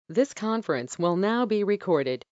This conference will now be recorded.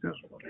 this one.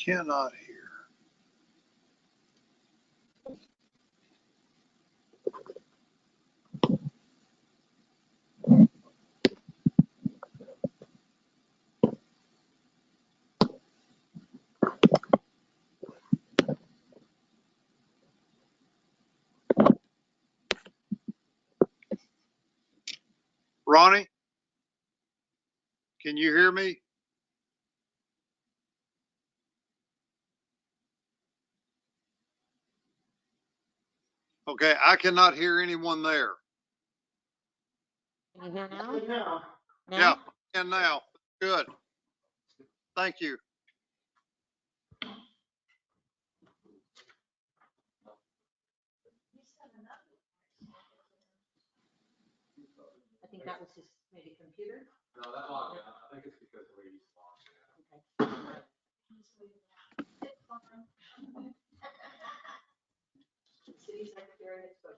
cannot hear. Ronnie, can you hear me? Okay, I cannot hear anyone there. Can you hear now? Yeah, and now, good. Thank you. I think that was just maybe computer. No, that logged out. I think it's because we lost it. City Secretary has spoken.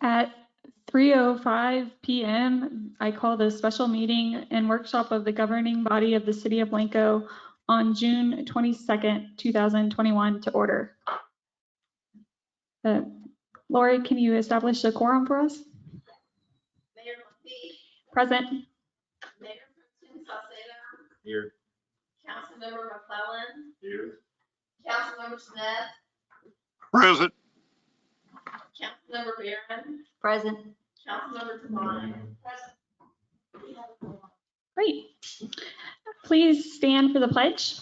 At 3:05 p.m., I call the special meeting and workshop of the governing body of the City of Blanco on June 22nd, 2021 to order. Lori, can you establish a quorum for us? Mayor McPhee, Present. Mayor Pro Tem Salcedo, Here. Councilmember McClellan, Here. Councilmember Smith, Present. Councilmember Barron, Present. Councilmember Tomato. Present. Great. Please stand for the pledge.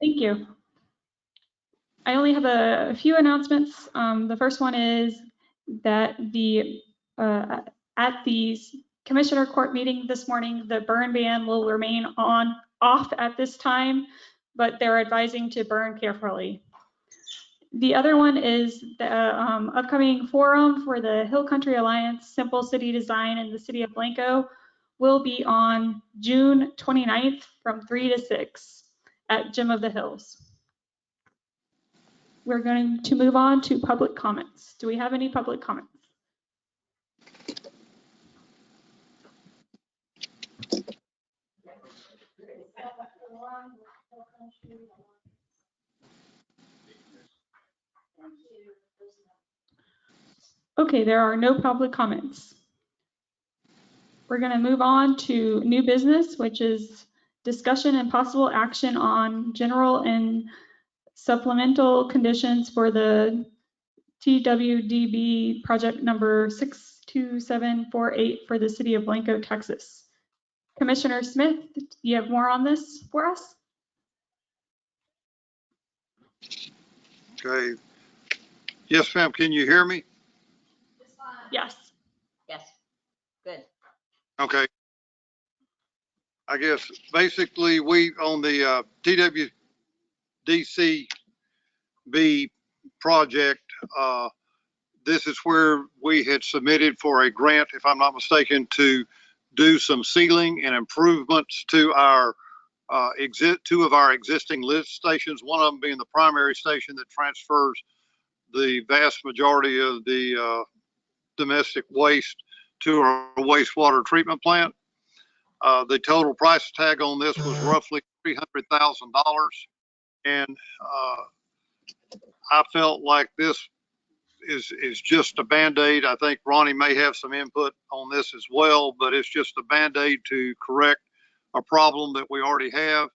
Thank you. I only have a few announcements. The first one is that at the Commissioner Court meeting this morning, the burn ban will remain off at this time, but they're advising to burn carefully. The other one is the upcoming forum for the Hill Country Alliance Simple City Design in the City of Blanco will be on June 29th from 3 to 6 at Gym of the Hills. We're going to move on to public comments. Do we have any public comments? Okay, there are no public comments. We're going to move on to new business, which is discussion and possible action on general and supplemental conditions for the TWDB project number 62748 for the City of Blanco, Texas. Commissioner Smith, do you have more on this for us? Okay. Yes, ma'am. Can you hear me? Yes. Yes. Good. Okay. I guess basically we on the TWDCB project, this is where we had submitted for a grant, if I'm not mistaken, to do some sealing and improvements to our two of our existing lift stations, one of them being the primary station that transfers the vast majority of the domestic waste to our wastewater treatment plant. The total price tag on this was roughly $300,000. And I felt like this is just a Band-Aid. I think Ronnie may have some input on this as well, but it's just a Band-Aid to correct a problem that we already have.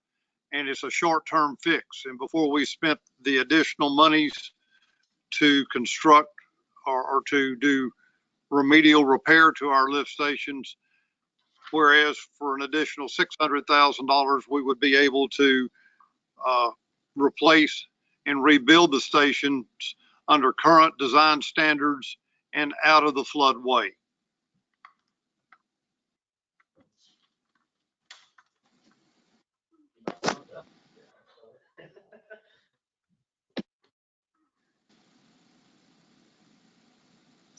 And it's a short-term fix. And before we spent the additional monies to construct or to do remedial repair to our lift stations, whereas for an additional $600,000, we would be able to replace and rebuild the stations under current design standards and out of the floodway.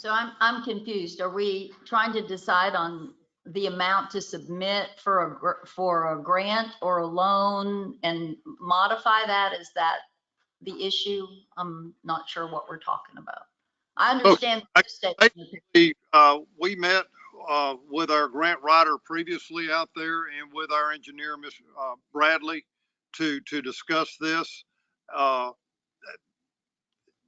So I'm confused. Are we trying to decide on the amount to submit for a grant or a loan and modify that? Is that the issue? I'm not sure what we're talking about. I understand. We met with our grant writer previously out there and with our engineer, Ms. Bradley, to discuss this.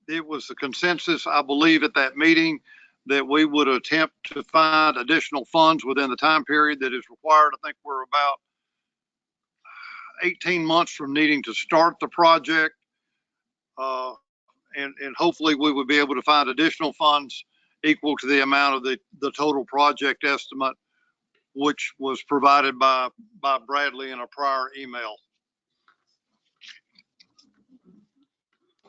It was the consensus, I believe, at that meeting that we would attempt to find additional funds within the time period that is required. I think we're about 18 months from needing to start the project. And hopefully we would be able to find additional funds equal to the amount of the total project estimate, which was provided by Bradley in a prior email.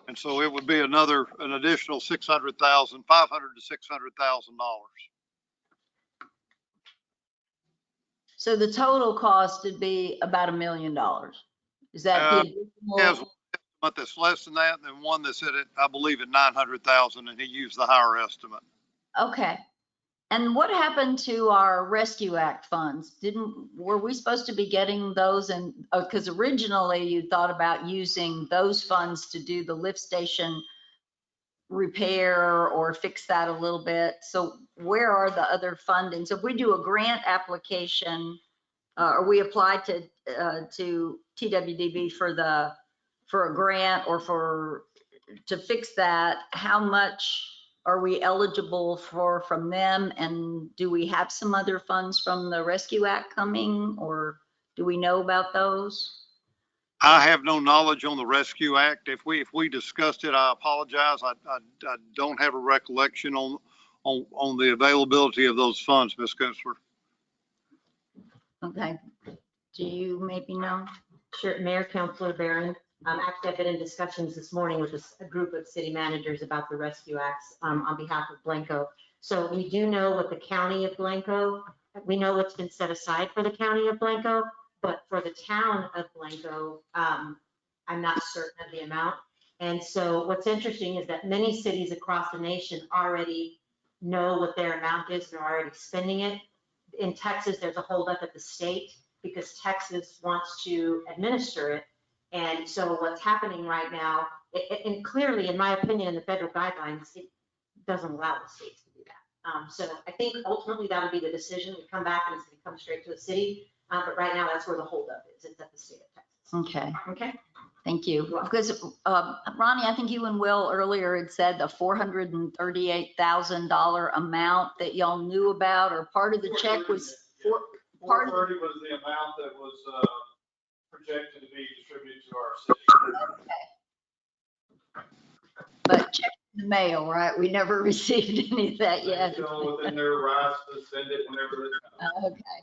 And so it would be an additional $500,000 to $600,000. So the total cost would be about $1 million. Is that the Yes, additional? but that's less than that, and one that's at, I believe, at 900,000, and he used the higher estimate. Okay. And what happened to our Rescue Act funds? Were we supposed to be getting those? And because originally you thought about using those funds to do the lift station repair or fix that a little bit. So where are the other funding? So if we do a grant application, or we applied to TWDB for a grant or to fix that, how much are we eligible for from them? And do we have some other funds from the Rescue Act coming, or do we know about those? I have no knowledge on the Rescue Act. If we discussed it, I apologize. I don't have a recollection on the availability of those funds, Ms. Kunstler. Okay. Do you maybe know? Sure, Mayor, Councilor Barron. Actually, I've been in discussions this morning with a group of city managers about the Rescue Acts on behalf of Blanco. So we do know what the county of Blanco, we know what's been set aside for the county of Blanco, but for the town of Blanco, I'm not certain of the amount. And so what's interesting is that many cities across the nation already know what their amount is. They're already spending it. In Texas, there's a holdup at the state because Texas wants to administer it. And so what's happening right now, and clearly, in my opinion, in the federal guidelines, it doesn't allow the states to do that. So I think ultimately that'll be the decision. We come back and it's going to come straight to the city. But right now, that's where the holdup is. It's at the state of Texas. Okay. Okay. Thank you. Because Ronnie, I think you and Will earlier had said the $438,000 amount that y'all knew about, or part of the check was part of 430 was the amount that was projected to be distributed to our city. Okay. But check in the mail, right? We never received any of that yet. They're still within their rights to send it whenever they come. Okay.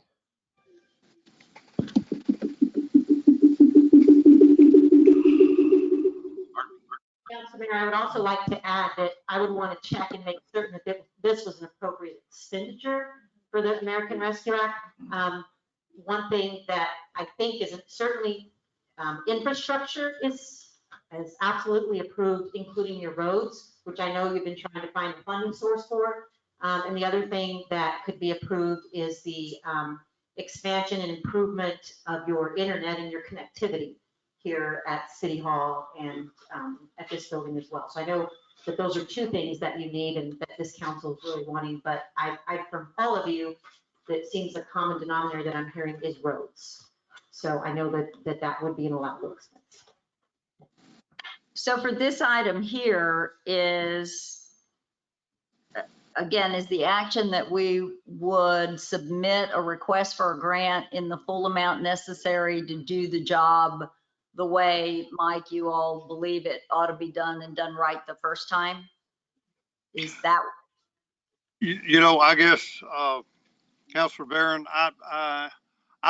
Council Mayor, I would also like to add that I would want to check and make certain that this was an appropriate expenditure for the American Rescue Act. One thing that I think is certainly infrastructure is absolutely approved, including your roads, which I know you've been trying to find a funding source for. And the other thing that could be approved is the expansion and improvement of your internet and your connectivity here at City Hall and at this building as well. So I know that those are two things that you need and that this council is really wanting, but I from all of you, that seems a common denominator that I'm hearing is roads. So I know that would be an allowable expense. So for this item here is, again, is the action that we would submit a request for a grant in the full amount necessary to do the job the way, Mike, you all believe it ought to be done and done right the first time? Is that? I guess, Councilor Barron, I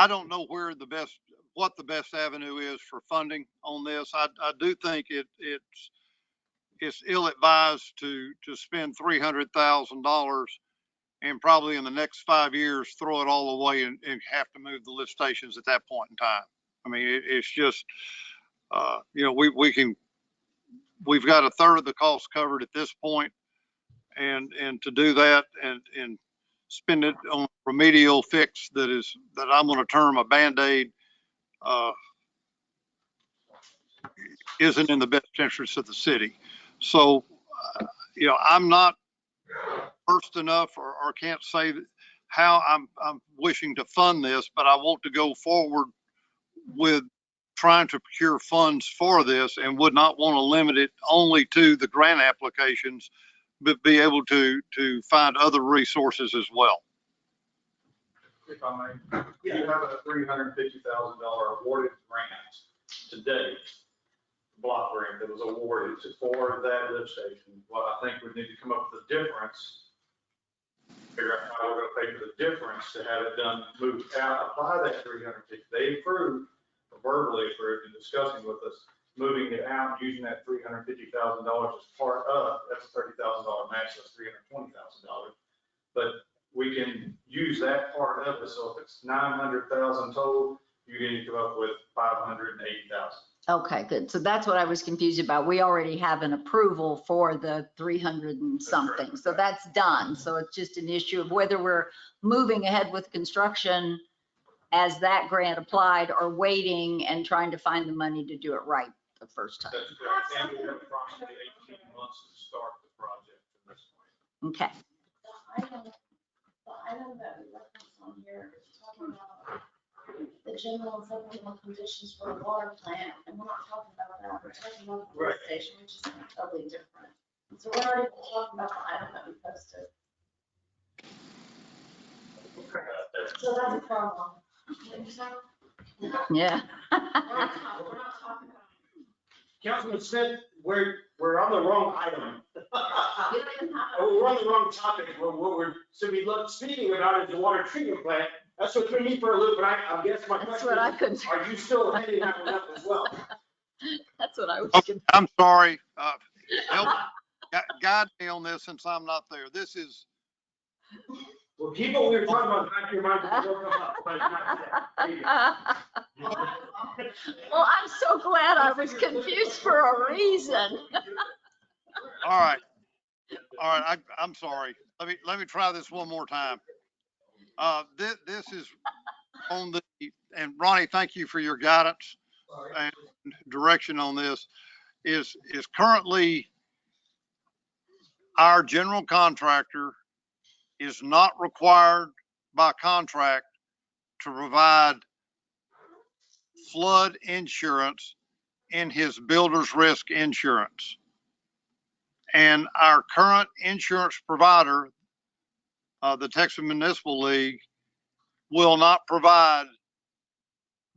don't know what the best avenue is for funding on this. I do think it's ill-advised to spend $300,000 and probably in the next 5 years throw it all away and have to move the lift stations at that point in time. I mean, it's just, we've got a third of the cost covered at this point, and to do that and spend it on remedial fix that I'm going to term a Band-Aid, isn't in the best interest of the city. So, I'm not versed enough or can't say how I'm wishing to fund this, but I want to go forward with trying to procure funds for this and would not want to limit it only to the grant applications, but be able to find other resources as well. If I may, you have a $350,000 awarded grant today, block grant that was awarded for that lift station. Well, I think we need to come up with a difference, figure out how we're gonna pay for the difference to have it done, moved out, apply that 350. They approved, verbally approved and discussing with us, moving it out, using that $350,000 as part of, that's a $30,000 match, that's $320,000. But we can use that part of it, so if it's 900,000 total, you need to come up with 580,000. Okay, good. So that's what I was confused about. We already have an approval for the 300 and something. So that's done. So it's just an issue of whether we're moving ahead with construction as that grant applied or waiting and trying to find the money to do it right the first time. That's correct. And we have approximately 18 months to start the project from this point. Okay. The item that we referenced on here is talking about the general and supplemental conditions for a water plant, and we're not talking about that, we're talking about the lift station, which is something totally different. So we're already talking about the item that we posted. So that's a problem. Yeah. We're not talking about. Councilman Smith, we're on the wrong item. We don't even have. We're on the wrong topic. Speaking about is the water treatment plant. That's what threw me for a loop, but I guess my That's question what I is, couldn't. are you still heading that one up as well? That's what I was. Okay, I'm sorry. Help guide me on this since I'm not there. This is, Well, people we were talking about, back to your mind, but they'll come up, but not today. There you go. Well, I'm so glad I was confused for a reason. all right. All right, I'm sorry. Let me try this one more time. This is on the, and Ronnie, thank you for your guidance and direction on this, is currently our general contractor is not required by contract to provide flood insurance in his builder's risk insurance. And our current insurance provider, the Texas Municipal League, will not provide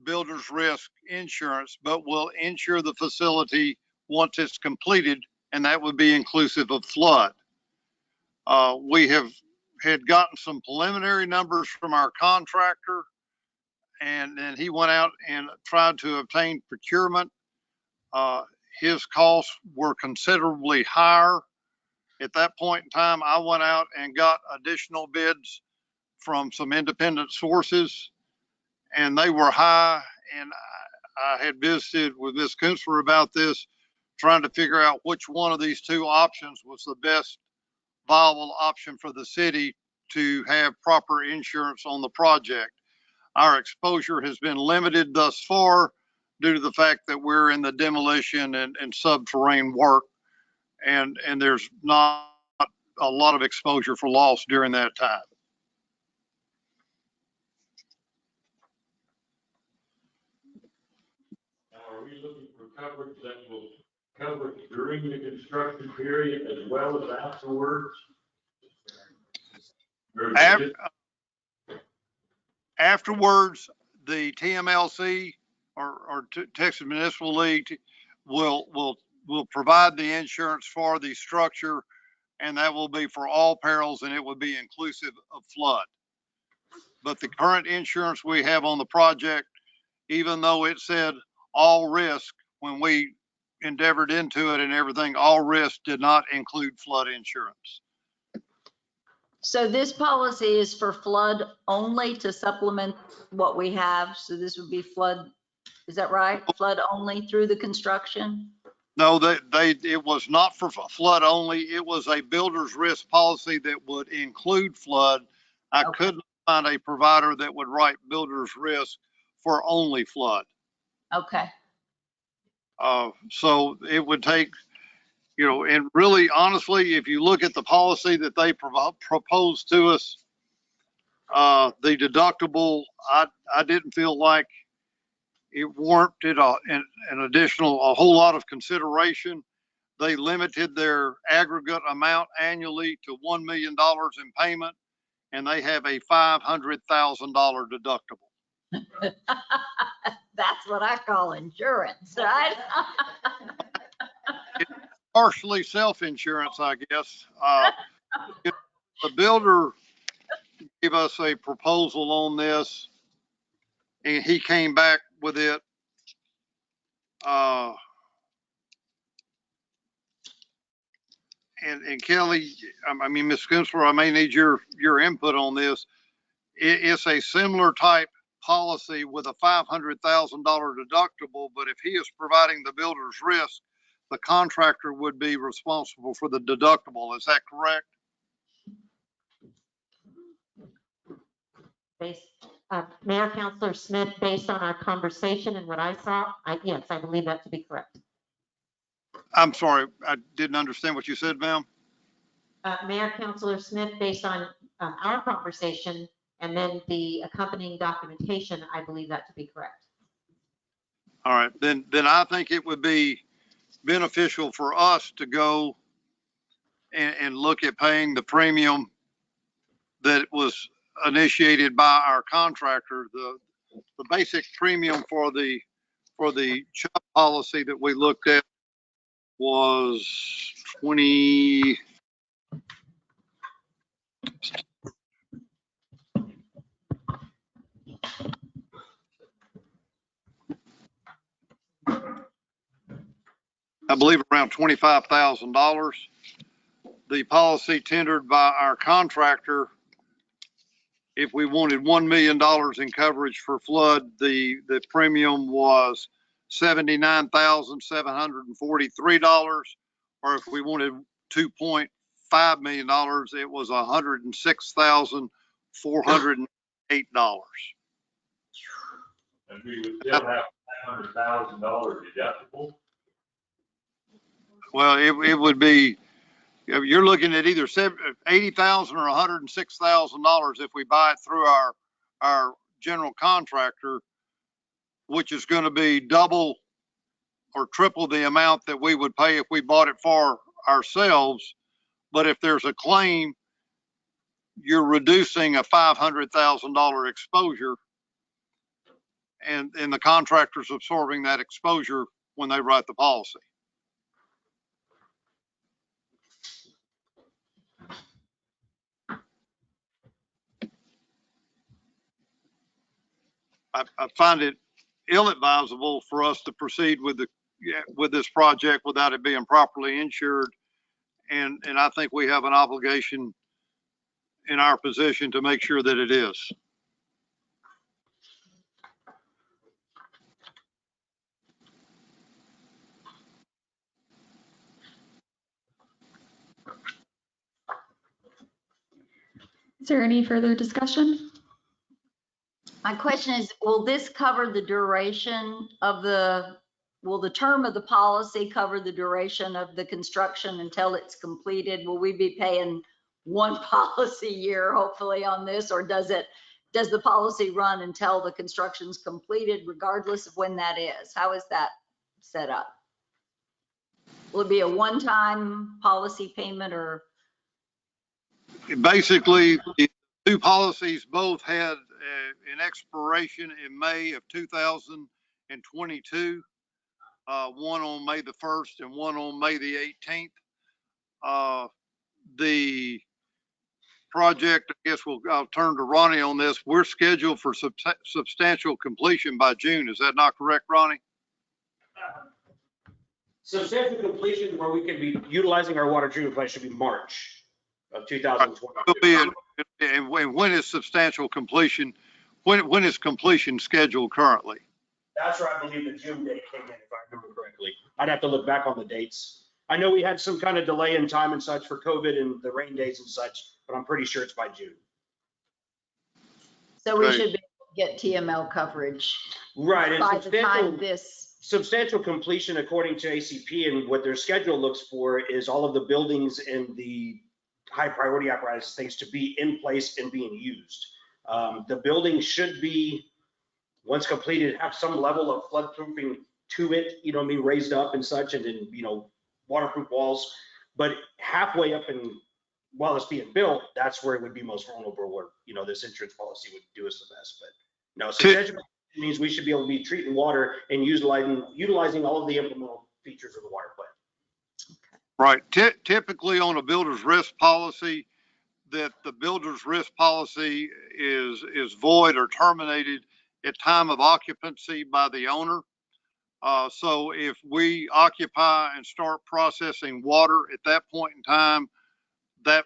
builder's risk insurance, but will insure the facility once it's completed, and that would be inclusive of flood. We had gotten some preliminary numbers from our contractor, and then he went out and tried to obtain procurement. His costs were considerably higher. At that point in time, I went out and got additional bids from some independent sources, and they were high. And I had visited with Ms. Kunstler about this, trying to figure out which one of these two options was the best viable option for the city to have proper insurance on the project. Our exposure has been limited thus far due to the fact that we're in the demolition and subterranean work, and there's not a lot of exposure for loss during that time. Now, are we looking for coverage that will cover it during the construction period as well as afterwards? Or is it Afterwards, the TMLC or Texas Municipal League will provide the insurance for the structure, and that will be for all perils, and it will be inclusive of flood. But the current insurance we have on the project, even though it said all risk, when we endeavored into it and everything, all risk did not include flood insurance. So this policy is for flood only to supplement what we have. So this would be flood, is that right? Flood only through the construction? No, it was not for flood only. It was a builder's risk policy that would include flood. I Okay. couldn't find a provider that would write builder's risk for only flood. Okay. So it would take, and really honestly, if you look at the policy that they proposed to us, the deductible, I didn't feel like it warranted an additional, a whole lot of consideration. They limited their aggregate amount annually to $1 million in payment, and they have a $500,000 deductible. That's what I call insurance, right? Partially self-insurance, I guess. The builder gave us a proposal on this, and he came back with it. And Kelly, I mean, Ms. Skinner, I may need your input on this. It's a similar type policy with a $500,000 deductible, but if he is providing the builder's risk, the contractor would be responsible for the deductible. Is that correct? Mayor Councilor Smith, based on our conversation and what I saw, yes, I believe that to be correct. I'm sorry, I didn't understand what you said, ma'am. Mayor Councilor Smith, based on our conversation and then the accompanying documentation, I believe that to be correct. All right, then I think it would be beneficial for us to go and look at paying the premium that was initiated by our contractor. The basic premium for the CHUP policy that we looked at was 20. I believe around $25,000. The policy tendered by our contractor, if we wanted $1 million in coverage for flood, the premium was $79,743. Or if we wanted $2.5 million, it was $106,408. And we would still have $500,000 deductible. Well, it would be, you're looking at either $80,000 or $106,000 if we buy it through our general contractor, which is going to be double or triple the amount that we would pay if we bought it for ourselves. But if there's a claim, you're reducing a $500,000 exposure, and the contractor's absorbing that exposure when they write the policy. I find it ill-advisable for us to proceed with this project without it being properly insured. And I think we have an obligation in our position to make sure that it is. Is there any further discussion? My question is, will this cover the duration of will the term of the policy cover the duration of the construction until it's completed? Will we be paying one policy year, hopefully, on this, or does the policy run until the construction's completed, regardless of when that is? How is that set up? Will it be a one-time policy payment, or? Basically, the two policies both had an expiration in May of 2022, one on May the 1st and one on May the 18th. The project, I guess I'll turn to Ronnie on this. We're scheduled for substantial completion by June. Is that not correct, Ronnie? Substantial completion where we can be utilizing our water treatment plant should be March of 2020. And when is substantial completion? When is completion scheduled currently? That's where I believe the June date came in, if I remember correctly. I'd have to look back on the dates. I know we had some kind of delay in time and such for COVID and the rain days and such, but I'm pretty sure it's by June. So we Right. should be able to get TML coverage Right, and by the time substantial, this, substantial completion according to ACP and what their schedule looks for is all of the buildings and the high priority apparatus things to be in place and being used. The building should be, once completed, have some level of floodproofing to it, you know what I mean, raised up and such, and then, you know, waterproof walls. But halfway up and while it's being built, that's where it would be most vulnerable, where, you know, this insurance policy would do us the best. But no, substantial means we should be able to be treating water and utilizing all of the implemental features of the water plant. Right. Typically on a builder's risk policy, that the builder's risk policy is void or terminated at time of occupancy by the owner. So if we occupy and start processing water at that point in time, that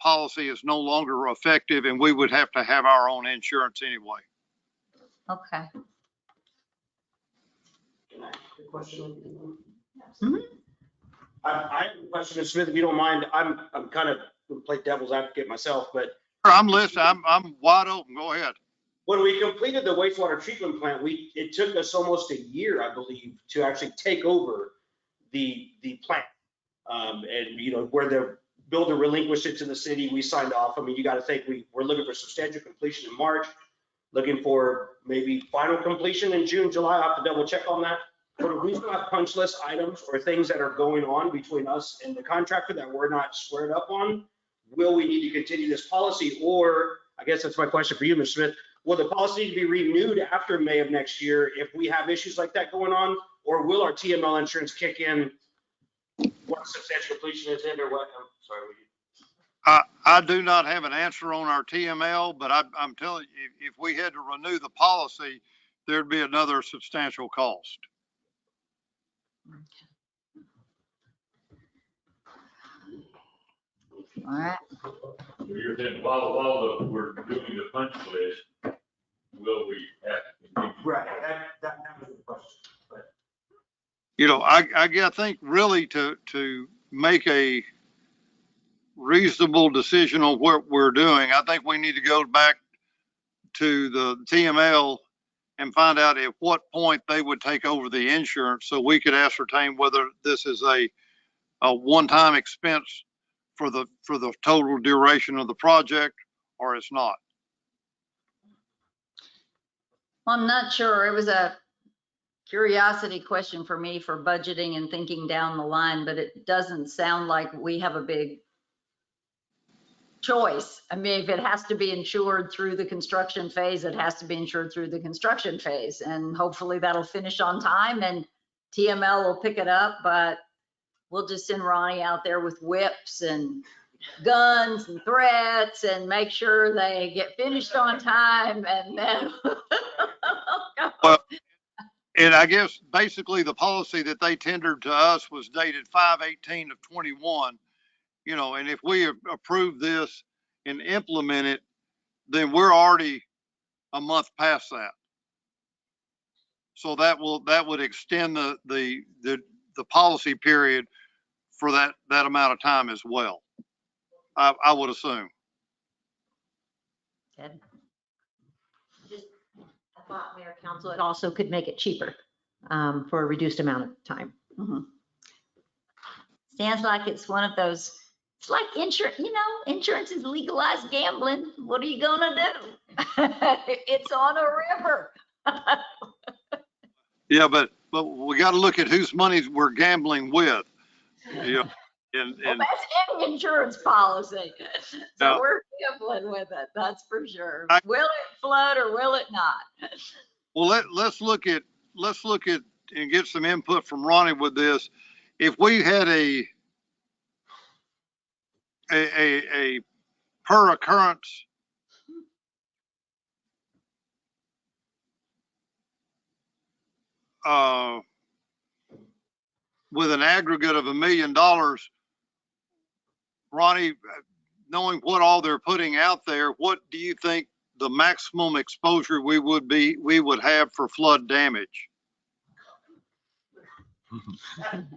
policy is no longer effective, and we would have to have our own insurance anyway. okay. Can I ask a question? Mhm. I have a question, Ms. Smith, if you don't mind. I'm kind of gonna play devil's advocate myself, but I'm listening. I'm wide open. Go ahead. when we completed the wastewater treatment plant, it took us almost a year, I believe, to actually take over the plant. And, you know, where the builder relinquished it to the city, we signed off. I mean, you got to think we're looking for substantial completion in March, looking for maybe final completion in June, July. I'll have to double check on that. But if we still have punch list items or things that are going on between us and the contractor that we're not squared up on, will we need to continue this policy? Or, I guess that's my question for you, Ms. Smith, will the policy need to be renewed after May of next year if we have issues like that going on? Or will our TML insurance kick in once substantial completion is in, or what? I'm sorry. I do not have an answer on our TML, but I'm telling you, if we had to renew the policy, there'd be another substantial cost. All right. So you're saying while we're doing the punch list, will we have to continue? Right, that was the question. But You know, I think really to make a reasonable decision on what we're doing, I think we need to go back to the TML and find out at what point they would take over the insurance, so we could ascertain whether this is a one-time expense for the total duration of the project, or it's not. I'm not sure. It was a curiosity question for me for budgeting and thinking down the line, but it doesn't sound like we have a big choice. I mean, if it has to be insured through the construction phase, it has to be insured through the construction phase. And hopefully that'll finish on time and TML will pick it up, but we'll just send Ronnie out there with whips and guns and threats and make sure they get finished on time, and then Well, and I guess basically the policy that they tendered to us was dated 5/18/21, you know, and if we approve this and implement it, then we're already a month past that. So that would extend the policy period for that amount of time as well. I would assume. Ted? Just a thought, Mayor, Council, it also could make it cheaper for a reduced amount of time. Mhm. Sounds like it's one of those, it's like insurance, you know, insurance is legalized gambling. What are you gonna do? It's on a river. Yeah, but we got to look at whose money we're gambling with. You know, Well, and that's any insurance policy. So No. we're gambling with it, that's for sure. I- Will it flood or will it not? well, let's look at and get some input from Ronnie with this. If we had a per occurrence with an aggregate of $1 million, Ronnie, knowing what all they're putting out there, what do you think the maximum exposure we would have for flood damage?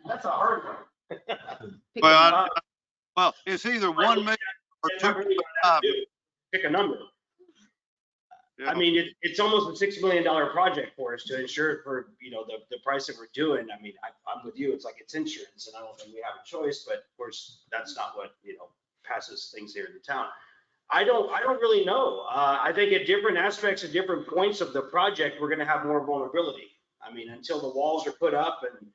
That's a hard one. Well, it's either 1 million or It's not really what I 2.5. have to do. Pick a number. Yeah. I mean, it's almost a $6 million project for us to insure for, the price that we're doing. I mean, I'm with you. It's like it's insurance and I don't think we have a choice, but of course, that's not what, passes things here in the town. I don't really know. I think at different aspects, at different points of the project, we're gonna have more vulnerability. I mean, until the walls are put up and,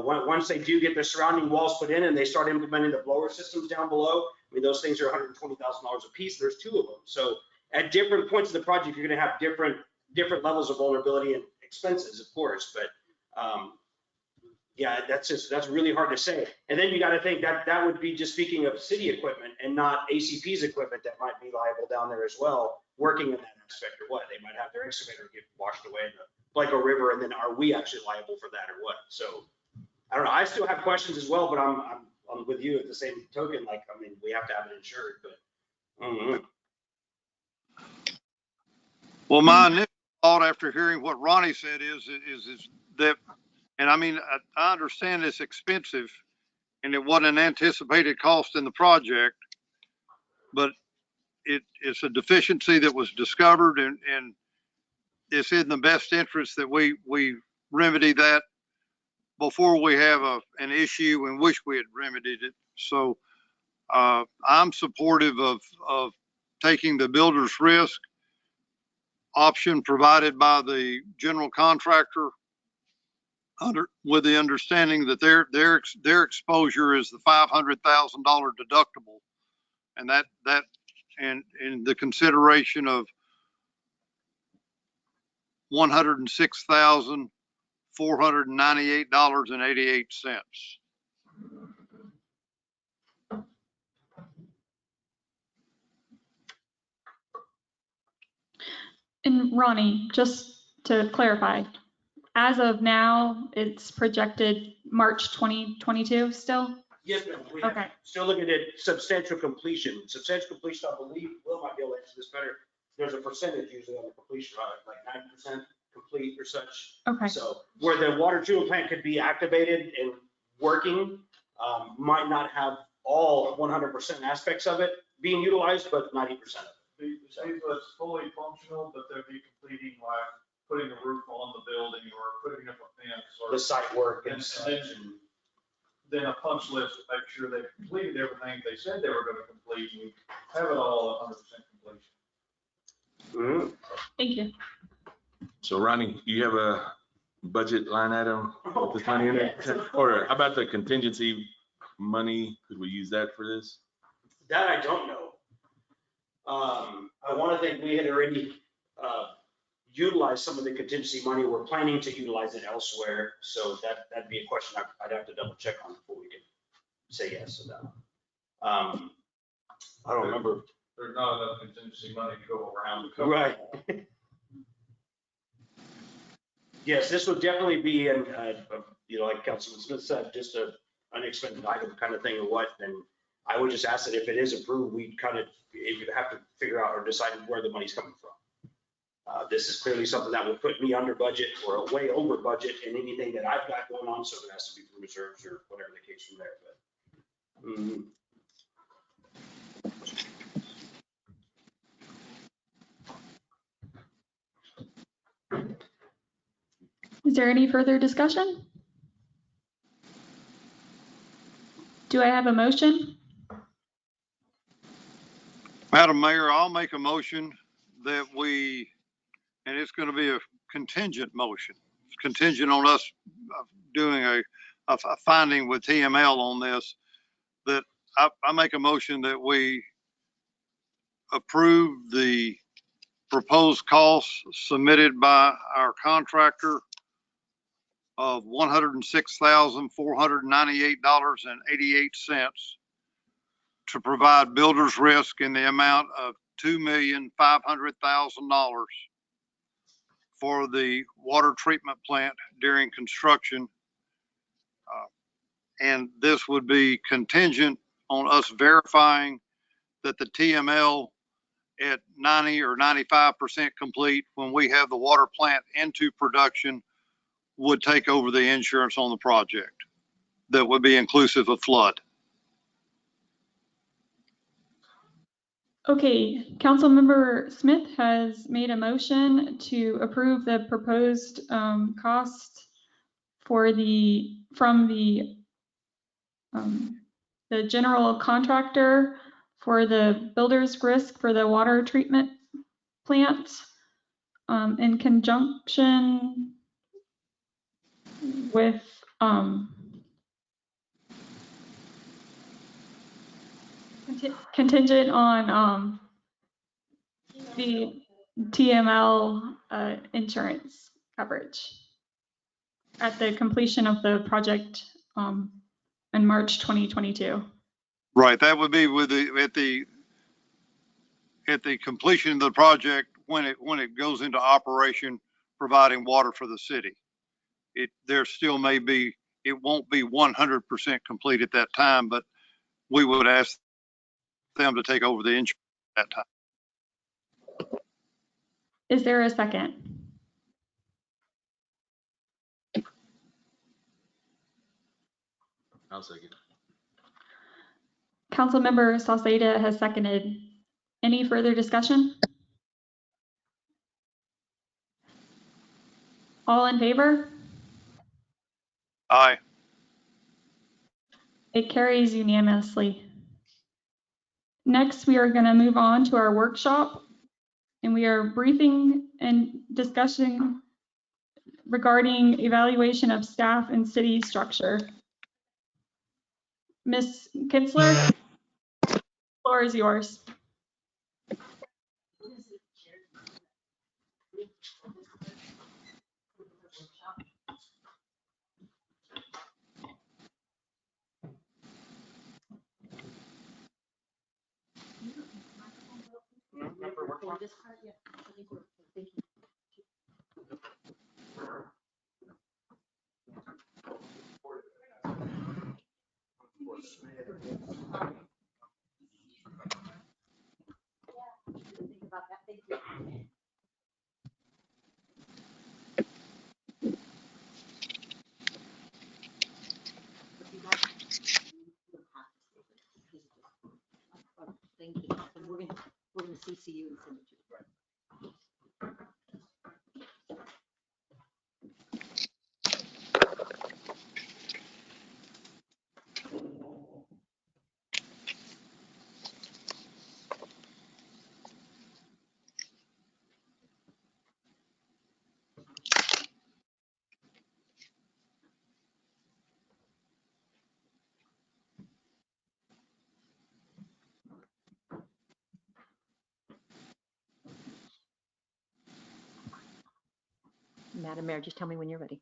once they do get the surrounding walls put in and they start implementing the blower systems down below, I mean, those things are $120,000 a piece. There's 2 of them. So at different points of the project, you're gonna have different levels of vulnerability and expenses, of course, but, yeah, that's really hard to say. And then you got to think that would be just speaking of city equipment and not ACP's equipment that might be liable down there as well, working in that aspect or what. They might have their excavator get washed away in the Blanco River, and then are we actually liable for that or what? So I don't know. I still have questions as well, but I'm with you at the same token. Like, I mean, we have to have it insured, but. Mm-hmm. Well, my initial thought after hearing what Ronnie said is that, and I mean, I understand it's expensive and it wasn't an anticipated cost in the project, but it's a deficiency that was discovered and it's in the best interest that we remedy that before we have an issue and wish we had remedied it. So I'm supportive of taking the builder's risk option provided by the general contractor with the understanding that their exposure is the $500,000 deductible, and that and the consideration of $106,498.88. And Ronnie, just to clarify, as of now, it's projected March 2022 still? Yes, ma'am. We Okay. have, still looking at substantial completion. Substantial completion, I believe, Will might be able to answer this better. There's a percentage usually on the completion, right? Like 90% complete or such. Okay, So where the water treatment plant could be activated and working, might not have all 100% aspects of it being utilized, but 90% of it. The people that's fully functional, but they'll be completing like putting a roof on the building or putting up a fence or. The site work and And such. then- Then a punch list to make sure they completed everything they said they were gonna complete. We have it all 100% completion. Mhm. thank you. So Ronnie, you have a budget line item with this money in it? Yes, of Or how about the contingency money? Could we use that for this? That I don't know. I want to think we had already utilized some of the contingency money. We're planning to utilize it elsewhere. So that'd be a question I'd have to double check on before we can say yes to that. I don't remember. There's not enough contingency money to go around. to cover Right. all. Yes, this would definitely be like Councilman Smith said, just an unexpected item kind of thing or what. And I would just ask that if it is approved, we have to figure out or decide where the money's coming from. This is clearly something that will put me under budget or way over budget in anything that I've got going on, so it has to be from reserves or whatever the case from there, but. Is there any further discussion? Do I have a motion? Madam Mayor, I'll make a motion that and it's going to be a contingent motion. It's contingent on us doing a finding with TML on this, that I make a motion that we approve the proposed costs submitted by our contractor of $106,498.88 to provide builder's risk in the amount of $2,500,000 for the water treatment plant during construction. And this would be contingent on us verifying that the TML at 90 or 95% complete when we have the water plant into production would take over the insurance on the project. That would be inclusive of flood. Okay, Councilmember Smith has made a motion to approve the proposed cost from the general contractor for the builder's risk for the water treatment plant in conjunction with contingent on the TML insurance coverage at the completion of the project in March 2022. Right, that would be with at the completion of the project when it goes into operation, providing water for the city. There still may be, it won't be 100% complete at that time, but we would ask them to take over the insurance at that time. Is there a second? I'll second. Councilmember Salceda has seconded. Any further discussion? All in favor? Aye. It carries unanimously. Next, we are going to move on to our workshop, and we are briefing and discussing regarding evaluation of staff and city structure. Ms. Kinsler, the floor is yours. Thank you. And we're gonna CC you and send it to you. Madam Mayor, just tell me when you're ready.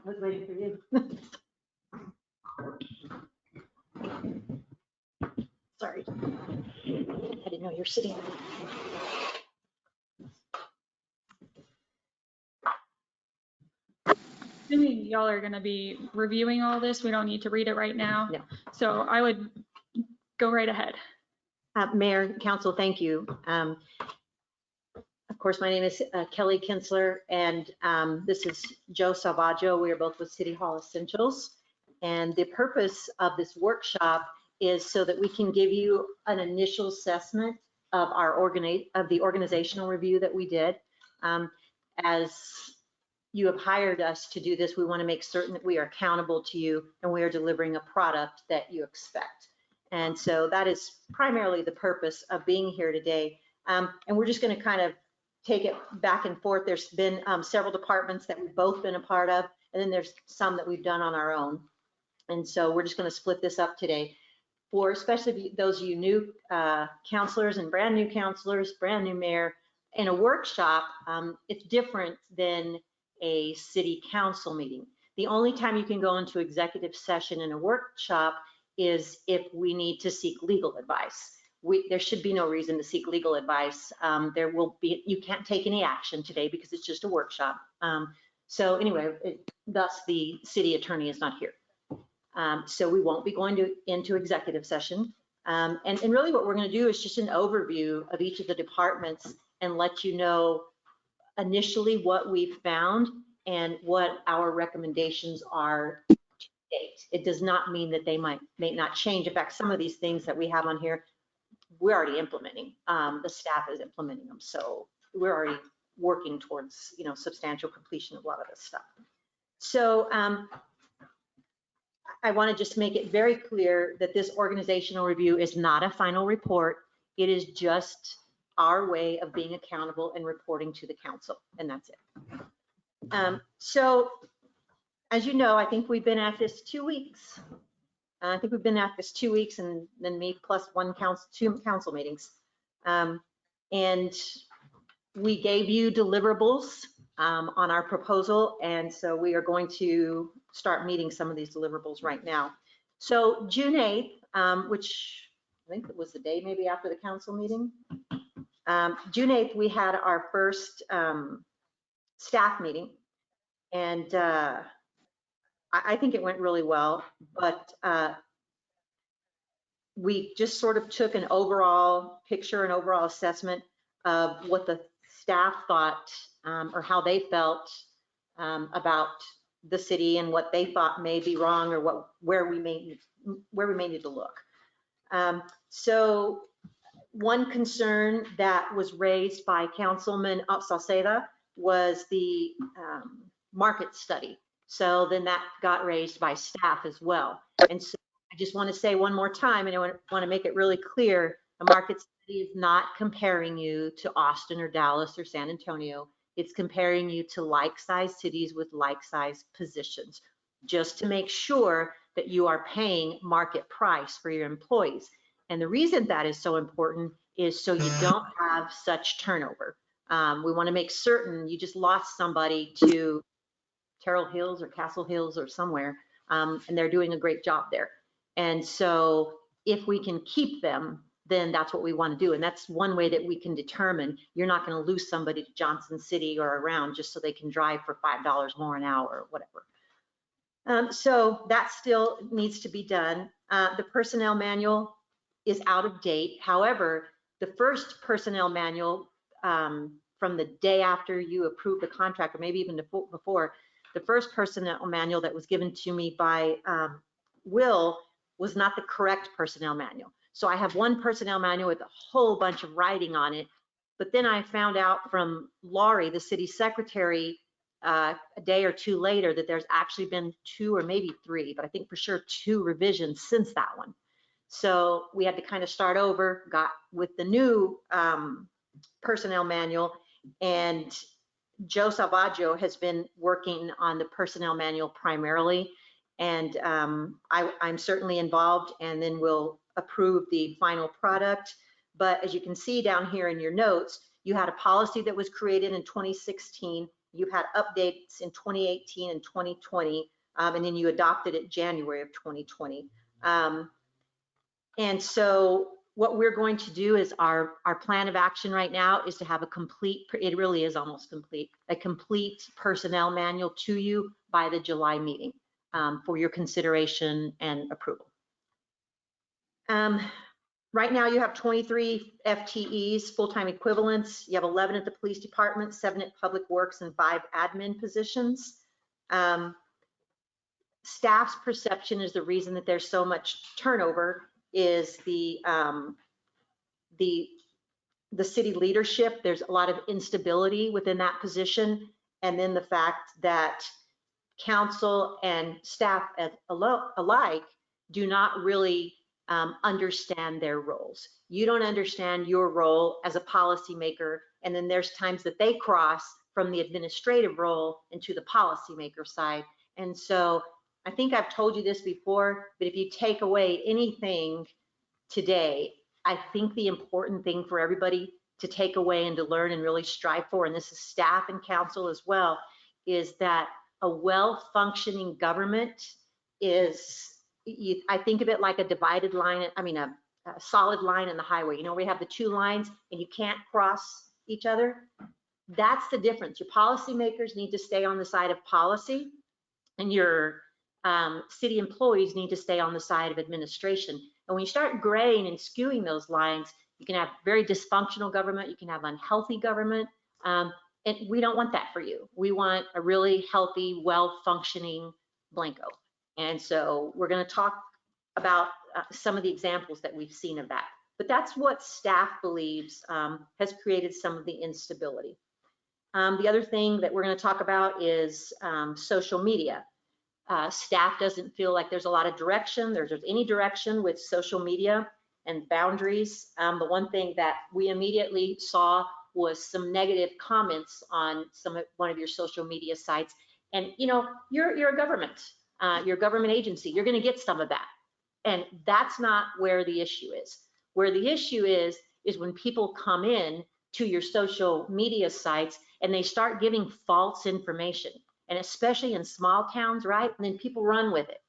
I was waiting for you. Sorry. I didn't know you were sitting. Assuming y'all are going to be reviewing all this, we don't need to read it right now. No. So I would go right ahead. Mayor, Council, thank you. Of course, my name is Kelly Kinsler, and this is Joe Salvaggio. We are both with City Hall Essentials. And the purpose of this workshop is so that we can give you an initial assessment of the organizational review that we did. As you have hired us to do this, we want to make certain that we are accountable to you and we are delivering a product that you expect. And so that is primarily the purpose of being here today. And we're just going to kind of take it back and forth. There's been several departments that we've both been a part of, and then there's some that we've done on our own. And so we're just going to split this up today. For especially those of you new counselors and brand new counselors, brand new mayor, in a workshop, it's different than a city council meeting. The only time you can go into executive session in a workshop is if we need to seek legal advice. There should be no reason to seek legal advice. You can't take any action today because it's just a workshop. So anyway, thus the city attorney is not here. So we won't be going into executive session. And really what we're going to do is just an overview of each of the departments and let you know initially what we've found and what our recommendations are to date. It does not mean that they may not change. In fact, some of these things that we have on here, we're already implementing. The staff is implementing them. So we're already working towards, substantial completion of a lot of this stuff. So I want to just make it very clear that this organizational review is not a final report. It is just our way of being accountable and reporting to the council, and that's it. So as you know, I think we've been at this 2 weeks. And then me plus two council meetings. And we gave you deliverables on our proposal. And so we are going to start meeting some of these deliverables right now. So June 8th, which I think it was the day maybe after the council meeting. June 8th, we had our first staff meeting. And I think it went really well, but we just sort of took an overall picture, an overall assessment of what the staff thought or how they felt about the city and what they thought may be wrong or where we may need to look. So one concern that was raised by Councilman Salceda was the market study. So then that got raised by staff as well. And so I just want to say one more time, and I want to make it really clear, a market study is not comparing you to Austin or Dallas or San Antonio. It's comparing you to like-sized cities with like-sized positions, just to make sure that you are paying market price for your employees. And the reason that is so important is so you don't have such turnover. We want to make certain you just lost somebody to Terrell Hills or Castle Hills or somewhere, and they're doing a great job there. And so if we can keep them, then that's what we want to do. And that's one way that we can determine you're not going to lose somebody to Johnson City or around just so they can drive for $5 more an hour or whatever. So that still needs to be done. The personnel manual is out of date. However, the first personnel manual from the day after you approve the contract, or maybe even before, the first personnel manual that was given to me by Will was not the correct personnel manual. So I have one personnel manual with a whole bunch of writing on it. But then I found out from Laurie, the city secretary, a day or two later that there's actually been 2 or maybe 3, but I think for sure 2 revisions since that one. So we had to kind of start over, got with the new personnel manual, and Joe Salvaggio has been working on the personnel manual primarily. And I'm certainly involved, and then we'll approve the final product. But as you can see down here in your notes, you had a policy that was created in 2016. You had updates in 2018 and 2020, and then you adopted it January of 2020. And so what we're going to do is our plan of action right now is to have a complete, it really is almost complete, a complete personnel manual to you by the July meeting. For your consideration and approval. Right now you have 23 FTEs, full-time equivalents. You have 11 at the police department, 7 at public works, and 5 admin positions. Staff's perception is the reason that there's so much turnover is the city leadership. There's a lot of instability within that position. And then the fact that council and staff alike do not really understand their roles. You don't understand your role as a policymaker, and then there's times that they cross from the administrative role into the policymaker side. And so I think I've told you this before, but if you take away anything today, I think the important thing for everybody to take away and to learn and really strive for, and this is staff and council as well, is that a well-functioning government is I think of it like a divided line, a solid line in the highway. You know, we have the two lines and you can't cross each other. That's the difference. Your policymakers need to stay on the side of policy, and your city employees need to stay on the side of administration. And when you start graying and skewing those lines, you can have very dysfunctional government, you can have unhealthy government, and we don't want that for you. We want a really healthy, well-functioning Blanco. And so we're going to talk about some of the examples that we've seen of that. But that's what staff believes has created some of the instability. The other thing that we're going to talk about is social media. Staff doesn't feel like there's a lot of direction. There's any direction with social media and boundaries. The one thing that we immediately saw was some negative comments on one of your social media sites. And you know, you're a government, you're a government agency. You're going to get some of that, and that's not where the issue is. Where the issue is when people come in to your social media sites and they start giving false information, and especially in small towns, right? And then people run with it.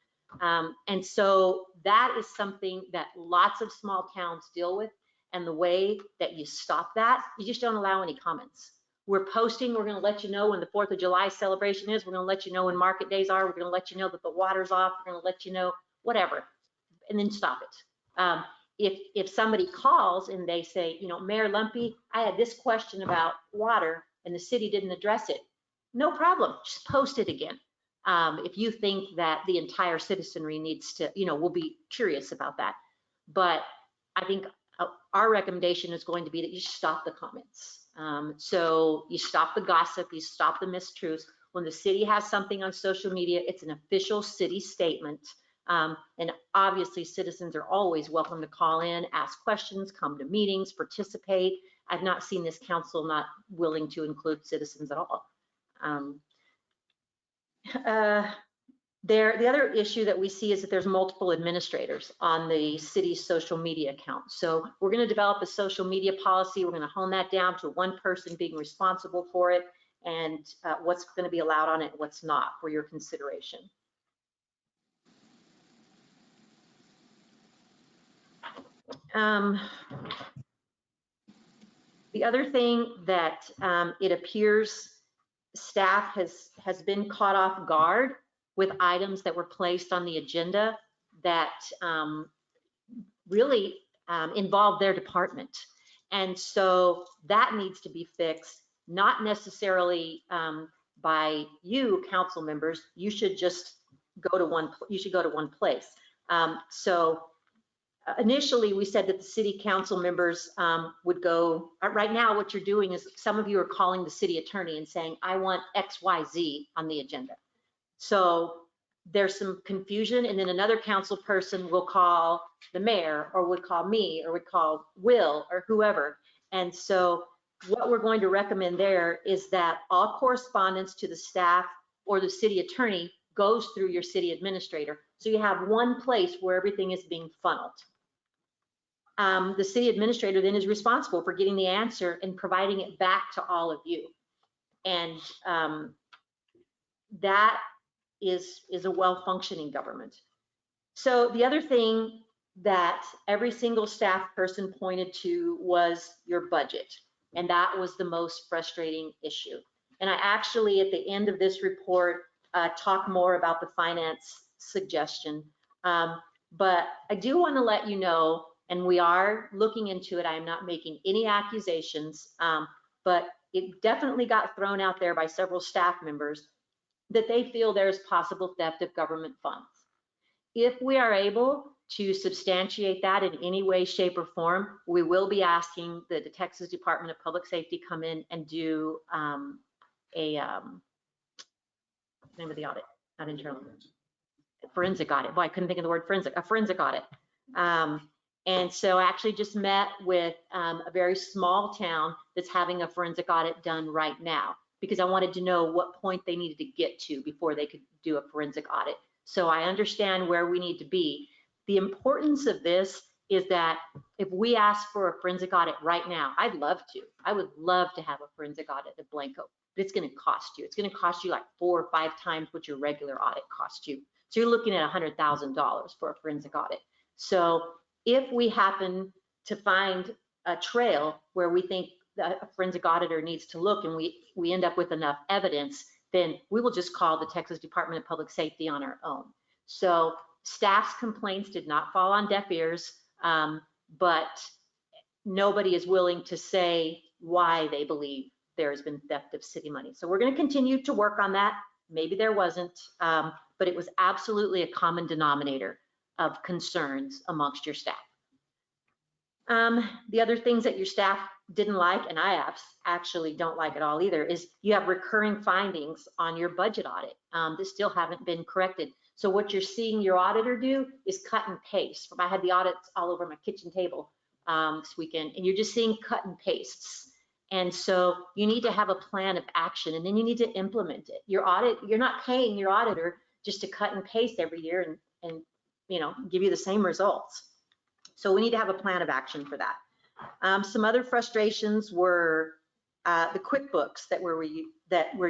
And so that is something that lots of small towns deal with. And the way that you stop that, you just don't allow any comments. We're posting, we're gonna let you know when the 4th of July celebration is, we're gonna let you know when market days are, we're gonna let you know that the water's off, we're gonna let you know, whatever, and then stop it. If somebody calls and they say, you know, Mayor Lumpy, I had this question about water and the city didn't address it, no problem, just post it again. If you think that the entire citizenry needs to, you know, we'll be curious about that. But I think our recommendation is going to be that you stop the comments. So you stop the gossip, you stop the mistruths. When the city has something on social media, it's an official city statement. And obviously citizens are always welcome to call in, ask questions, come to meetings, participate. I've not seen this council not willing to include citizens at all. The other issue that we see is that there's multiple administrators on the city's social media account. So we're going to develop a social media policy. We're going to hone that down to one person being responsible for it, and what's going to be allowed on it, what's not, for your consideration. The other thing that it appears staff has been caught off guard with items that were placed on the agenda that really involve their department. And so that needs to be fixed, not necessarily by you, council members. You should just go to one place. So initially we said that the city council members would go, right now what you're doing is some of you are calling the city attorney and saying, I want XYZ on the agenda. So there's some confusion, and then another council person will call the mayor, or would call me, or would call Will, or whoever. And so what we're going to recommend there is that all correspondence to the staff or the city attorney goes through your city administrator. So you have one place where everything is being funneled. The city administrator then is responsible for getting the answer and providing it back to all of you. And that is a well-functioning government. So the other thing that every single staff person pointed to was your budget. And that was the most frustrating issue. And I actually, at the end of this report, talk more about the finance suggestion. But I do want to let you know, and we are looking into it, I am not making any accusations, but it definitely got thrown out there by several staff members that they feel there's possible theft of government funds. If we are able to substantiate that in any way, shape, or form, we will be asking the Texas Department of Public Safety come in and do name of the audit, not internal, forensic audit. Boy, I couldn't think of the word forensic, a forensic audit. And so I actually just met with a very small town that's having a forensic audit done right now, because I wanted to know what point they needed to get to before they could do a forensic audit. So I understand where we need to be. The importance of this is that if we ask for a forensic audit right now, I'd love to. I would love to have a forensic audit at Blanco, but it's going to cost you. It's going to cost you like 4 or 5 times what your regular audit costs you. So you're looking at $100,000 for a forensic audit. So if we happen to find a trail where we think that a forensic auditor needs to look and we end up with enough evidence, then we will just call the Texas Department of Public Safety on our own. So staff's complaints did not fall on deaf ears, but nobody is willing to say why they believe there has been theft of city money. So we're going to continue to work on that. Maybe there wasn't, but it was absolutely a common denominator of concerns amongst your staff. The other things that your staff didn't like, and I actually don't like at all either, is you have recurring findings on your budget audit that still haven't been corrected. So what you're seeing your auditor do is cut and paste. I had the audits all over my kitchen table this weekend, and you're just seeing cut and pastes. And so you need to have a plan of action, and then you need to implement it. You're not paying your auditor just to cut and paste every year and give you the same results. So we need to have a plan of action for that. Some other frustrations were the QuickBooks that we're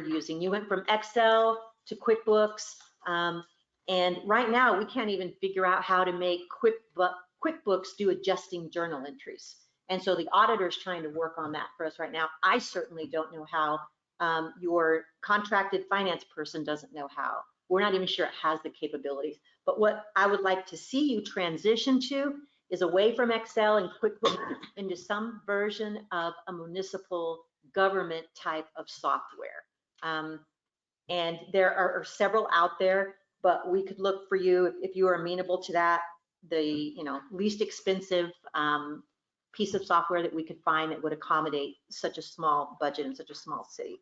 using. You went from Excel to QuickBooks, and right now we can't even figure out how to make QuickBooks do adjusting journal entries. And so the auditor is trying to work on that for us right now. I certainly don't know how. Your contracted finance person doesn't know how. We're not even sure it has the capabilities. But what I would like to see you transition to is away from Excel and QuickBooks into some version of a municipal government type of software. And there are several out there, but we could look for you if you are amenable to that, the least expensive piece of software that we could find that would accommodate such a small budget in such a small city.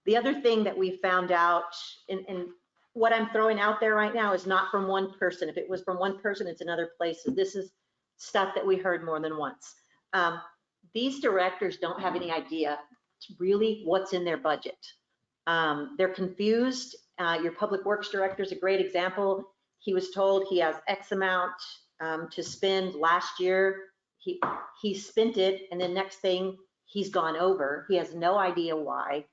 The other thing that we found out, and what I'm throwing out there right now is not from one person. If it was from one person, it's in other places. This is stuff that we heard more than once. These directors don't have any idea really what's in their budget. They're confused. Your public works director is a great example. He was told he has X amount to spend last year. He spent it, and then next thing he's gone over. He has no idea why.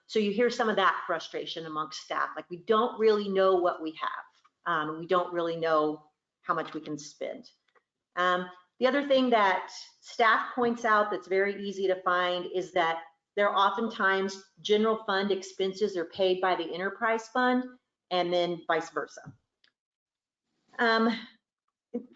So you hear some of that frustration amongst staff, like we don't really know what we have. We don't really know how much we can spend. The other thing that staff points out that's very easy to find is that there are oftentimes general fund expenses are paid by the enterprise fund and then vice versa.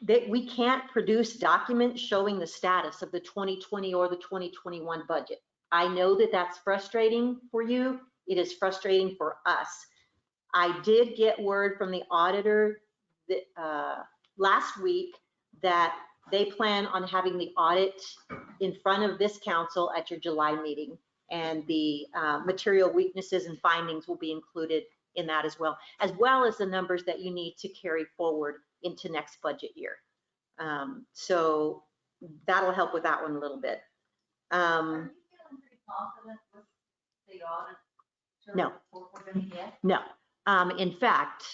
That we can't produce documents showing the status of the 2020 or the 2021 budget. I know that that's frustrating for you. It is frustrating for us. I did get word from the auditor that, last week that they plan on having the audit in front of this council at your July meeting, and the material weaknesses and findings will be included in that as well as the numbers that you need to carry forward into next budget year. So that'll help with that one a little bit. Confident with the audit? No. No. In fact,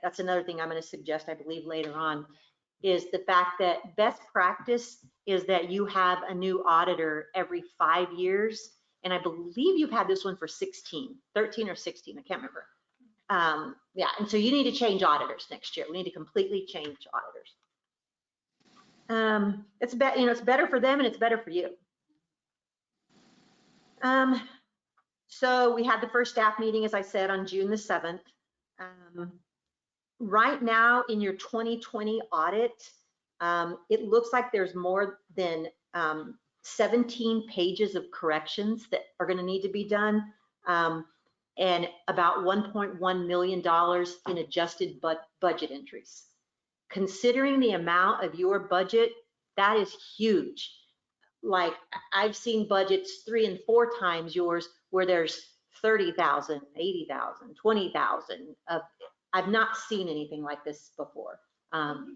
that's another thing I'm going to suggest, I believe later on, is the fact that best practice is that you have a new auditor every 5 years. And I believe you've had this one for 13 or 16, I can't remember. Yeah, and so you need to change auditors next year. We need to completely change auditors. It's better for them and it's better for you. So we had the first staff meeting, as I said, on June the 7th. Right now in your 2020 audit, it looks like there's more than 17 pages of corrections that are going to need to be done, and about $1.1 million in adjusted budget entries. Considering the amount of your budget, that is huge. Like I've seen budgets 3 and 4 times yours where there's 30,000, 80,000, 20,000. I've not seen anything like this before.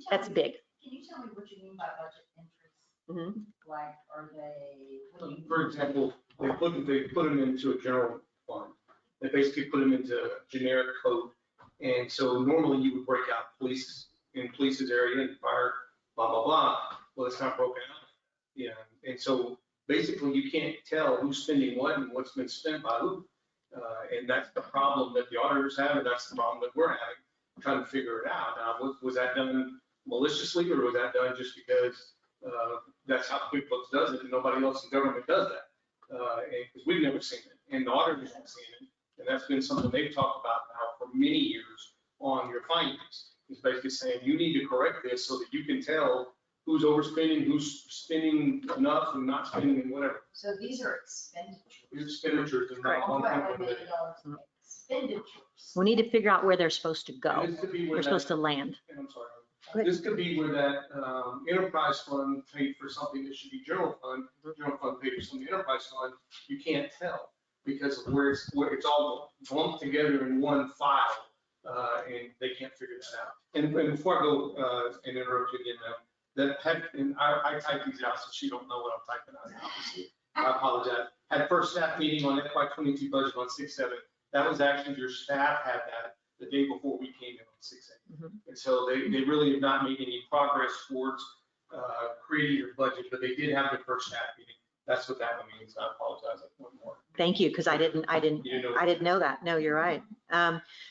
That's big. Can you tell me what you mean by budget entries? Mm-hmm. Like, are they? For example, they put them into a general fund. They basically put them into a generic code. And so normally you would break out police in police's area and fire, blah, blah, blah. Well, it's not broken out. Yeah. And so basically you can't tell who's spending what and what's been spent by who. And that's the problem that the auditors have, and that's the problem that we're having, trying to figure it out. Now, was that done maliciously, or was that done just because that's how QuickBooks does it and nobody else in government does that? Because we've never seen it, and the auditors haven't seen it. And that's been something they've talked about now for many years on your findings. It's basically saying you need to correct this so that you can tell who's overspending, who's spending enough and not spending and whatever. So these are expenditures. Expenditures and not on Expenditures. We need to figure out where they're supposed to go. And this could be where They're supposed that, to land. and I'm Go sorry, ahead. this could be where that enterprise fund paid for something that should be general fund paid for something enterprise fund, you can't tell because of where it's all lumped together in one file, and they can't figure that out. And before I go and interrupt you again, that had, and I typed these out so she don't know what I'm typing out, obviously. I apologize. Had first staff meeting on FY22 budget on 6/7. That was actually your staff had that the day before we came in on 6/8. And so they really have not made any progress towards creating your budget, but they did have the first staff meeting. That's what that one means. I apologize one more. Thank you, because I didn't You didn't know that. No, you're right.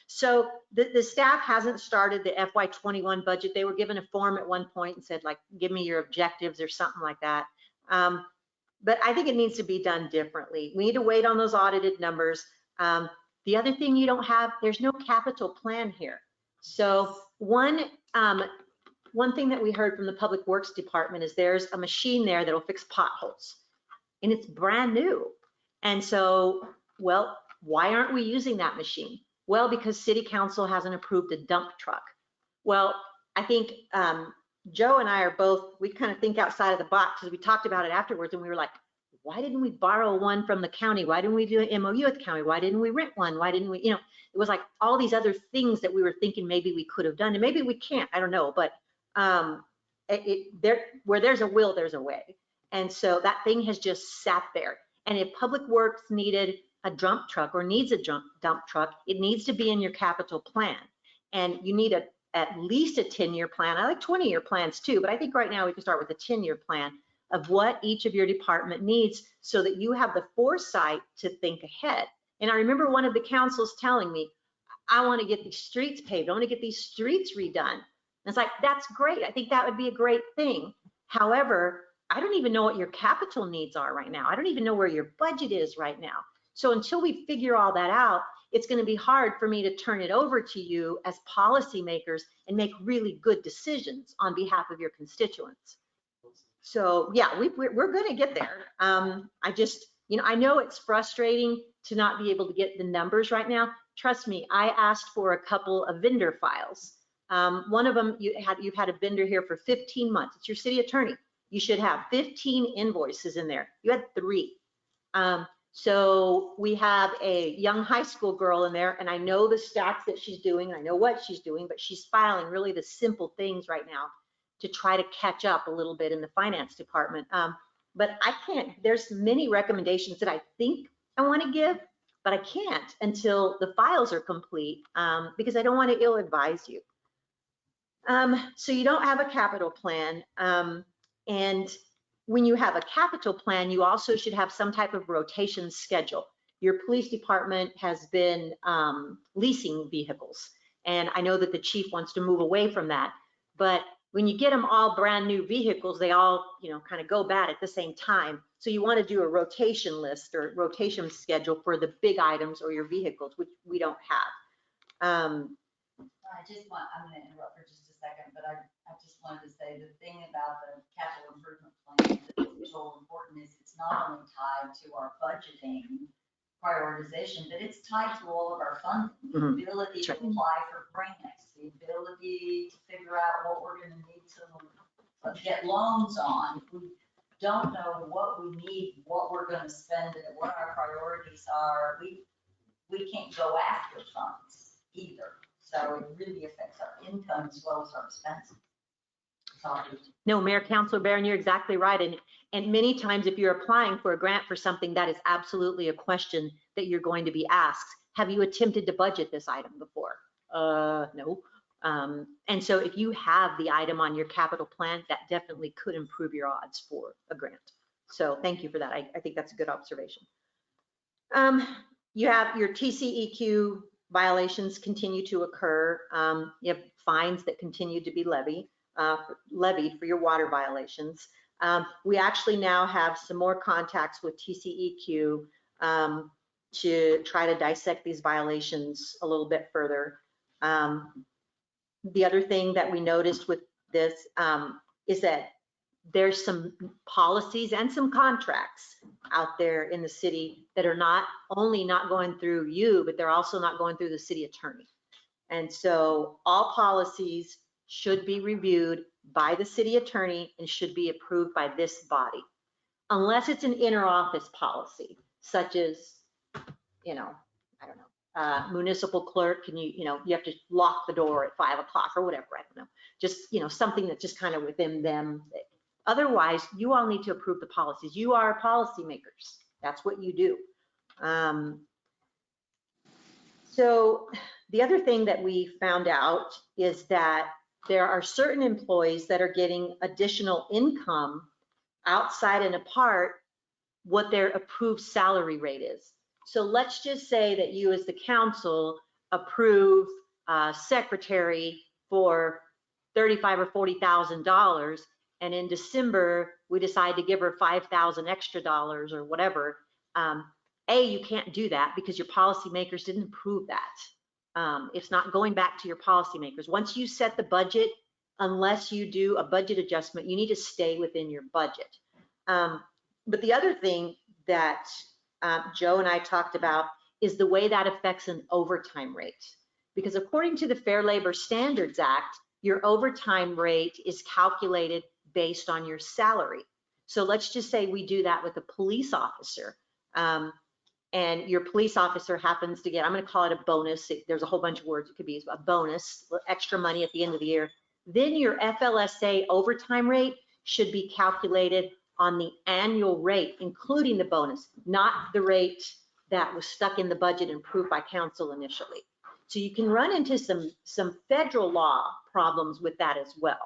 So the staff hasn't started the FY21 budget. They were given a form at one point and said, like, give me your objectives or something like that. But I think it needs to be done differently. We need to wait on those audited numbers. The other thing you don't have, there's no capital plan here. So one thing that we heard from the Public Works Department is there's a machine there that'll fix potholes, and it's brand new. And so, well, why aren't we using that machine? Well, because City Council hasn't approved a dump truck. Well, I think Joe and I are both, we kind of think outside of the box, because we talked about it afterwards, and we were like, why didn't we borrow one from the county? Why didn't we do an MOU with the county? Why didn't we rent one? Why didn't we, it was like all these other things that we were thinking maybe we could have done, and maybe we can't, I don't know, but where there's a will, there's a way. And so that thing has just sat there. And if Public Works needed a dump truck or needs a dump truck, it needs to be in your capital plan. And you need at least a 10-year plan. I like 20-year plans too, but I think right now we can start with a 10-year plan of what each of your department needs so that you have the foresight to think ahead. And I remember one of the councils telling me, I want to get these streets paved. I want to get these streets redone. And it's like, that's great. I think that would be a great thing. However, I don't even know what your capital needs are right now. I don't even know where your budget is right now. So until we figure all that out, it's going to be hard for me to turn it over to you as policymakers and make really good decisions on behalf of your constituents. So yeah, we're going to get there. I just, I know it's frustrating to not be able to get the numbers right now. Trust me, I asked for a couple of vendor files. One of them, you've had a vendor here for 15 months. It's your city attorney. You should have 15 invoices in there. You had 3. So we have a young high school girl in there, and I know the stats that she's doing. I know what she's doing, but she's filing really the simple things right now to try to catch up a little bit in the finance department. But I can't, there's many recommendations that I think I want to give, but I can't until the files are complete because I don't want to ill-advise you. So you don't have a capital plan. And when you have a capital plan, you also should have some type of rotation schedule. Your police department has been leasing vehicles, and I know that the chief wants to move away from that. But when you get them all brand new vehicles, they all, kind of go bad at the same time. So you want to do a rotation list or rotation schedule for the big items or your vehicles, which we don't have. I'm going to interrupt for just a second, but I just wanted to say the thing about the capital improvement plan that is so important is it's not only tied to our budgeting prioritization, but it's tied to all of our funding, the ability to apply for grants, the ability to figure out what we're going to need to get loans on. If we don't know what we need, what we're going to spend, and what our priorities are, we can't go after funds either. So it really affects our income as well as our expenses. No, Mayor, Councilor Barron, you're exactly right. And many times if you're applying for a grant for something, that is absolutely a question that you're going to be asked. Have you attempted to budget this item before? No. And so if you have the item on your capital plan, that definitely could improve your odds for a grant. So thank you for that. I think that's a good observation. You have your TCEQ violations continue to occur. You have fines that continue to be levied for your water violations. We actually now have some more contacts with TCEQ to try to dissect these violations a little bit further. The other thing that we noticed with this is that there's some policies and some contracts out there in the city that are not only not going through you, but they're also not going through the city attorney. And so all policies should be reviewed by the city attorney and should be approved by this body. Unless it's an inter-office policy, such as, I don't know, municipal clerk, and you have to lock the door at 5 o'clock or whatever, I don't know. Just, something that's just kind of within them. Otherwise, you all need to approve the policies. You are policymakers. That's what you do. So the other thing that we found out is that there are certain employees that are getting additional income outside and apart what their approved salary rate is. So let's just say that you as the council approve a secretary for $35,000 or $40,000, and in December we decide to give her $5,000 extra dollars or whatever. You can't do that because your policymakers didn't approve that. It's not going back to your policymakers. Once you set the budget, unless you do a budget adjustment, you need to stay within your budget. But the other thing that Joe and I talked about is the way that affects an overtime rate. Because according to the Fair Labor Standards Act, your overtime rate is calculated based on your salary. So let's just say we do that with a police officer. And your police officer happens to get, I'm going to call it a bonus. There's a whole bunch of words it could be, a bonus, extra money at the end of the year. Then your FLSA overtime rate should be calculated on the annual rate, including the bonus, not the rate that was stuck in the budget and approved by council initially. So you can run into some federal law problems with that as well.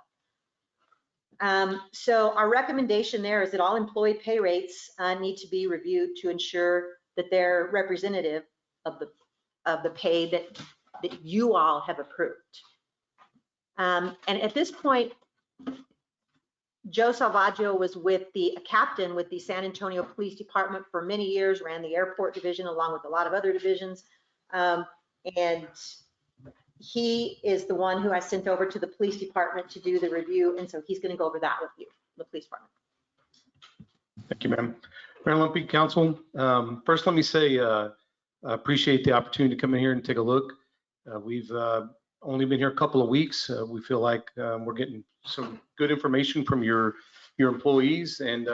So our recommendation there is that all employee pay rates need to be reviewed to ensure that they're representative of the pay that you all have approved. And at this point, Joe Salvaggio was a captain with the San Antonio Police Department for many years, ran the airport division along with a lot of other divisions. And he is the one who I sent over to the police department to do the review. And so he's going to go over that with you, the police department. Thank you, ma'am. Mayor Lumpy, council. First, let me say, I appreciate the opportunity to come in here and take a look. We've only been here a couple of weeks. We feel like we're getting some good information from your employees and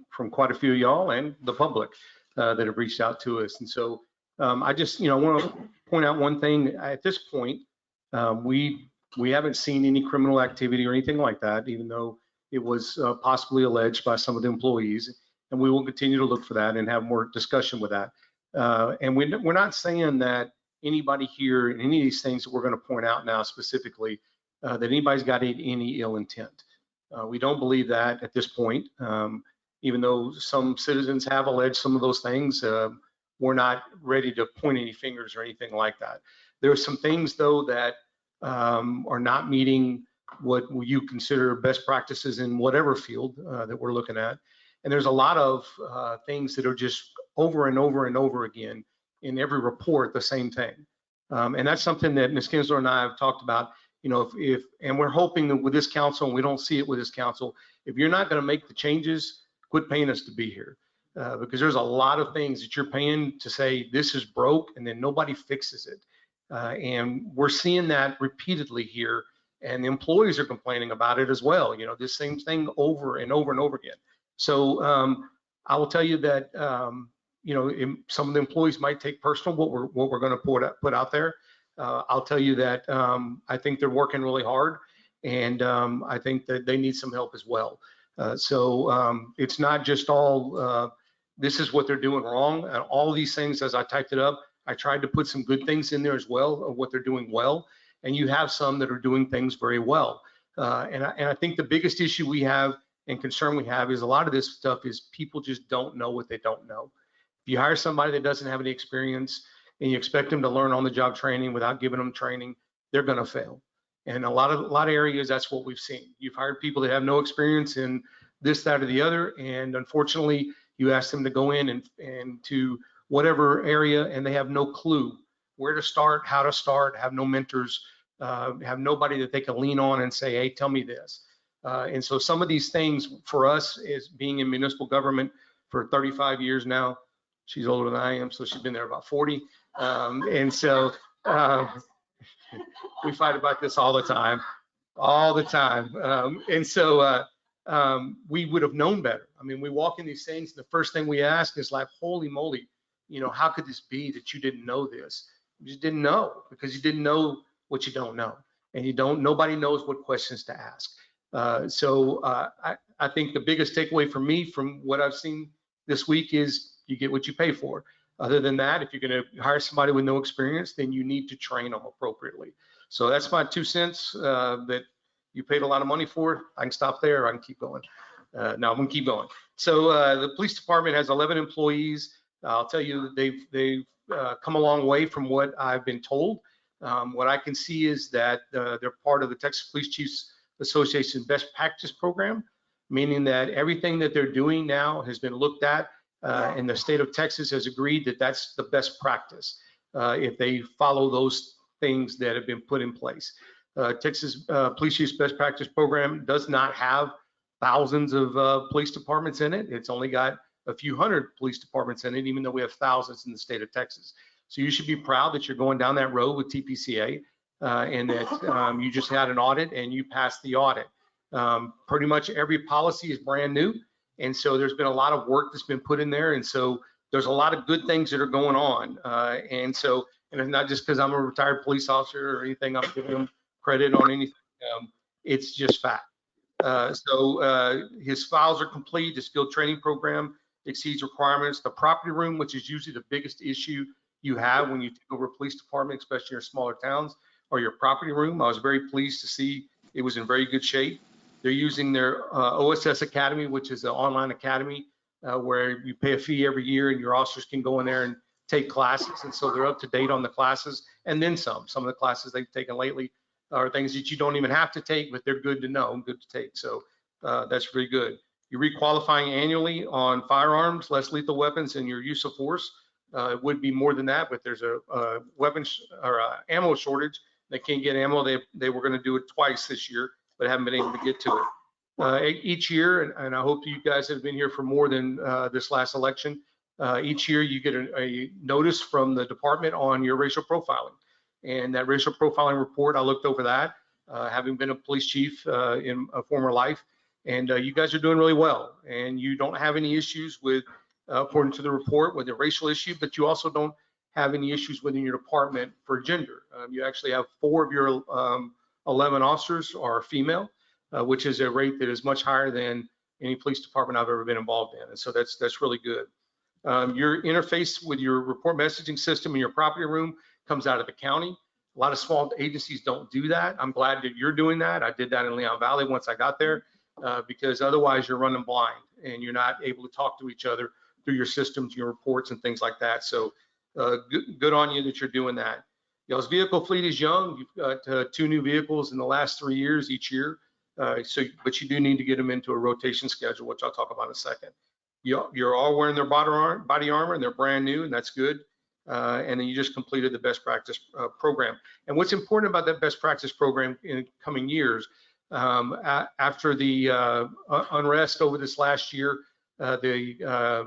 from quite a few of y'all and the public that have reached out to us. And so I just, want to point out one thing. At this point, we haven't seen any criminal activity or anything like that, even though it was possibly alleged by some of the employees. And we will continue to look for that and have more discussion with that. And we're not saying that anybody here in any of these things that we're going to point out now specifically, that anybody's got any ill intent. We don't believe that at this point. Even though some citizens have alleged some of those things, we're not ready to point any fingers or anything like that. There are some things, though, that are not meeting what you consider best practices in whatever field that we're looking at. And there's a lot of things that are just over and over and over again in every report, the same thing. And that's something that Ms. Kinsler and I have talked about, and we're hoping that with this council, and we don't see it with this council, if you're not going to make the changes, quit paying us to be here. Because there's a lot of things that you're paying to say this is broke and then nobody fixes it. And we're seeing that repeatedly here, and the employees are complaining about it as well. This same thing over and over and over again. So I will tell you that some of the employees might take personal what we're going to put out there. I'll tell you that I think they're working really hard, and I think that they need some help as well. So it's not just all this is what they're doing wrong. And all these things, as I typed it up, I tried to put some good things in there as well of what they're doing well. And you have some that are doing things very well. And I think the biggest issue we have and concern we have is a lot of this stuff is people just don't know what they don't know. If you hire somebody that doesn't have any experience and you expect them to learn on the job training without giving them training, they're going to fail. And a lot of areas, that's what we've seen. You've hired people that have no experience in this, that, or the other, and unfortunately, you ask them to go in and to whatever area, and they have no clue where to start, how to start, have no mentors, have nobody that they can lean on and say, hey, tell me this. And so some of these things for us is being in municipal government for 35 years now. She's older than I am, so she's been there about 40. And so we fight about this all the time. And so we would have known better. I mean, we walk in these things, the first thing we ask is like, holy moly, you know, how could this be that you didn't know this? You just didn't know, because you didn't know what you don't know. And nobody knows what questions to ask. So I think the biggest takeaway for me from what I've seen this week is you get what you pay for. Other than that, if you're going to hire somebody with no experience, then you need to train them appropriately. So that's my 2 cents that you paid a lot of money for. I can stop there, or I can keep going. No, I'm going to keep going. So the police department has 11 employees. I'll tell you, they've come a long way from what I've been told. What I can see is that they're part of the Texas Police Chiefs Association Best Practice Program, meaning that everything that they're doing now has been looked at, and the state of Texas has agreed that that's the best practice if they follow those things that have been put in place. Texas Police Chiefs Best Practice Program does not have thousands of police departments in it. It's only got a few hundred police departments in it, even though we have thousands in the state of Texas. So you should be proud that you're going down that road with TPCA and that you just had an audit and you passed the audit. Pretty much every policy is brand new. And so there's been a lot of work that's been put in there. And so there's a lot of good things that are going on. And it's not just because I'm a retired police officer or anything, I'm giving them credit on anything. It's just fact. So his files are complete. The skilled training program exceeds requirements. The property room, which is usually the biggest issue you have when you take over a police department, especially in your smaller towns, or your property room. I was very pleased to see it was in very good shape. They're using their OSS Academy, which is an online academy where you pay a fee every year and your officers can go in there and take classes. And so they're up to date on the classes and then some. Some of the classes they've taken lately are things that you don't even have to take, but they're good to know and good to take. So that's really good. You're requalifying annually on firearms, less lethal weapons, and your use of force. It would be more than that, but there's a weapons or ammo shortage. They can't get ammo. They were going to do it twice this year, but haven't been able to get to it. Each year, and I hope you guys have been here for more than this last election, each year you get a notice from the department on your racial profiling. And that racial profiling report, I looked over that, having been a police chief in a former life, and you guys are doing really well. And you don't have any issues with, according to the report, with the racial issue, but you also don't have any issues within your department for gender. You actually have 4 of your 11 officers are female, which is a rate that is much higher than any police department I've ever been involved in. And so that's really good. Your interface with your report messaging system in your property room comes out of the county. A lot of small agencies don't do that. I'm glad that you're doing that. I did that in Leon Valley once I got there, because otherwise you're running blind and you're not able to talk to each other through your systems, your reports and things like that. So good on you that you're doing that. Y'all's vehicle fleet is young. You've got 2 new vehicles in the last 3 years each year. But you do need to get them into a rotation schedule, which I'll talk about in a second. You're all wearing their body armor and they're brand new, and that's good. And then you just completed the best practice program. And what's important about that best practice program in coming years, after the unrest over this last year, the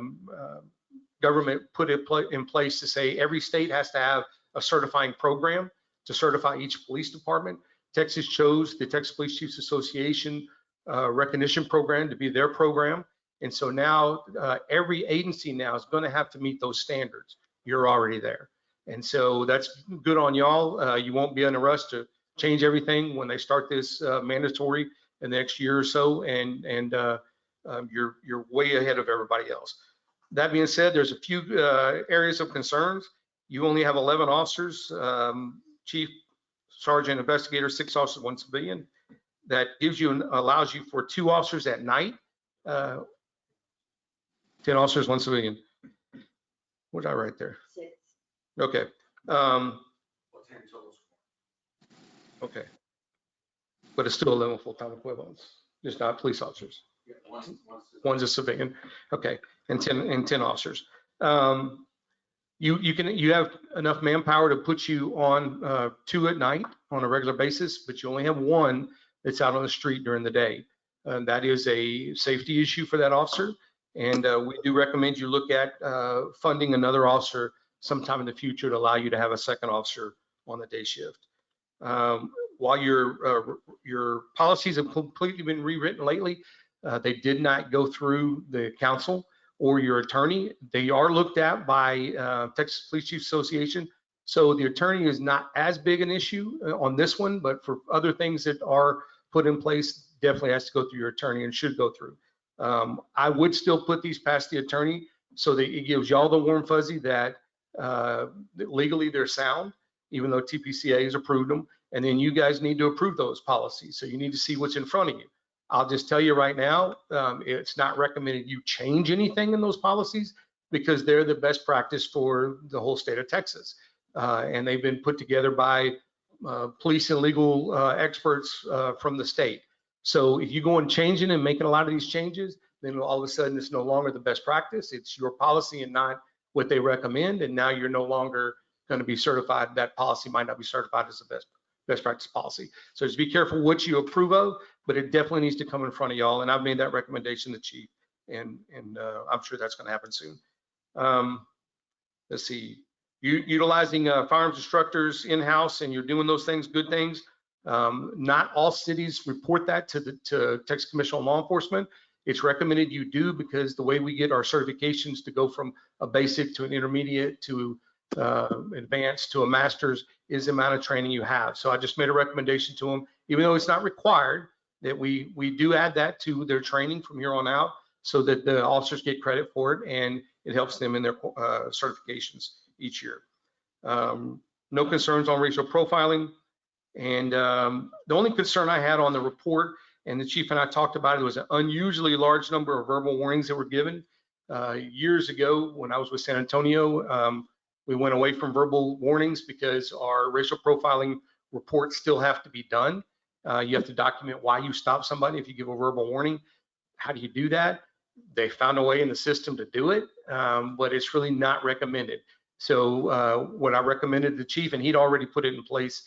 government put it in place to say every state has to have a certifying program to certify each police department. Texas chose the Texas Police Chiefs Association recognition program to be their program. And so now every agency now is going to have to meet those standards. You're already there. And so that's good on y'all. You won't be in a rush to change everything when they start this mandatory in the next year or so. And you're way ahead of everybody else. That being said, there's a few areas of concerns. You only have 11 officers, chief, sergeant, investigator, 6 officers, 1 civilian. That gives you allows you for 2 officers at night 10 officers, 1 civilian. What did I write there? 6. Okay. Okay. But it's still 11 full-time equivalents, just not police officers. One's a civilian. Okay. And 10 officers. You have enough manpower to put you on 2 at night on a regular basis, but you only have 1 that's out on the street during the day. And that is a safety issue for that officer. And we do recommend you look at funding another officer sometime in the future to allow you to have a second officer on the day shift. While your policies have completely been rewritten lately, they did not go through the council or your attorney. They are looked at by Texas Police Chiefs Association. So the attorney is not as big an issue on this one, but for other things that are put in place, definitely has to go through your attorney and should go through. I would still put these past the attorney so that it gives y'all the warm fuzzy that legally they're sound, even though TPCA has approved them. And then you guys need to approve those policies. So you need to see what's in front of you. I'll just tell you right now, it's not recommended you change anything in those policies because they're the best practice for the whole state of Texas. And they've been put together by police and legal experts from the state. So if you go and changing and making a lot of these changes, then all of a sudden it's no longer the best practice. It's your policy and not what they recommend. And now you're no longer going to be certified. That policy might not be certified as the best practice policy. So just be careful what you approve of, but it definitely needs to come in front of y'all. And I've made that recommendation to chief, and I'm sure that's going to happen soon. Let's see, utilizing firearms instructors in-house, and you're doing those things, good things. Not all cities report that to Texas Commission on Law Enforcement. It's recommended you do because the way we get our certifications to go from a basic to an intermediate to advanced to a master's is the amount of training you have. So I just made a recommendation to them, even though it's not required, that we do add that to their training from here on out so that the officers get credit for it and it helps them in their certifications each year. No concerns on racial profiling. And the only concern I had on the report, and the chief and I talked about it, was an unusually large number of verbal warnings that were given. Years ago, when I was with San Antonio, we went away from verbal warnings because our racial profiling reports still have to be done. You have to document why you stop somebody if you give a verbal warning. How do you do that? They found a way in the system to do it, but it's really not recommended. So what I recommended to the chief, and he'd already put it in place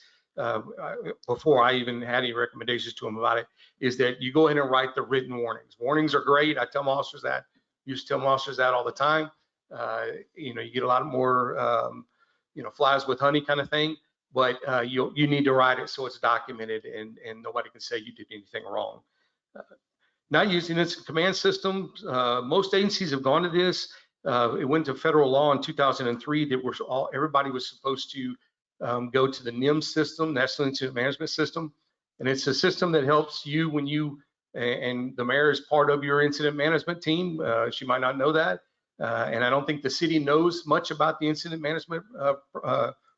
before I even had any recommendations to him about it, is that you go ahead and write the written warnings. Warnings are great. I tell my officers that. Used to tell my officers that all the time. You get a lot more, flies with honey kind of thing, but you need to write it so it's documented and nobody can say you did anything wrong. Not using this command system. Most agencies have gone to this. It went to federal law in 2003 that everybody was supposed to go to the NIMS system, National Incident Management System. And it's a system that helps you when and the mayor is part of your incident management team. She might not know that. And I don't think the city knows much about the incident management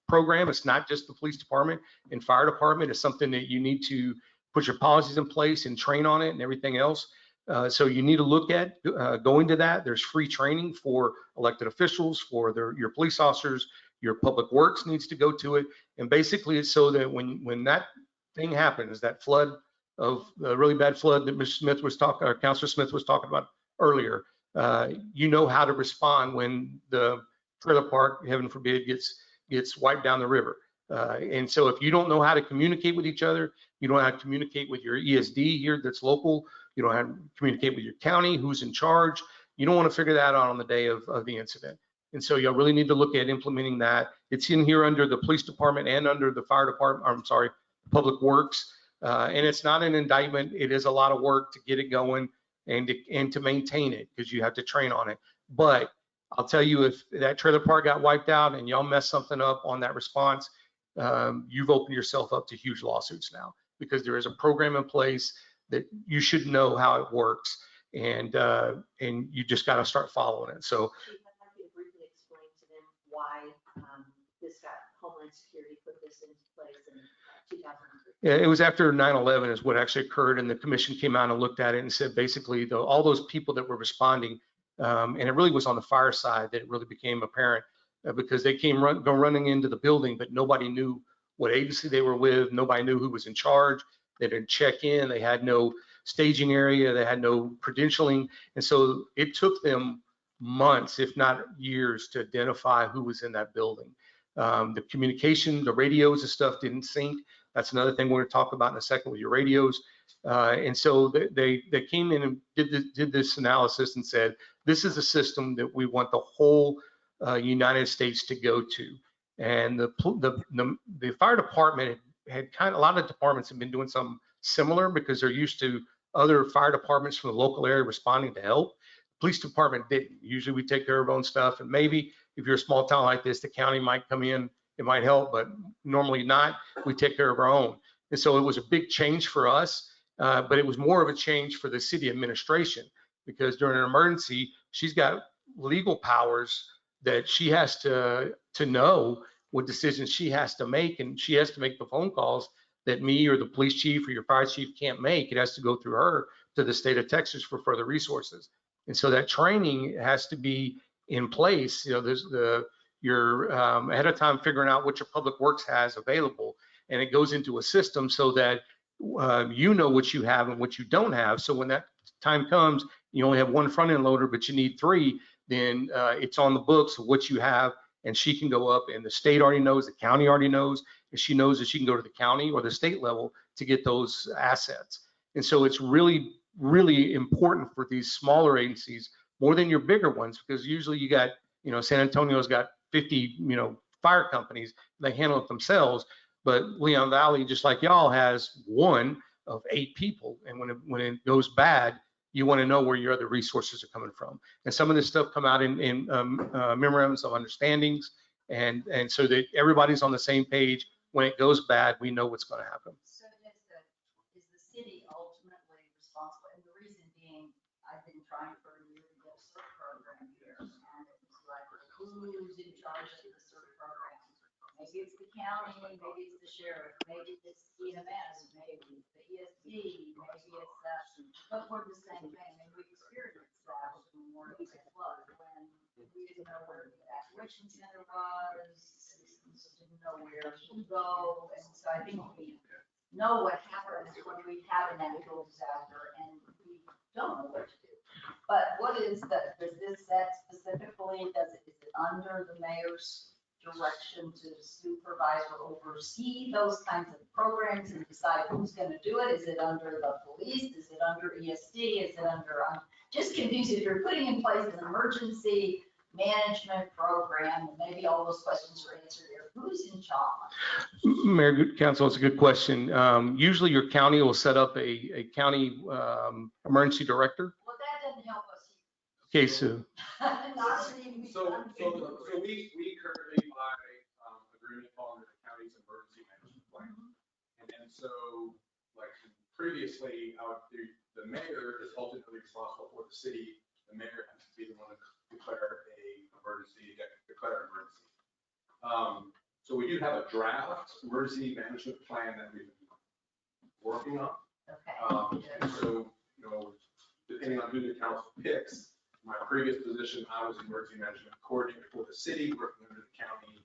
program. It's not just the police department and fire department. It's something that you need to put your policies in place and train on it and everything else. So you need to look at going to that. There's free training for elected officials, for your police officers. Your public works needs to go to it. And basically it's so that when that thing happens, that flood of a really bad flood that Mr. Smith was talking, or Councilor Smith was talking about earlier, you know how to respond when the trailer park, heaven forbid, gets wiped down the river. And so if you don't know how to communicate with each other, you don't know how to communicate with your ESD here that's local, you don't know how to communicate with your county, who's in charge, you don't want to figure that out on the day of the incident. And so you really need to look at implementing that. It's in here under the police department and under the fire department, I'm sorry, public works. And it's not an indictment. It is a lot of work to get it going and to maintain it because you have to train on it. But I'll tell you, if that trailer park got wiped out and y'all messed something up on that response, you've opened yourself up to huge lawsuits now because there is a program in place that you should know how it works, and you just got to start following it. So Chief, I'd like you to briefly explain to them why Homeland Security put this into place in 2003. Yeah, it was after 9/11 is what actually occurred, and the commission came out and looked at it and said, basically, all those people that were responding, and it really was on the fire side that it really became apparent, because they go running into the building, but nobody knew what agency they were with, nobody knew who was in charge, they didn't check in, they had no staging area, they had no credentialing, and so it took them months, if not years, to identify who was in that building. The communication, the radios and stuff didn't sync. That's another thing we're going to talk about in a second with your radios. And so they came in and did this analysis and said, this is a system that we want the whole United States to go to. And the fire department had a lot of departments have been doing something similar because they're used to other fire departments from the local area responding to help. Police department didn't. Usually we take care of our own stuff, and maybe if you're a small town like this, the county might come in, it might help, but normally not. We take care of our own. And so it was a big change for us, but it was more of a change for the city administration, because during an emergency, she's got legal powers that she has to know what decisions she has to make, and she has to make the phone calls that me or the police chief or your fire chief can't make. It has to go through her to the state of Texas for further resources. And so that training has to be in place. You know, there's you're ahead of time figuring out what your public works has available, and it goes into a system so that you know what you have and what you don't have. So when that time comes, you only have one front end loader, but you need 3, then it's on the books of what you have, and she can go up, and the state already knows, the county already knows, and she knows that she can go to the county or the state level to get those assets. And so it's really, really important for these smaller agencies more than your bigger ones, because usually you got, you know, San Antonio's got 50, you know, fire companies, they handle it themselves. But Leon Valley, just like y'all, has 1 of 8 people. And when it goes bad, you want to know where your other resources are coming from. And some of this stuff come out in memorandums of understandings, and so that everybody's on the same page. When it goes bad, we know what's going to happen. So is the city ultimately responsible? And the reason being, I've been trying for a year to get a CERT program here, and it was like, who's in charge of the CERT program? Maybe it's the county, maybe it's the sheriff, maybe it's EMS, maybe it's the ESD, maybe it's but we're the same thing, and we experienced that with Memorial Day flood when we didn't know where the evacuation center was, citizens didn't know where to go, and so I think we know what happens when we have a natural disaster and we don't know what to do. But what is that, does this set specifically, is it under the mayor's direction to supervise or oversee those kinds of programs and decide who's going to do it? Is it under the police? Is it under ESD? Is it under, I'm just confused. If you're putting in place an emergency management program, and maybe all those questions are answered here, who's in charge? Mayor, Council, it's a good question. Usually your county will set up a county emergency director. Well, that doesn't help us. Okay, so. So we currently buy agreement on the county's emergency management plan. And so like previously, the mayor is ultimately responsible for the city. The mayor has to be the one to declare an emergency. So we do have a draft emergency management plan that we've been working on. Okay. And so, you know, depending on who the council picks, my previous position, I was emergency management coordinator for the city, working under the county.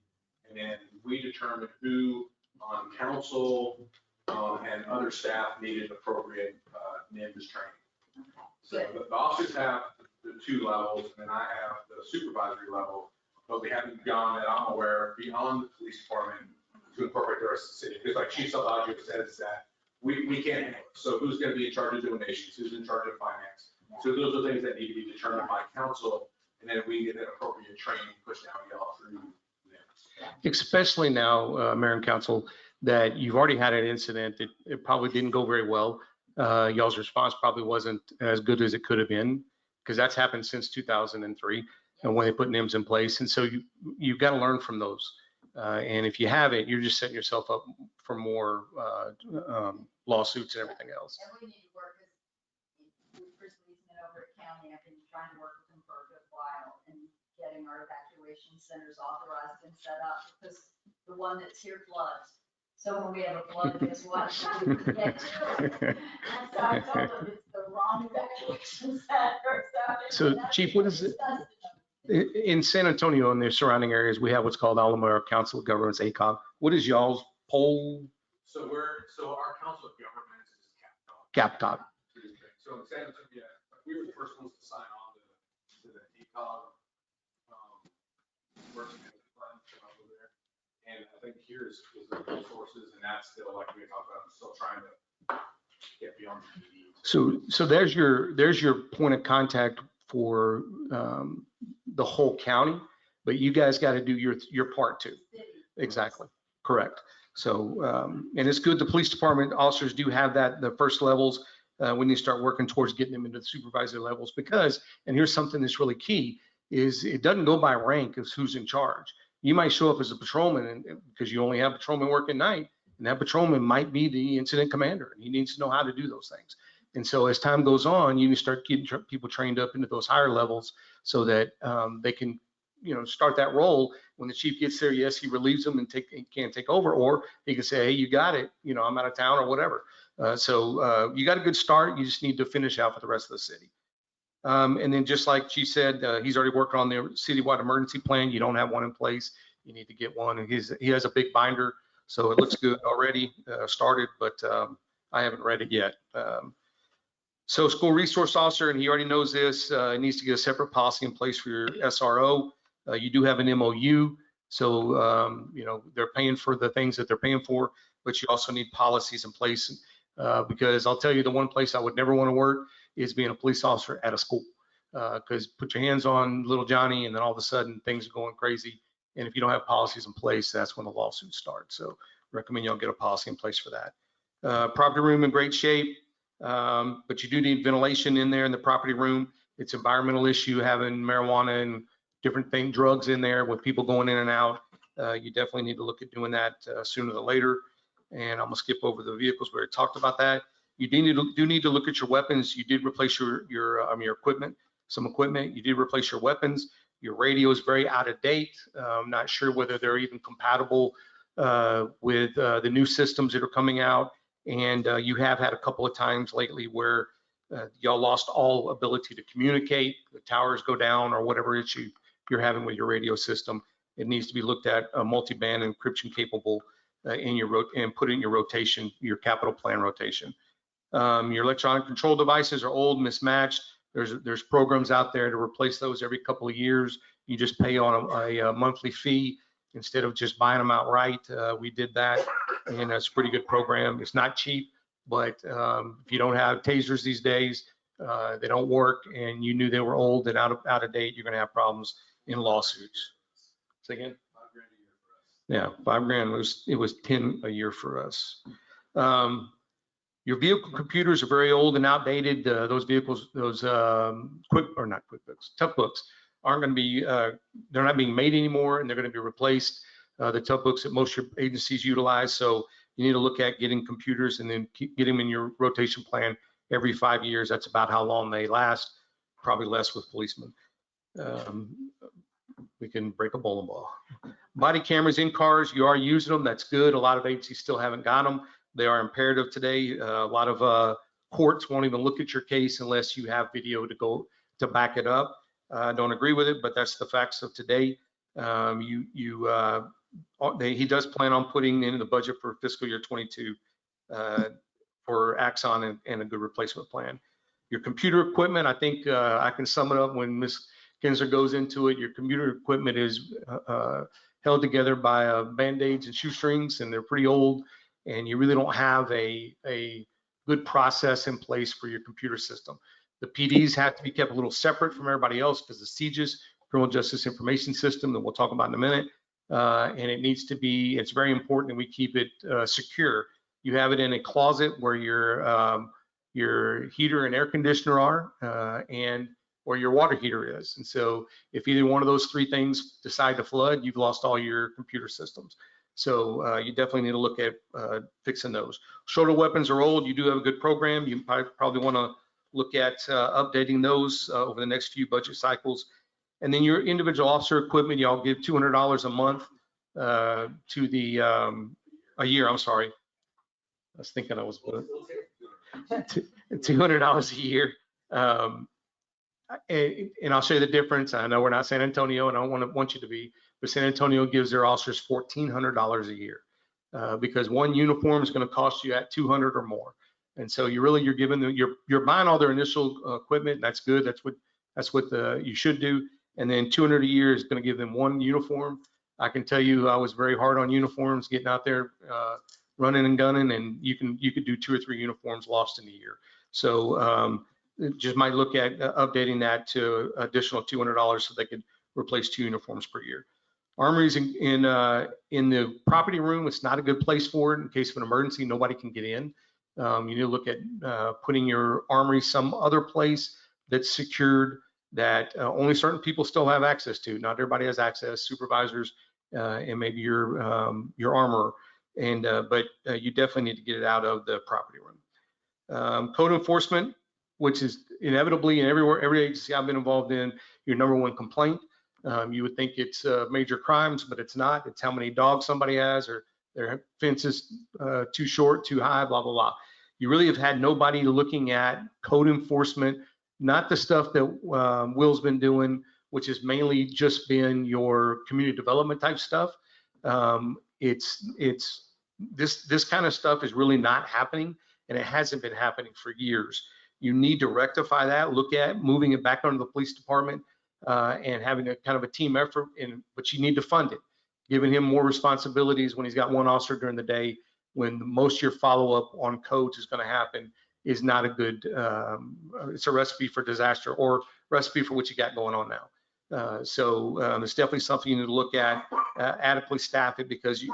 And then we determined who on council and other staff needed appropriate NIMS training. So the officers have the 2 levels, and then I have the supervisory level, but we haven't gone, that I'm aware of, beyond the police department to incorporate the rest of the city. Because like Chief Salvaggio says that we can't handle it. So who's going to be in charge of donations? Who's in charge of finance? So those are things that need to be determined by council, and then we get that appropriate training pushed down y'all through them. Especially now, Mayor and Council, that you've already had an incident. It probably didn't go very well. Y'all's response probably wasn't as good as it could have been, because that's happened since 2003 and when they put NIMS in place. And so you've got to learn from those. And if you haven't, you're just setting yourself up for more lawsuits and everything else. And we need to work with Chris Leesman over at county. I've been trying to work with him for a good while and getting our evacuation centers authorized and set up, because the one that's here floods. So when we have a flood, guess what? We get to it. And so I told them it's the wrong evacuation center. So, Chief, what is it? In San Antonio and the surrounding areas, we have what's called Alameda Council of Governments, ACOG. What is y'all's poll? So our council of governments is CAPCOG. So in San Antonio, we were the first ones to sign on to the ECOG. First over there. And I think here is the resources, and that's still, like we talked about, I'm still trying to get beyond the PD. So there's your point of contact for the whole county, but you guys got to do your part too. Exactly, correct. So, and it's good the police department officers do have that, the first levels, when you start working towards getting them into the supervisory levels, because, and here's something that's really key, is it doesn't go by rank as who's in charge. You might show up as a patrolman and because you only have patrolman working night, and that patrolman might be the incident commander, and he needs to know how to do those things. And so as time goes on, you start getting people trained up into those higher levels so that they can, start that role. When the chief gets there, yes, he relieves them and can take over, or he can say, hey, you got it, I'm out of town or whatever. So you got a good start. You just need to finish out for the rest of the city. And then just like she said, he's already working on the citywide emergency plan. You don't have one in place. You need to get one. And he has a big binder, so it looks good already started, but I haven't read it yet. So school resource officer, and he already knows this, needs to get a separate policy in place for your SRO. You do have an MOU, so they're paying for the things that they're paying for, but you also need policies in place because I'll tell you, the one place I would never want to work is being a police officer at a school, because put your hands on little Johnny and then all of a sudden things are going crazy. And if you don't have policies in place, that's when the lawsuits start. So recommend y'all get a policy in place for that. Property room in great shape, but you do need ventilation in there in the property room. It's an environmental issue having marijuana and different drugs in there with people going in and out. You definitely need to look at doing that sooner than later. And I'm gonna skip over the vehicles. We already talked about that. You do need to look at your weapons. You did replace your equipment, some equipment. You did replace your weapons. Your radio is very out of date. I'm not sure whether they're even compatible with the new systems that are coming out. And you have had a couple of times lately where y'all lost all ability to communicate. The towers go down or whatever issue you're having with your radio system. It needs to be looked at, multi-band encryption capable and put in your rotation, your capital plan rotation. Your electronic control devices are old, mismatched. There's programs out there to replace those every couple of years. You just pay on a monthly fee instead of just buying them outright. We did that, and that's a pretty good program. It's not cheap, but if you don't have tasers these days, they don't work, and you knew they were old and out of date, you're gonna have problems in lawsuits. Say again? $5,000 a year for us. Yeah, $5,000 it was 10 a year for us. Your vehicle computers are very old and outdated. Those vehicles, those tough books aren't going to be, they're not being made anymore, and they're going to be replaced. The tough books that most of your agencies utilize. So you need to look at getting computers and then get them in your rotation plan every 5 years. That's about how long they last, probably less with policemen. We can break a bowling ball. Body cameras in cars, you are using them. That's good. A lot of agencies still haven't got them. They are imperative today. A lot of courts won't even look at your case unless you have video to back it up. I don't agree with it, but that's the facts of today. He does plan on putting in the budget for fiscal year 22 for Axon and a good replacement plan. Your computer equipment, I think I can sum it up when Ms. Kinzer goes into it. Your computer equipment is held together by Band-Aids and shoestrings, and they're pretty old. And you really don't have a good process in place for your computer system. The PDs have to be kept a little separate from everybody else because the CJIS, Criminal Justice Information System, that we'll talk about in a minute, and it needs to be, it's very important that we keep it secure. You have it in a closet where your heater and air conditioner are, and where your water heater is. And so if either one of those three things decide to flood, you've lost all your computer systems. So you definitely need to look at fixing those. Shoulder weapons are old. You do have a good program. You probably want to look at updating those over the next few budget cycles. And then your individual officer equipment, y'all give $200 a month to the a year, I'm sorry. I was thinking I was $200 a year. And I'll show you the difference. I know we're not San Antonio, and I don't want you to be, but San Antonio gives their officers $1,400 a year because one uniform is going to cost you at $200 or more. And so you're giving them, you're buying all their initial equipment. That's good. That's what you should do. And then $200 a year is going to give them one uniform. I can tell you, I was very hard on uniforms, getting out there, running and gunning, and you could do 2 or 3 uniforms lost in a year. So just might look at updating that to additional $200 so they could replace 2 uniforms per year. Armories in the property room, it's not a good place for it in case of an emergency. Nobody can get in. You need to look at putting your armory some other place that's secured, that only certain people still have access to. Not everybody has access, supervisors and maybe your armorer. But you definitely need to get it out of the property room. Code enforcement, which is inevitably in every agency I've been involved in, your number one complaint. You would think it's major crimes, but it's not. It's how many dogs somebody has, or their fence is too short, too high, blah, blah, blah. You really have had nobody looking at code enforcement, not the stuff that Will's been doing, which has mainly just been your community development type stuff. This kind of stuff is really not happening, and it hasn't been happening for years. You need to rectify that, look at moving it back under the police department and having a kind of a team effort, but you need to fund it, giving him more responsibilities when he's got one officer during the day, when most of your follow-up on codes is going to happen, is not a good, it's a recipe for disaster or recipe for what you got going on now. So it's definitely something you need to look at, adequately staff it, because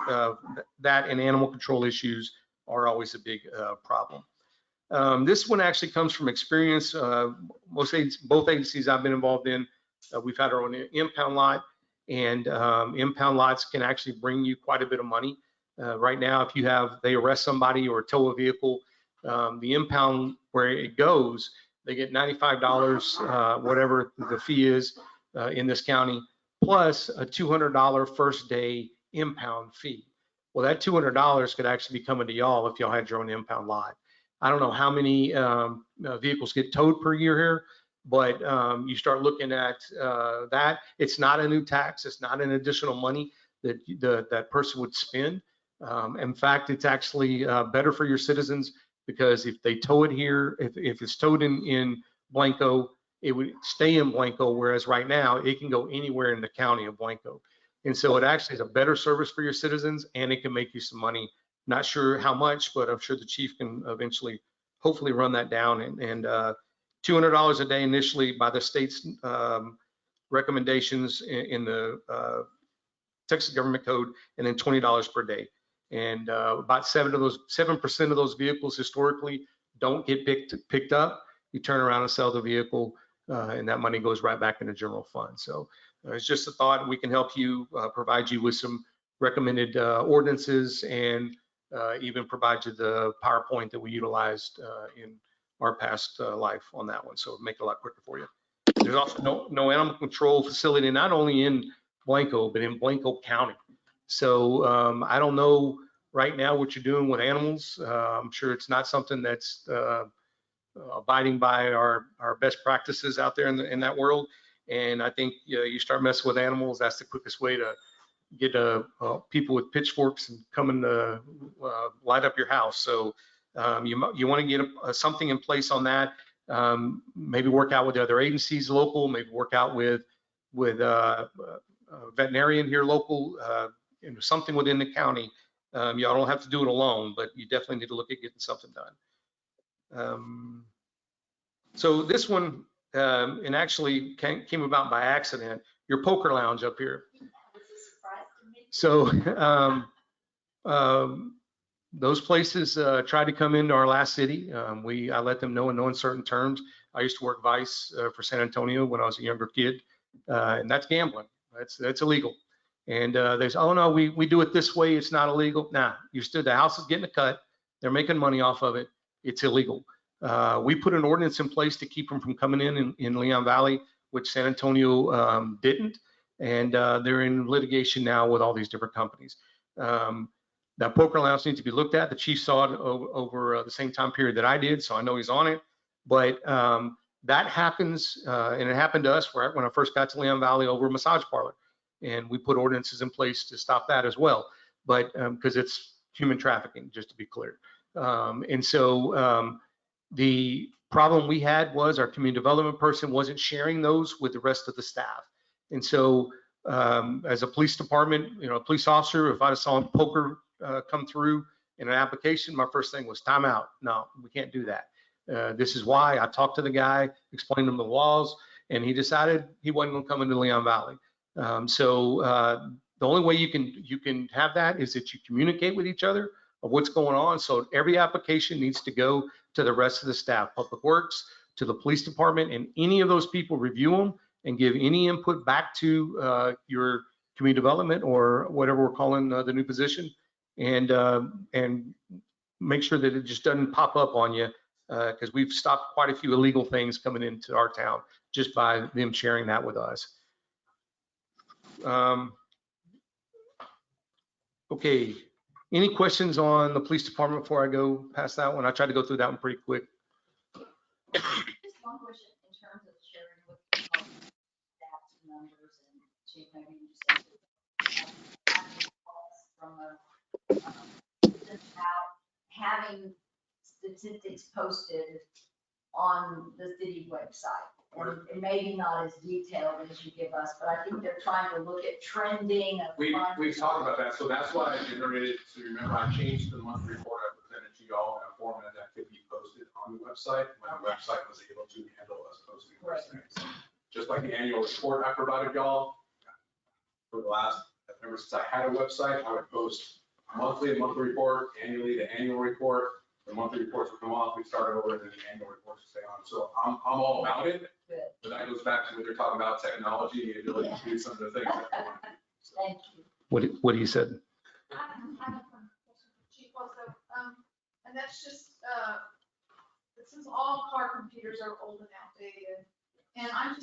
that and animal control issues are always a big problem. This one actually comes from experience. Both agencies I've been involved in, we've had our own impound lot, and impound lots can actually bring you quite a bit of money. Right now, if they arrest somebody or tow a vehicle, the impound where it goes, they get $95, whatever the fee is in this county, plus a $200 first day impound fee. Well, that $200 could actually be coming to y'all if y'all had your own impound lot. I don't know how many vehicles get towed per year here, but you start looking at that. It's not a new tax. It's not an additional money that that person would spend. In fact, it's actually better for your citizens, because if they tow it here, if it's towed in Blanco, it would stay in Blanco, whereas right now it can go anywhere in the county of Blanco. And so it actually is a better service for your citizens, and it can make you some money. Not sure how much, but I'm sure the chief can eventually, hopefully, run that down. And $200 a day initially by the state's recommendations in the Texas Government Code, and then $20 per day. And about 7% of those vehicles historically don't get picked up. You turn around and sell the vehicle, and that money goes right back into general fund. So it's just a thought. We can help you, provide you with some recommended ordinances, and even provide you the PowerPoint that we utilized in our past life on that one. So make it a lot quicker for you. There's also no animal control facility, not only in Blanco, but in Blanco County. So I don't know right now what you're doing with animals. I'm sure it's not something that's abiding by our best practices out there in that world. And I think you start messing with animals, that's the quickest way to get people with pitchforks and come and light up your house. So you want to get something in place on that. Maybe work out with the other agencies local, maybe work out with a veterinarian here local, something within the county. Y'all don't have to do it alone, but you definitely need to look at getting something done. So this one, and actually came about by accident, your poker lounge up here. So those places tried to come into our last city. I let them know in no uncertain terms. I used to work vice for San Antonio when I was a younger kid, and that's gambling. That's illegal. And they say, oh no, we do it this way, it's not illegal. Nah, the house is getting a cut. They're making money off of it. It's illegal. We put an ordinance in place to keep them from coming in Leon Valley, which San Antonio didn't. And they're in litigation now with all these different companies. That poker allowance needs to be looked at. The chief saw it over the same time period that I did, so I know he's on it. But that happens, and it happened to us when I first got to Leon Valley over a massage parlor. And we put ordinances in place to stop that as well. But because it's human trafficking, just to be clear. And so the problem we had was our community development person wasn't sharing those with the rest of the staff. And so as a police department, a police officer, if I saw a poker come through in an application, my first thing was time out. No, we can't do that. This is why. I talked to the guy, explained him the laws, and he decided he wasn't going to come into Leon Valley. The only way you can have that is that you communicate with each other of what's going on. So every application needs to go to the rest of the staff, Public Works, to the police department, and any of those people review them and give any input back to your community development or whatever we're calling the new position, and make sure that it just doesn't pop up on you, because we've stopped quite a few illegal things coming into our town just by them sharing that with us. Okay, any questions on the police department before I go past that one? I tried to go through that one pretty quick. Just one question in terms of sharing with staff numbers and chief, maybe you just from having statistics posted on the city website. And it may be not as detailed as you give us, but I think they're trying to look at trending. We've talked about that, so that's why I generated, so remember I changed the monthly report I presented to y'all in a format that could be posted on the website, when the website was able to handle us posting those things. Just like the annual report I provided y'all, for the last, ever since I had a website, I would post monthly report, annually the annual report. The monthly reports would come off, we start over, and then the annual reports would stay on. So I'm all about it. But that goes back to when you're talking about technology, the ability to do some of the things that we want to do. So. Thank you. What he said. I have a question for Chief also, and that's just, since all car computers are old and outdated, and I'm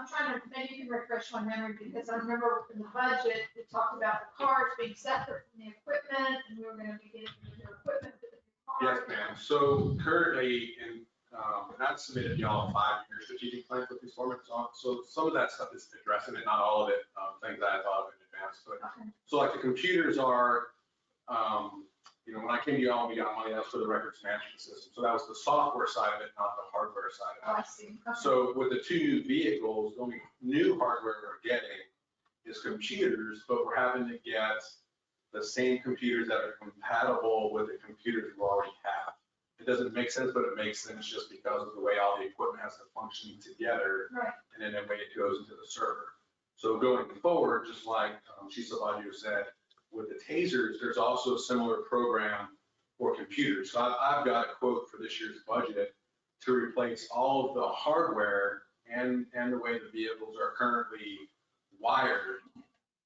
trying to, maybe you can refresh my memory, because I remember in the budget, it talked about the cars being separate from the equipment, and we were gonna be getting the new equipment for the new Yes, cars. ma'am. So currently, and I submitted y'all a 5-year strategic plan for these formats on. So some of that stuff is addressing it, not all of it, things that I thought of in advance. But so like the computers are, when I came to y'all, we got money, that's for the records management system. So that was the software side of it, not the hardware side of it. Oh, I see. Okay. So with the 2 new vehicles, the only new hardware we're getting is computers, but we're having to get the same computers that are compatible with the computers we already have. It doesn't make sense, but it makes sense just because of the way all the equipment has to function together. Right. And then the way it goes into the server. So going forward, just like Chief Savaggio said, with the tasers, there's also a similar program for computers. So I've got a quote for this year's budget to replace all of the hardware and the way the vehicles are currently wired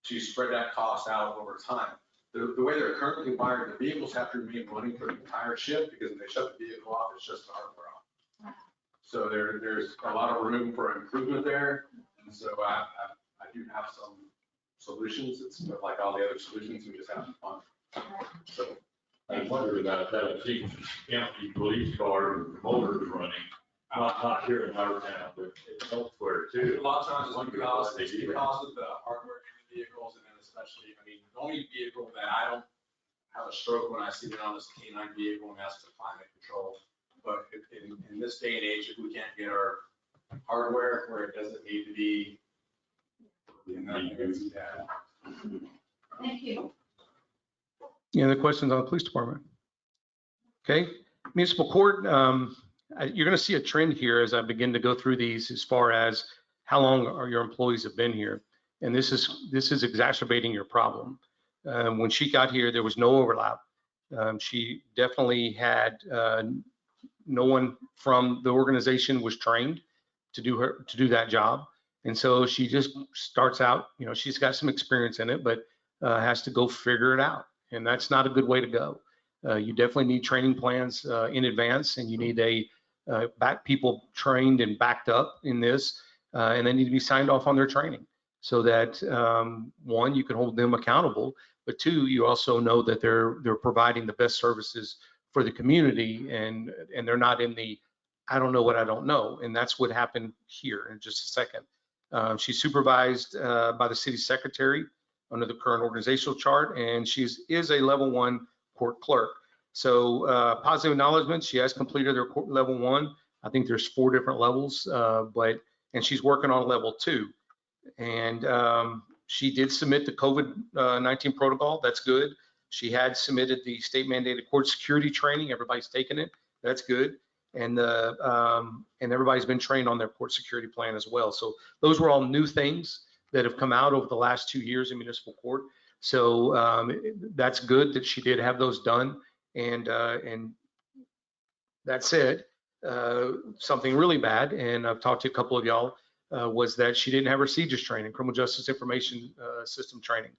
to spread that cost out over time. The way they're currently wired, the vehicles have to remain running for the entire shift, because if they shut the vehicle off, it's just the hardware off. So there's a lot of room for improvement there. And so I do have some solutions. It's like all the other solutions, we just have to fund. So I wonder about that, I see empty police cars with motors running, not here in our town, but elsewhere a too. lot of times it's because of the hardware in the vehicles, and then especially, the only vehicle that I don't have a stroke when I see it on is the K9 vehicle, and that's the climate control. But in this day and age, if we can't get our hardware where it doesn't need to be, Thank you. Any other questions on the police department? Okay, municipal court, you're going to see a trend here as I begin to go through these as far as how long are your employees have been here. And this is exacerbating your problem. When she got here, there was no overlap. She definitely had no one from the organization was trained to do that job. And so she just starts out, she's got some experience in it, but has to go figure it out. And that's not a good way to go. You definitely need training plans in advance, and you need people trained and backed up in this, and they need to be signed off on their training so that one, you can hold them accountable, but two, you also know that they're providing the best services for the community, and they're not in the, I don't know what I don't know. And that's what happened here in just a second. She's supervised by the city secretary under the current organizational chart, and she is a level 1 court clerk. So positive acknowledgement, she has completed her court level 1. I think there's 4 different levels, and she's working on level 2. And she did submit the COVID-19 protocol. That's good. She had submitted the state mandated court security training. Everybody's taken it. That's good. And everybody's been trained on their court security plan as well. So those were all new things that have come out over the last 2 years in municipal court. So that's good that she did have those done. And that said, something really bad, and I've talked to a couple of y'all, was that she didn't have her CJIS training, Criminal Justice Information System training.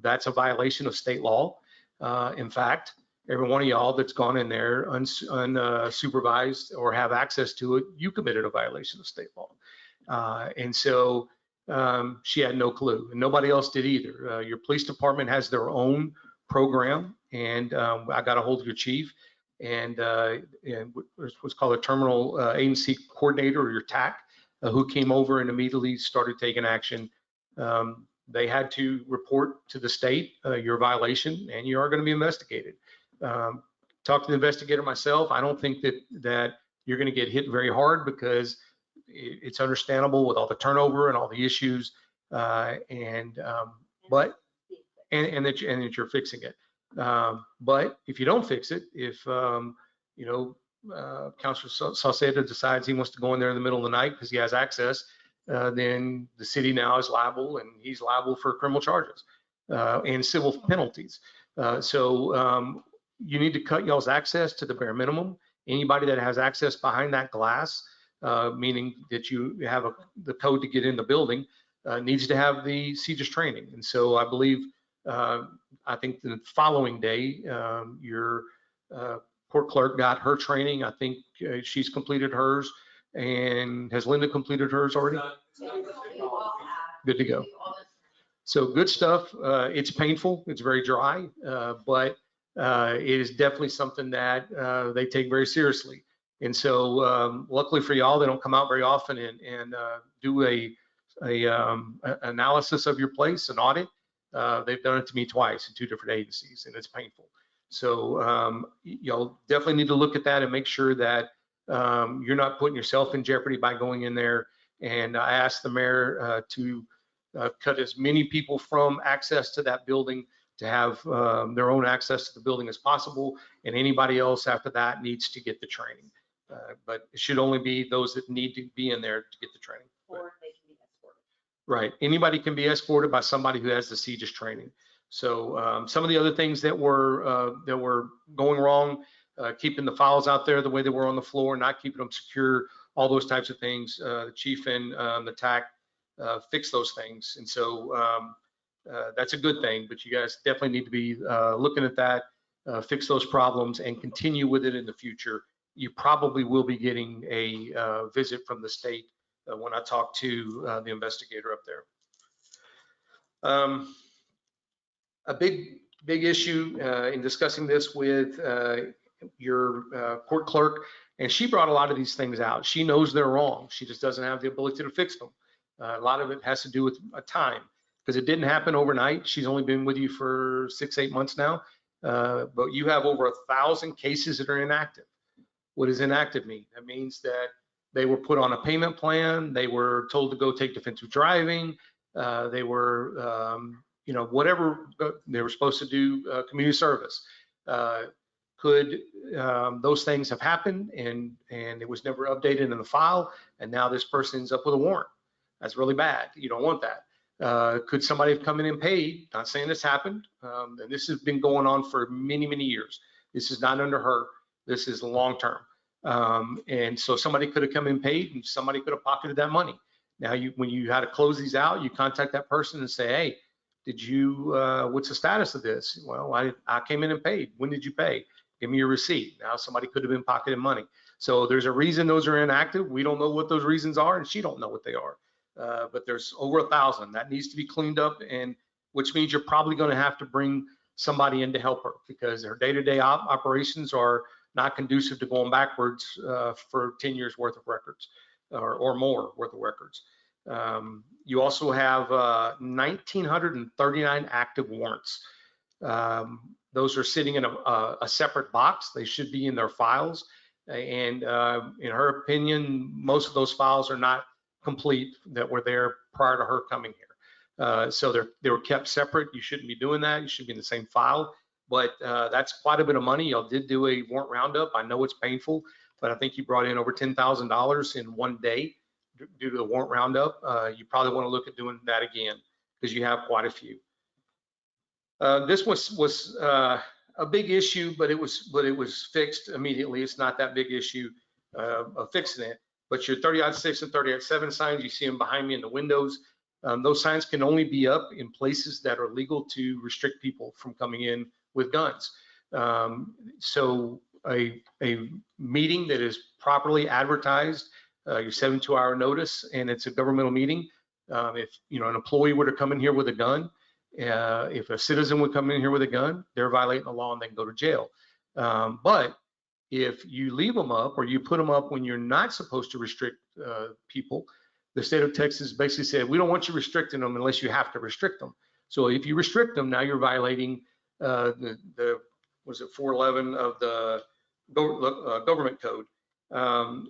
That's a violation of state law. In fact, every one of y'all that's gone in there unsupervised or have access to it, you committed a violation of state law. And so she had no clue, and nobody else did either. Your police department has their own program, and I got a hold of your chief, and what's called a terminal agency coordinator, or your TAC, who came over and immediately started taking action. They had to report to the state your violation, and you are going to be investigated. Talked to the investigator myself. I don't think that you're going to get hit very hard, because it's understandable with all the turnover and all the issues, that you're fixing it. But if you don't fix it, if Councilor Sauceda decides he wants to go in there in the middle of the night because he has access, then the city now is liable, and he's liable for criminal charges and civil penalties. So you need to cut y'all's access to the bare minimum. Anybody that has access behind that glass, meaning that you have the code to get in the building, needs to have the CJIS training. And so I believe, I think the following day, your court clerk got her training. I think she's completed hers. And has Linda completed hers already? Good to go. So good stuff. It's painful. It's very dry, but it is definitely something that they take very seriously. And so luckily for y'all, they don't come out very often and do a analysis of your place, an audit. They've done it to me twice in 2 different agencies, and it's painful. So y'all definitely need to look at that and make sure that you're not putting yourself in jeopardy by going in there. And I asked the mayor to cut as many people from access to that building to have their own access to the building as possible. And anybody else after that needs to get the training. But it should only be those that need to be in there to get the training. Or they can be escorted. Right. Anybody can be escorted by somebody who has the CJIS training. So some of the other things that were going wrong, keeping the files out there the way they were on the floor, not keeping them secure, all those types of things. The chief and the TAC fixed those things. And so that's a good thing, but you guys definitely need to be looking at that, fix those problems, and continue with it in the future. You probably will be getting a visit from the state when I talk to the investigator up there. A big issue in discussing this with your court clerk, and she brought a lot of these things out. She knows they're wrong. She just doesn't have the ability to fix them. A lot of it has to do with time, because it didn't happen overnight. She's only been with you for 6-8 months now, but you have over 1,000 cases that are inactive. What does inactive mean? That means that they were put on a payment plan. They were told to go take defensive driving. They were, whatever they were supposed to do, community service. Could those things have happened and it was never updated in the file, and now this person ends up with a warrant? That's really bad. You don't want that. Could somebody have come in and paid? Not saying this happened. And this has been going on for many, many years. This is not under her. This is long term. And so somebody could have come in and paid, and somebody could have pocketed that money. Now, when you had to close these out, you contact that person and say, hey, did you, what's the status of this? Well, I came in and paid. When did you pay? Give me your receipt. Now somebody could have been pocketing money. So there's a reason those are inactive. We don't know what those reasons are, and she don't know what they are. But there's over 1,000 that needs to be cleaned up, and which means you're probably going to have to bring somebody in to help her because her day-to-day operations are not conducive to going backwards for 10 years worth of records or more worth of records. You also have 1,939 active warrants. Those are sitting in a separate box. They should be in their files. And in her opinion, most of those files are not complete that were there prior to her coming here. So they were kept separate. You shouldn't be doing that. You should be in the same file. But that's quite a bit of money. Y'all did do a warrant roundup. I know it's painful, but I think you brought in over $10,000 in one day due to the warrant roundup. You probably want to look at doing that again because you have quite a few. This was a big issue, but it was fixed immediately. It's not that big issue of fixing it. But your 30-06 and 30-7 signs, you see them behind me in the windows. Those signs can only be up in places that are legal to restrict people from coming in with guns. So a meeting that is properly advertised, your 72-hour notice, and it's a governmental meeting. If an employee were to come in here with a gun, if a citizen would come in here with a gun, they're violating the law and they can go to jail. But if you leave them up or you put them up when you're not supposed to restrict people, the state of Texas basically said, we don't want you restricting them unless you have to restrict them. So if you restrict them, now you're violating was it 411 of the government code.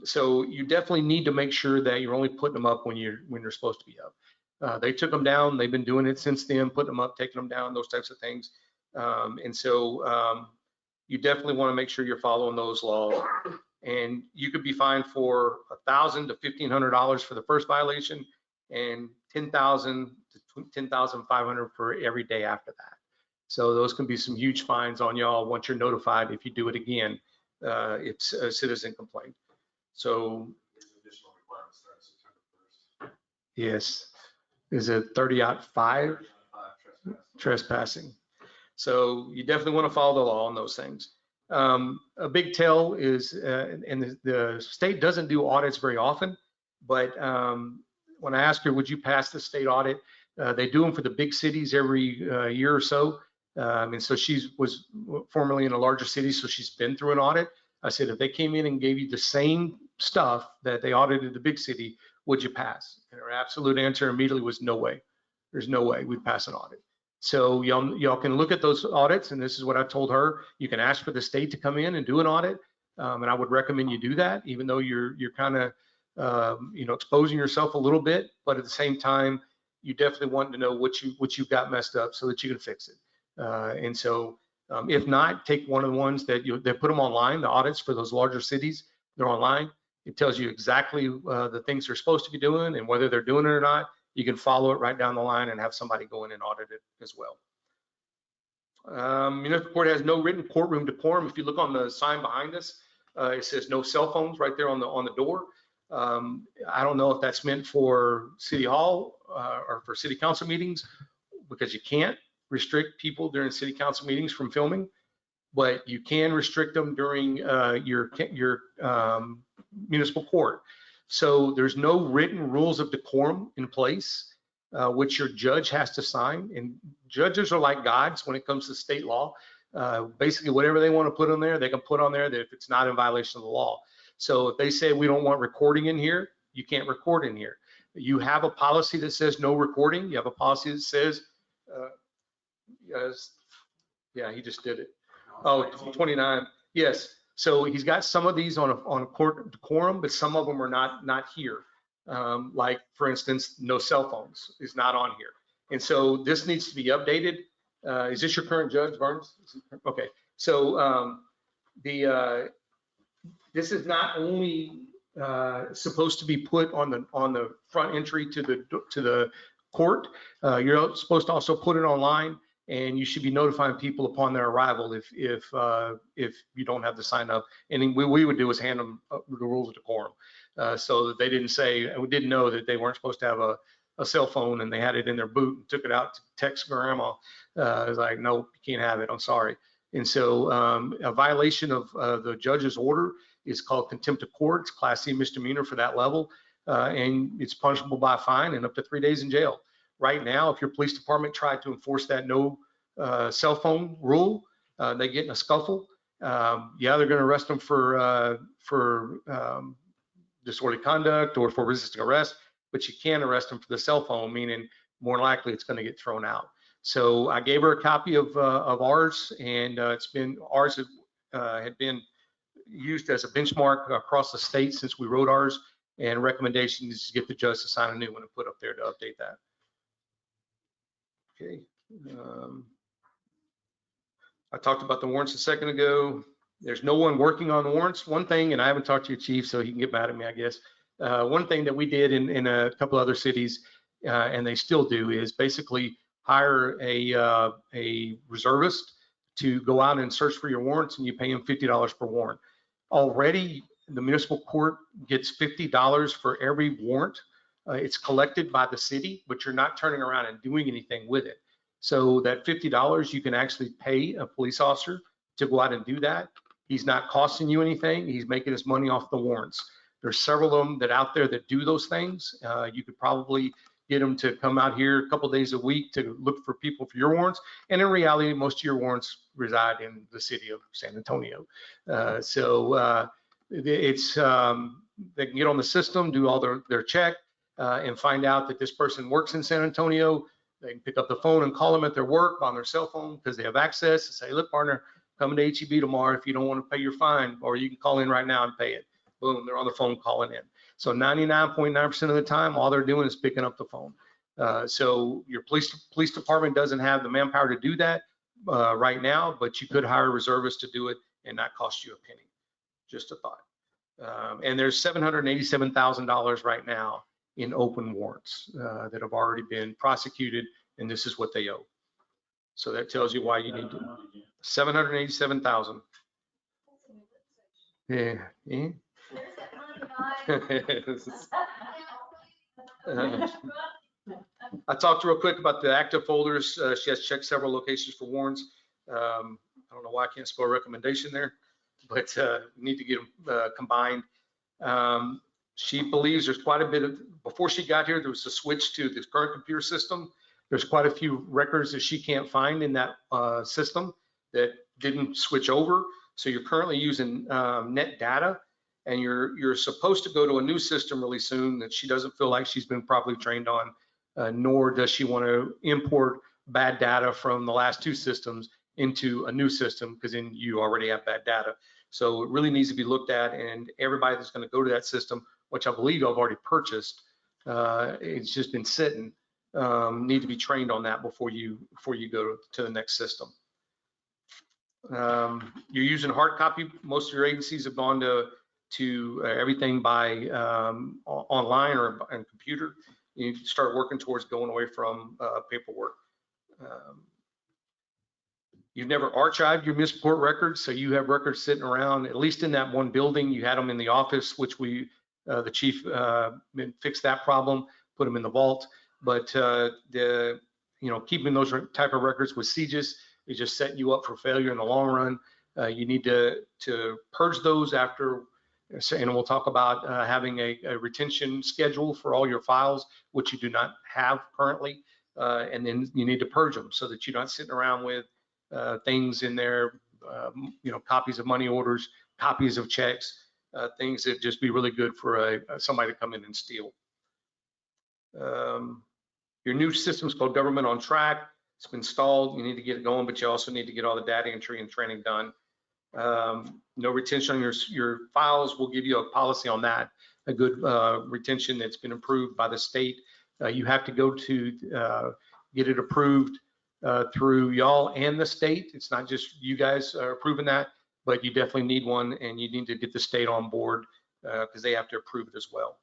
So you definitely need to make sure that you're only putting them up when you're supposed to be up. They took them down. They've been doing it since then, putting them up, taking them down, those types of things. And so you definitely want to make sure you're following those laws. And you could be fined for $1,000 to $1,500 for the first violation and $10,000 to $10,500 for every day after that. So those can be some huge fines on y'all once you're notified if you do it again, if a citizen complained. So Additional requirements start September 1st. yes, is it 30-5 trespassing? So you definitely want to follow the law on those things. A big tell is, and the state doesn't do audits very often, but when I asked her, would you pass the state audit? They do them for the big cities every year or so. And so she was formerly in a larger city, so she's been through an audit. I said, if they came in and gave you the same stuff that they audited the big city, would you pass? And her absolute answer immediately was no way. There's no way we'd pass an audit. So y'all can look at those audits, and this is what I told her. You can ask for the state to come in and do an audit, and I would recommend you do that, even though you're kind of exposing yourself a little bit, but at the same time, you definitely want to know what you've got messed up so that you can fix it. And so, if not, take one of the ones that they put them online. The audits for those larger cities, they're online. It tells you exactly the things they're supposed to be doing and whether they're doing it or not. You can follow it right down the line and have somebody go in and audit it as well. Municipal court has no written courtroom decorum. If you look on the sign behind us, it says no cell phones right there on the door. I don't know if that's meant for City Hall or for City Council meetings, because you can't restrict people during City Council meetings from filming, but you can restrict them during your municipal court. So there's no written rules of decorum in place, which your judge has to sign. And judges are like gods when it comes to state law. Basically, whatever they want to put on there, they can put on there that if it's not in violation of the law. So if they say we don't want recording in here, you can't record in here. You have a policy that says no recording. You have a policy that says, yeah, he just did it. Oh, 29, yes. So he's got some of these on a court decorum, but some of them are not here. Like for instance, no cell phones is not on here. And so this needs to be updated. Is this your current judge, Barnes? Okay, so this is not only supposed to be put on the front entry to the court. You're supposed to also put it online, and you should be notifying people upon their arrival if you don't have the sign up. And what we would do is hand them the rules of decorum, so that they didn't say, and we didn't know that they weren't supposed to have a cell phone and they had it in their boot and took it out to text grandma. I was like, no, you can't have it, I'm sorry. And so a violation of the judge's order is called contempt of court. It's Class C misdemeanor for that level, and it's punishable by a fine and up to 3 days in jail. right now, if your police department tried to enforce that no cell phone rule, they get in a scuffle. Yeah, they're going to arrest them for disorderly conduct or for resisting arrest, but you can't arrest them for the cell phone, meaning more likely it's going to get thrown out. So I gave her a copy of ours, and ours had been used as a benchmark across the state since we wrote ours, and recommendations to get the judge to sign a new one and put up there to update that. Okay. I talked about the warrants a second ago. There's no one working on the warrants. One thing, and I haven't talked to your chief, so he can get mad at me, I guess. One thing that we did in a couple other cities, and they still do, is basically hire a reservist to go out and search for your warrants, and you pay him $50 per warrant. Already, the municipal court gets $50 for every warrant. It's collected by the city, but you're not turning around and doing anything with it. So that $50, you can actually pay a police officer to go out and do that. He's not costing you anything. He's making his money off the warrants. There's several of them that out there that do those things. You could probably get them to come out here a couple days a week to look for people for your warrants. And in reality, most of your warrants reside in the city of San Antonio. They can get on the system, do all their check, and find out that this person works in San Antonio. They can pick up the phone and call them at their work on their cell phone because they have access to say, look, partner, coming to HEB tomorrow if you don't want to pay your fine, or you can call in right now and pay it. Boom, they're on the phone calling in. So 99.9% of the time, all they're doing is picking up the phone. So your police department doesn't have the manpower to do that right now, but you could hire a reservist to do it and not cost you a penny. Just a thought. And there's $787,000 right now in open warrants that have already been prosecuted, and this is what they owe. So that tells you why you need to. 787,000. Yeah. Yeah. I talked real quick about the active folders. She has checked several locations for warrants. I don't know why I can't spell recommendation there, but need to get them combined. She believes there's quite a bit of, before she got here, there was a switch to the current computer system. There's quite a few records that she can't find in that system that didn't switch over. So you're currently using net data, and you're supposed to go to a new system really soon that she doesn't feel like she's been properly trained on, nor does she want to import bad data from the last two systems into a new system, because then you already have bad data. So it really needs to be looked at, and everybody that's going to go to that system, which I believe I've already purchased, it's just been sitting, need to be trained on that before you go to the next system. You're using hard copy. Most of your agencies have gone to everything by online or on computer. You start working towards going away from paperwork. You've never archived your municipal court records, so you have records sitting around, at least in that one building. You had them in the office, which the chief fixed that problem, put them in the vault. But keeping those type of records with CJIS is just setting you up for failure in the long run. You need to purge those after, and we'll talk about having a retention schedule for all your files, which you do not have currently. And then you need to purge them so that you're not sitting around with things in there, copies of money orders, copies of checks, things that just be really good for somebody to come in and steal. Your new system is called Government on Track. It's been installed. You need to get it going, but you also need to get all the data entry and training done. No retention on your files. We'll give you a policy on that, a good retention that's been approved by the state. You have to go to get it approved through y'all and the state. It's not just you guys approving that, but you definitely need one, and you need to get the state on board because they have to approve it as well.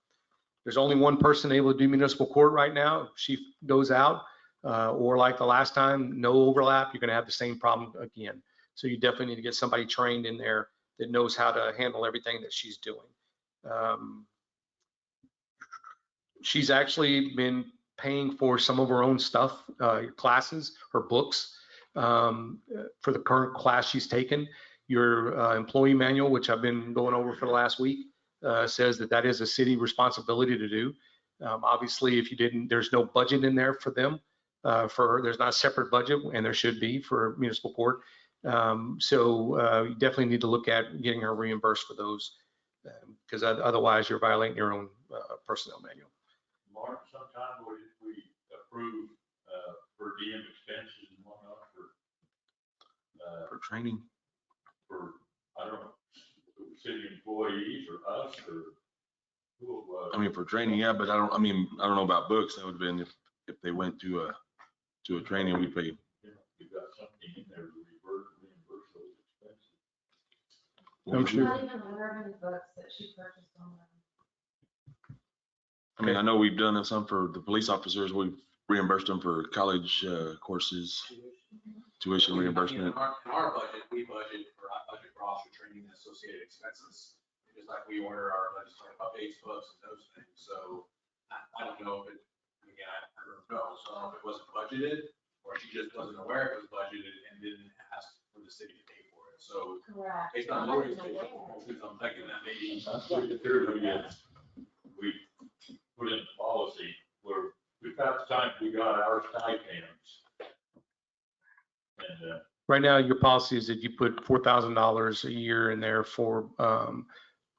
There's only one person able to do municipal court right now. If she goes out, or like the last time, no overlap, you're going to have the same problem again. So you definitely need to get somebody trained in there that knows how to handle everything that she's doing. She's actually been paying for some of her own stuff, classes, her books, for the current class she's taken. Your employee manual, which I've been going over for the last week, says that is a city responsibility to do. Obviously, if you didn't, there's no budget in there for them. There's not a separate budget, and there should be for municipal court. So you definitely need to look at getting her reimbursed for those, because otherwise you're violating your own personnel manual. Mark, sometime we approve per diem expenses and whatnot For training. for, I don't know, city employees or us or who it was. I mean, for training, yeah, but I don't know about books. That would have been if they went to a training, we pay. You've got something in there to reimburse those expenses. I'm sure. Not even aware of any books that she purchased on them. I mean, I know we've done some for the police officers. We've reimbursed them for college courses, tuition reimbursement. In our budget, we budget for officer training and associated expenses, just like we order our legislative updates, books, and those things. So I don't know if it, again, I don't know. So I don't know if it wasn't budgeted or she just wasn't aware it was budgeted and didn't ask for the city to pay for it. So Correct. based on Lori's statement, I'm thinking that maybe. We put in the policy where we found the time we got our stipends. And Right now, your policy is that you put $4,000 a year in there for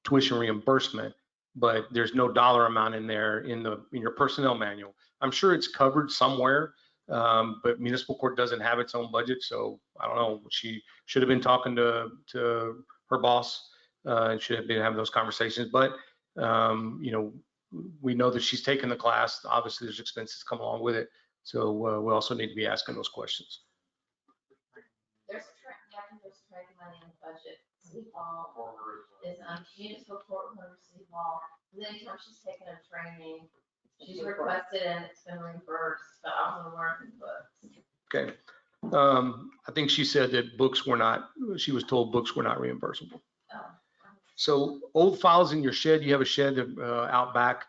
tuition reimbursement, but there's no dollar amount in there in your personnel manual. I'm sure it's covered somewhere, but municipal court doesn't have its own budget, so I don't know. She should have been talking to her boss and should have been having those conversations. But we know that she's taken the class. Obviously, there's expenses come along with it, so we also need to be asking those questions. There's trade money in the budget. City Hall is municipal court under City Hall. Anytime she's taken a training, she's requested and it's been reimbursed, but I wasn't aware of the books. Okay. I think she said that she was told books were not reimbursable. Oh. So old files in your shed, you have a shed out back,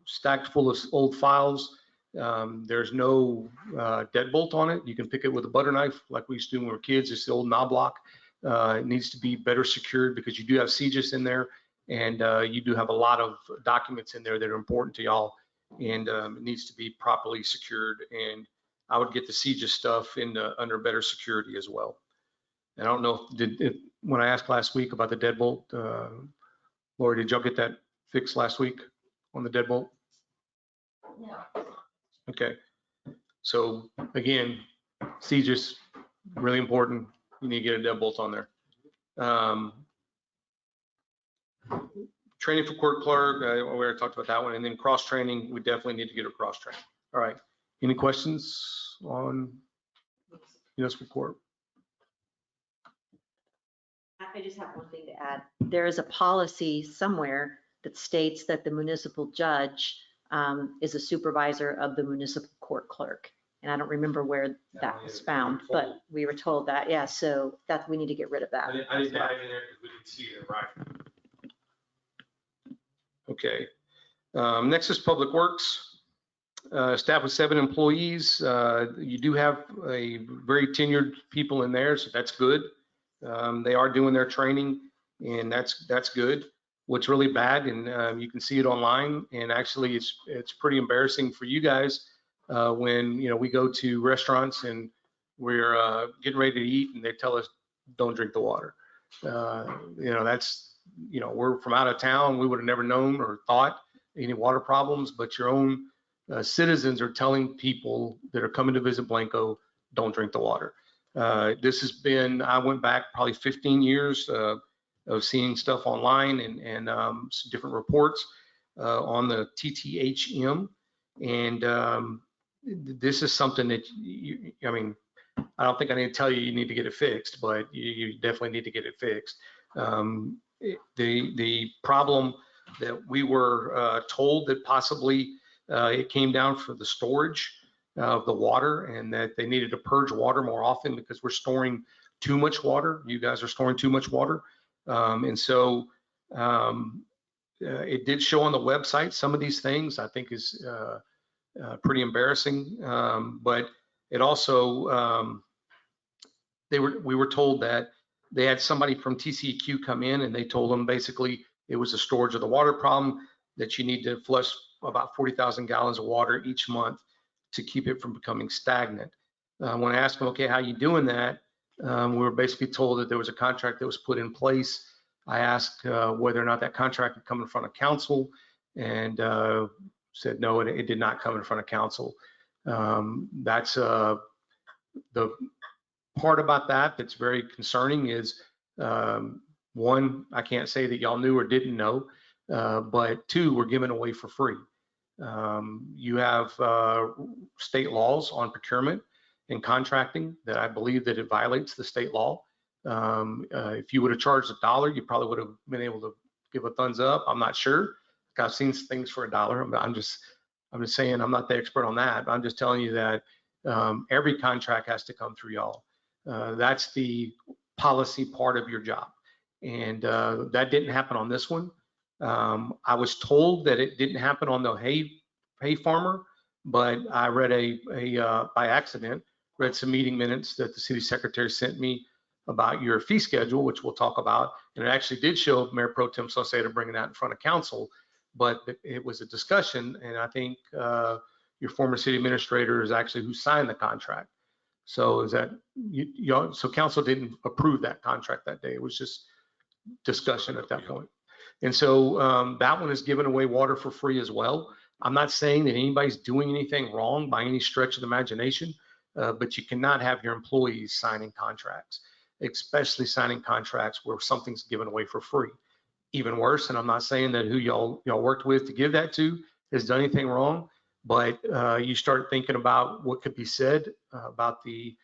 stacked full of old files. There's no deadbolt on it. You can pick it with a butter knife like we used to do when we were kids. It's the old knob lock. It needs to be better secured because you do have CJIS in there, and you do have a lot of documents in there that are important to y'all, and it needs to be properly secured. And I would get the CJIS stuff under better security as well. And I don't know when I asked last week about the deadbolt, Lori, did y'all get that fixed last week on the deadbolt? No. Okay. So again, CJIS, really important. You need to get a deadbolt on there. Training for court clerk, we already talked about that one. And then cross training, we definitely need to get a cross training. All right. Any questions on municipal court? I just have one thing to add. There is a policy somewhere that states that the municipal judge is a supervisor of the municipal court clerk. And I don't remember where that was found, but we were told that, yeah, so that we need to get rid of that. I didn't add it in there because we didn't see it right. Okay. Next is Public Works. Staff with 7 employees. You do have a very tenured people in there, so that's good. They are doing their training, and that's good. What's really bad, and you can see it online, and actually it's pretty embarrassing for you guys when we go to restaurants and we're getting ready to eat, and they tell us don't drink the water. That's we're from out of town. We would have never known or thought any water problems, but your own citizens are telling people that are coming to visit Blanco, don't drink the water. This has been, I went back probably 15 years of seeing stuff online and some different reports on the TTHM. And this is something that, I don't think I need to tell you, you need to get it fixed, but you definitely need to get it fixed. The problem that we were told that possibly it came down for the storage of the water, and that they needed to purge water more often because we're storing too much water. You guys are storing too much water. And so it did show on the website some of these things I think is pretty embarrassing. But it also, we were told that they had somebody from TCEQ come in, and they told them basically it was the storage of the water problem, that you need to flush about 40,000 gallons of water each month to keep it from becoming stagnant. When I asked them, okay, how you doing that? We were basically told that there was a contract that was put in place. I asked whether or not that contract had come in front of council, and said no, it did not come in front of council. That's the part about that that's very concerning is, one, I can't say that y'all knew or didn't know, but two, we're giving away for free. You have state laws on procurement and contracting that I believe that it violates the state law. If you would have charged $1, you probably would have been able to give a thumbs up. I'm not sure. I've seen things for $1. I'm just saying I'm not the expert on that. I'm just telling you that every contract has to come through y'all. That's the policy part of your job. And that didn't happen on this one. I was told that it didn't happen on the hay farmer, but I read by accident, read some meeting minutes that the city secretary sent me about your fee schedule, which we'll talk about. And it actually did show Mayor Pro Tem Saucedo bringing that in front of council, but it was a discussion. And I think your former city administrator is actually who signed the contract. So is that so council didn't approve that contract that day. It was just discussion at that point. And so that one is giving away water for free as well. I'm not saying that anybody's doing anything wrong by any stretch of the imagination, but you cannot have your employees signing contracts, especially signing contracts where something's given away for free. Even worse, and I'm not saying that who y'all worked with to give that to has done anything wrong, but you start thinking about what could be said about the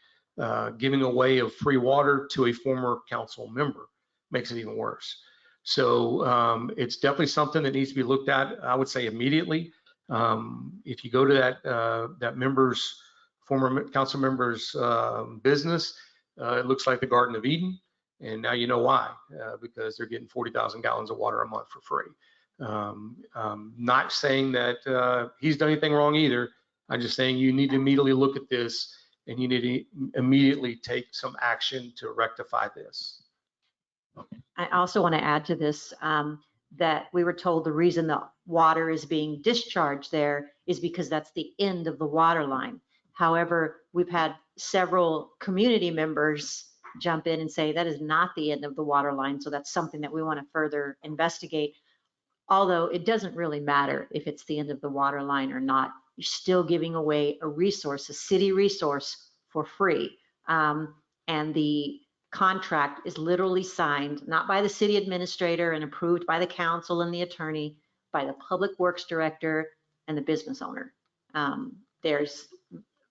giving away of free water to a former council member. Makes it even worse. So it's definitely something that needs to be looked at, I would say immediately. If you go to that former council member's business, it looks like the Garden of Eden. And now you know why, because they're getting 40,000 gallons of water a month for free. Not saying that he's done anything wrong either. I'm just saying you need to immediately look at this and you need to immediately take some action to rectify this. I also want to add to this that we were told the reason the water is being discharged there is because that's the end of the water line. However, we've had several community members jump in and say that is not the end of the water line. So that's something that we want to further investigate. Although it doesn't really matter if it's the end of the water line or not, you're still giving away a resource, a city resource for free. And the contract is literally signed, not by the city administrator and approved by the council and the attorney, by the public works director and the business owner. There's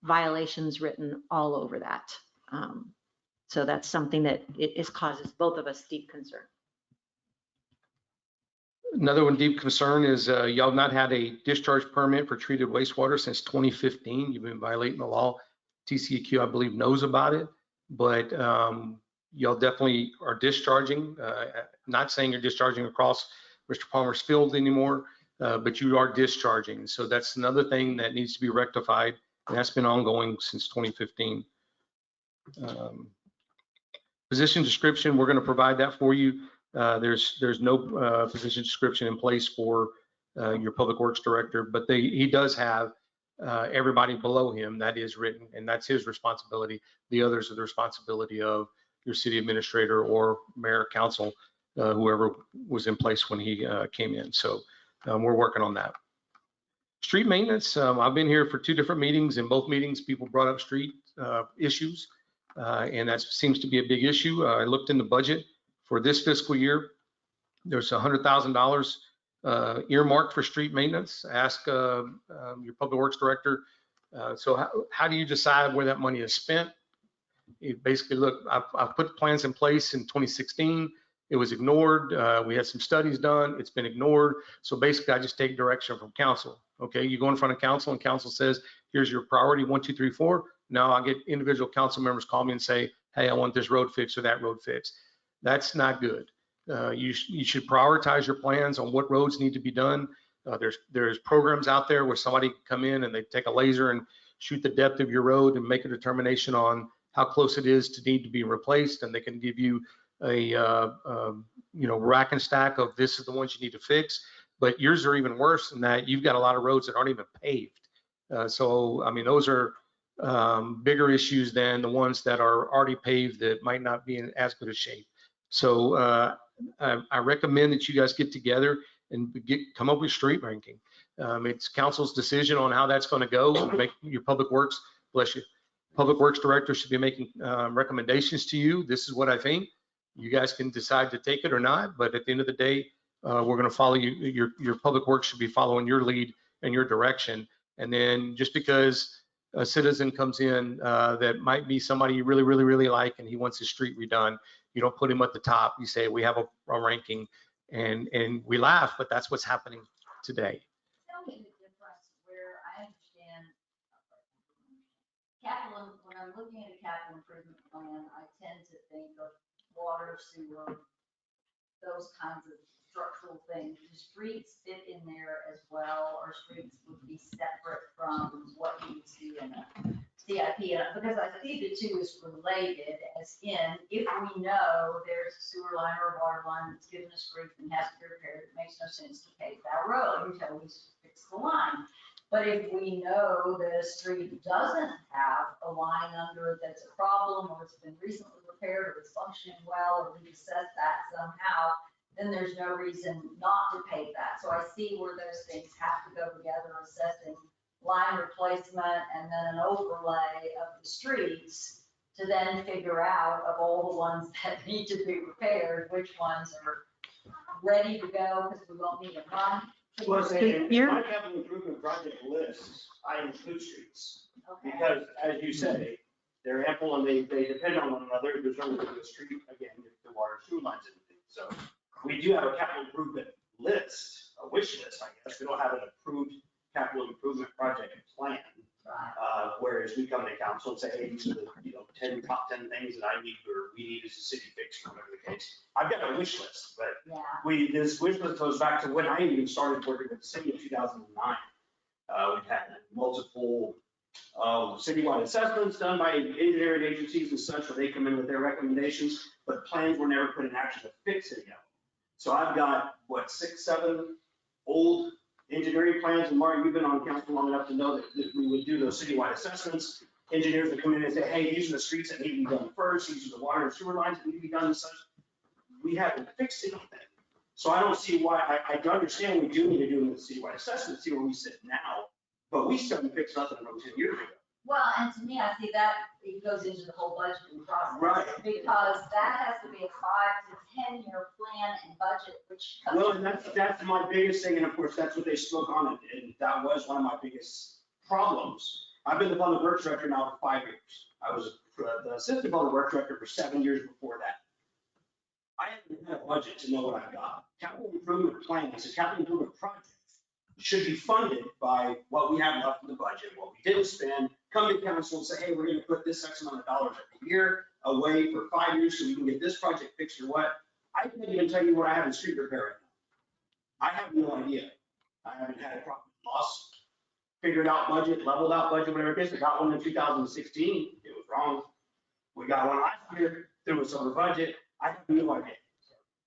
violations written all over that. So that's something that it causes both of us deep concern. Another one deep concern is y'all not had a discharge permit for treated wastewater since 2015. You've been violating the law. TCEQ, I believe, knows about it, but y'all definitely are discharging. Not saying you're discharging across Mr. Palmer's field anymore, but you are discharging. So that's another thing that needs to be rectified. And that's been ongoing since 2015. Position description, we're going to provide that for you. There's no position description in place for your public works director, but he does have everybody below him that is written, and that's his responsibility. The others are the responsibility of your city administrator or mayor, council, whoever was in place when he came in. So we're working on that. Street maintenance, I've been here for 2 different meetings. In both meetings, people brought up street issues, and that seems to be a big issue. I looked in the budget for this fiscal year. There's $100,000 earmarked for street maintenance. Ask your public works director. So how do you decide where that money is spent? Basically, look, I've put plans in place in 2016. It was ignored. We had some studies done. It's been ignored. So basically, I just take direction from council. Okay, you go in front of council and council says, here's your priority, 1, 2, 3, 4. Now I get individual council members call me and say, hey, I want this road fixed or that road fixed. That's not good. You should prioritize your plans on what roads need to be done. There's programs out there where somebody can come in and they take a laser and shoot the depth of your road and make a determination on how close it is to need to be replaced, and they can give you a rack and stack of this is the ones you need to fix. but yours are even worse than that. You've got a lot of roads that aren't even paved. So, I mean, those are bigger issues than the ones that are already paved that might not be in as good a shape. So I recommend that you guys get together and come up with street ranking. It's council's decision on how that's going to go. Make your public works, bless you, public works director should be making recommendations to you. This is what I think. You guys can decide to take it or not, but at the end of the day, we're going to follow you. Your public works should be following your lead and your direction. And then just because a citizen comes in that might be somebody you really, really, really like, and he wants his street redone, you don't put him at the top. You say, we have a ranking, and we laugh, but that's what's happening today. Tell me the difference where I understand capital, when I'm looking at a capital improvement plan, I tend to think of water, sewer, those kinds of structural things. Do streets fit in there as well, or streets would be separate from what you would see in a CIP? Because I see the two is related, as in, if we know there's a sewer line or a water line that's given us grief and has to be repaired, it makes no sense to pave that road until we fix the line. But if we know that a street doesn't have a line under it that's a problem, or it's been recently repaired, or it's functioning well, or we assess that somehow, then there's no reason not to pay that. So I see where those things have to go together, assessing line replacement and then an overlay of the streets to then figure out of all the ones that need to be repaired, which ones are ready to go because we won't need a run. Well, in Here. my capital improvement project list, I include streets. Okay. Because as you say, they're ample and they depend on one another. There's only a street, again, if the water sewer lines and things. So we do have a capital improvement list, a wish list, I guess. We don't have an approved capital improvement project plan. Right. Whereas we come to council and say, hey, these are the, top 10 things that I need or we need as a city fix, or whatever the case. I've got a wish list, but Yeah. this wish list goes back to when I even started working with the city in 2009. We've had multiple citywide assessments done by engineering agencies and such, where they come in with their recommendations, but plans were never put in action to fix any of them. So I've got, 6, 7 old engineering plans, and Marty, you've been on council long enough to know that we would do those citywide assessments. Engineers would come in and say, hey, these are the streets that need to be done first, these are the water and sewer lines that need to be done and such. We haven't fixed anything. So I don't see why, I understand we do need to do the citywide assessment, see where we sit now, but we still haven't fixed nothing from 10 years ago. Well, and to me, I see that it goes into the whole budgeting process. Right. Because that has to be a 5 to 10 year plan and budget, which. Well, and that's my biggest thing, and of course, that's what they spoke on, and that was one of my biggest problems. I've been the public works director now for 5 years. I was the assistant public works director for 7 years before that. I haven't had a budget to know what I've got. Capital improvement plans and capital improvement projects should be funded by what we have left in the budget, what we didn't spend. Come to council and say, hey, we're gonna put this X amount of dollars a year away for 5 years so we can get this project fixed or what. I can't even tell you what I have in street repair right now. I have no idea. I haven't had a profit loss, figured out budget, leveled out budget, whatever it is. I got one in 2016. It was wrong. We got one last year. There was over budget. I have no idea.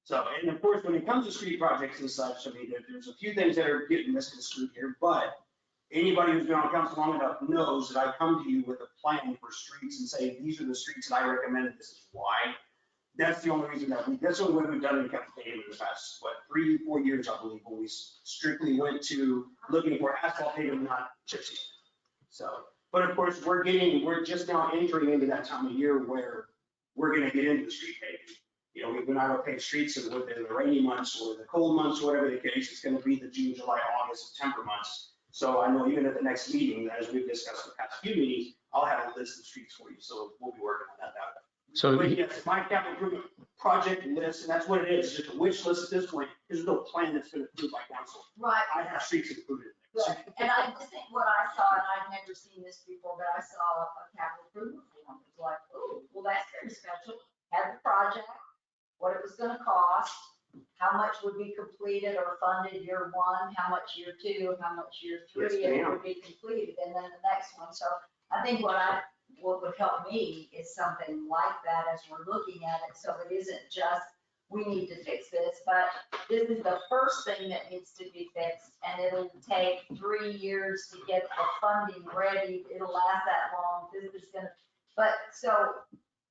So, and of course, when it comes to street projects and such, I mean, there's a few things that are getting misconstrued here, but anybody who's been on council long enough knows that I come to you with a plan for streets and say, these are the streets that I recommend, this is why. That's the only reason that's the only way we've done it in campaign in the past, 3-4 years, I believe, when we strictly went to looking for asphalt pavement, not chip seal. So, but of course, we're just now entering into that time of year where we're gonna get into the street paving. We've been able to pave streets within the rainy months or the cold months, whatever the case, it's gonna be the June, July, August, September months. So I know even at the next meeting, as we've discussed the past few meetings, I'll have a list of streets for you, so we'll be working on that now. So But yes, my capital improvement project list, and that's what it is, just a wish list at this point. There's no plan that's been approved by council. Right. I have streets included. Right. And I just think what I saw, and I've never seen this before, but I saw a capital improvement form. It's like, oh, well, that's very special. Had the project, what it was gonna cost, how much would be completed or funded year 1, how much year 2, how much year 3 Yes, it ma'am. would be completed, and then the next one. So I think what would help me is something like that as we're looking at it, so it isn't just, we need to fix this, but this is the first thing that needs to be fixed, and it'll take 3 years to get the funding ready. It'll last that long. This is gonna, but so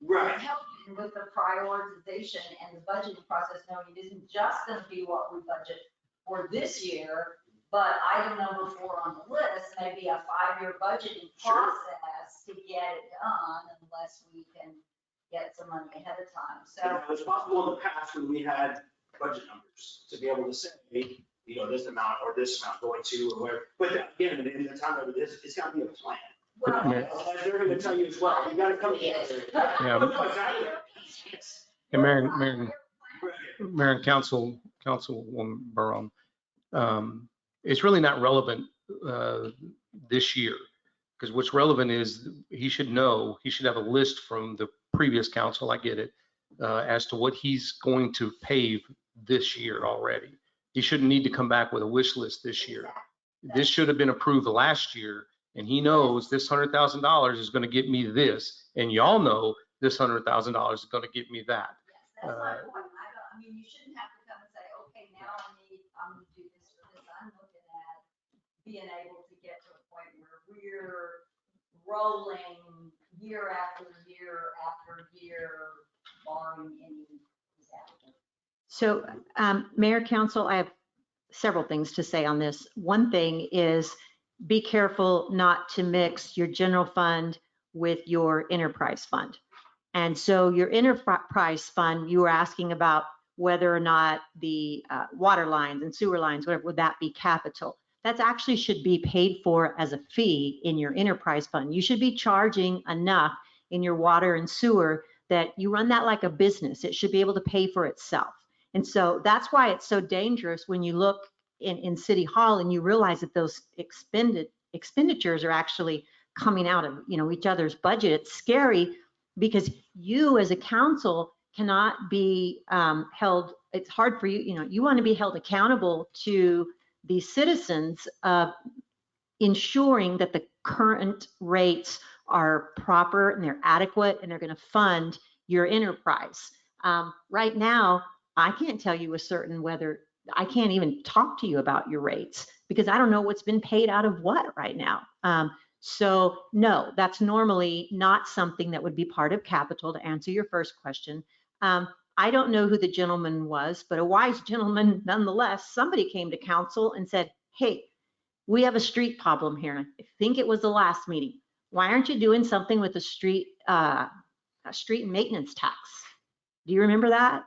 Right. helping with the prioritization and the budgeting process, knowing it isn't just gonna be what we budget for this year, but item number 4 on the list may be a 5-year budgeting Sure. process to get it done unless we can get some money ahead of time. And So it was possible in the past when we had budget numbers to be able to say, you know, this amount or this amount going to or whatever. But again, in the time of this, it's got to be a plan. well, As they're going to tell you as well, you got to come together. Yeah. No, exactly. Yes. And Mayor and Councilwoman Burrow, it's really not relevant this year. Because what's relevant is he should know, he should have a list from the previous council, I get it, as to what he's going to pave this year already. He shouldn't need to come back with a wish list this year. This should have been approved last year, and he knows this $100,000 is going to get me this, and y'all know this $100,000 is going to get me that. yes, that's my point. I mean, you shouldn't have to come and say, okay, now I'm gonna do this for this. I'm looking at being able to get to a point where we're rolling year after year after year, barring any disaster. So, Mayor, Council, I have several things to say on this. One thing is be careful not to mix your general fund with your enterprise fund. And so your enterprise fund, you were asking about whether or not the water lines and sewer lines, whatever, would that be capital? That actually should be paid for as a fee in your enterprise fund. You should be charging enough in your water and sewer that you run that like a business. It should be able to pay for itself. And so that's why it's so dangerous when you look in City Hall and you realize that those expenditures are actually coming out of, you know, each other's budget. It's scary because you as a council cannot be held, it's hard for you, you know, you want to be held accountable to the citizens of ensuring that the current rates are proper and they're adequate and they're going to fund your enterprise. Right now, I can't tell you with certain whether, I can't even talk to you about your rates because I don't know what's been paid out of what right now. So no, that's normally not something that would be part of capital, to answer your first question. I don't know who the gentleman was, but a wise gentleman nonetheless. Somebody came to council and said, hey, we have a street problem here. And I think it was the last meeting. Why aren't you doing something with the street maintenance tax? Do you remember that?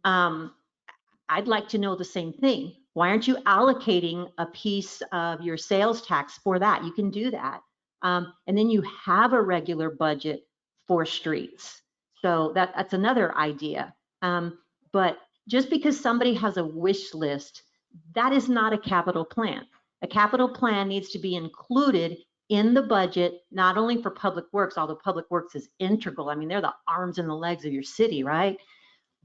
I'd like to know the same thing. Why aren't you allocating a piece of your sales tax for that? You can do that. And then you have a regular budget for streets. So that's another idea. But just because somebody has a wish list, that is not a capital plan. A capital plan needs to be included in the budget, not only for Public Works, although Public Works is integral. I mean, they're the arms and the legs of your city, right?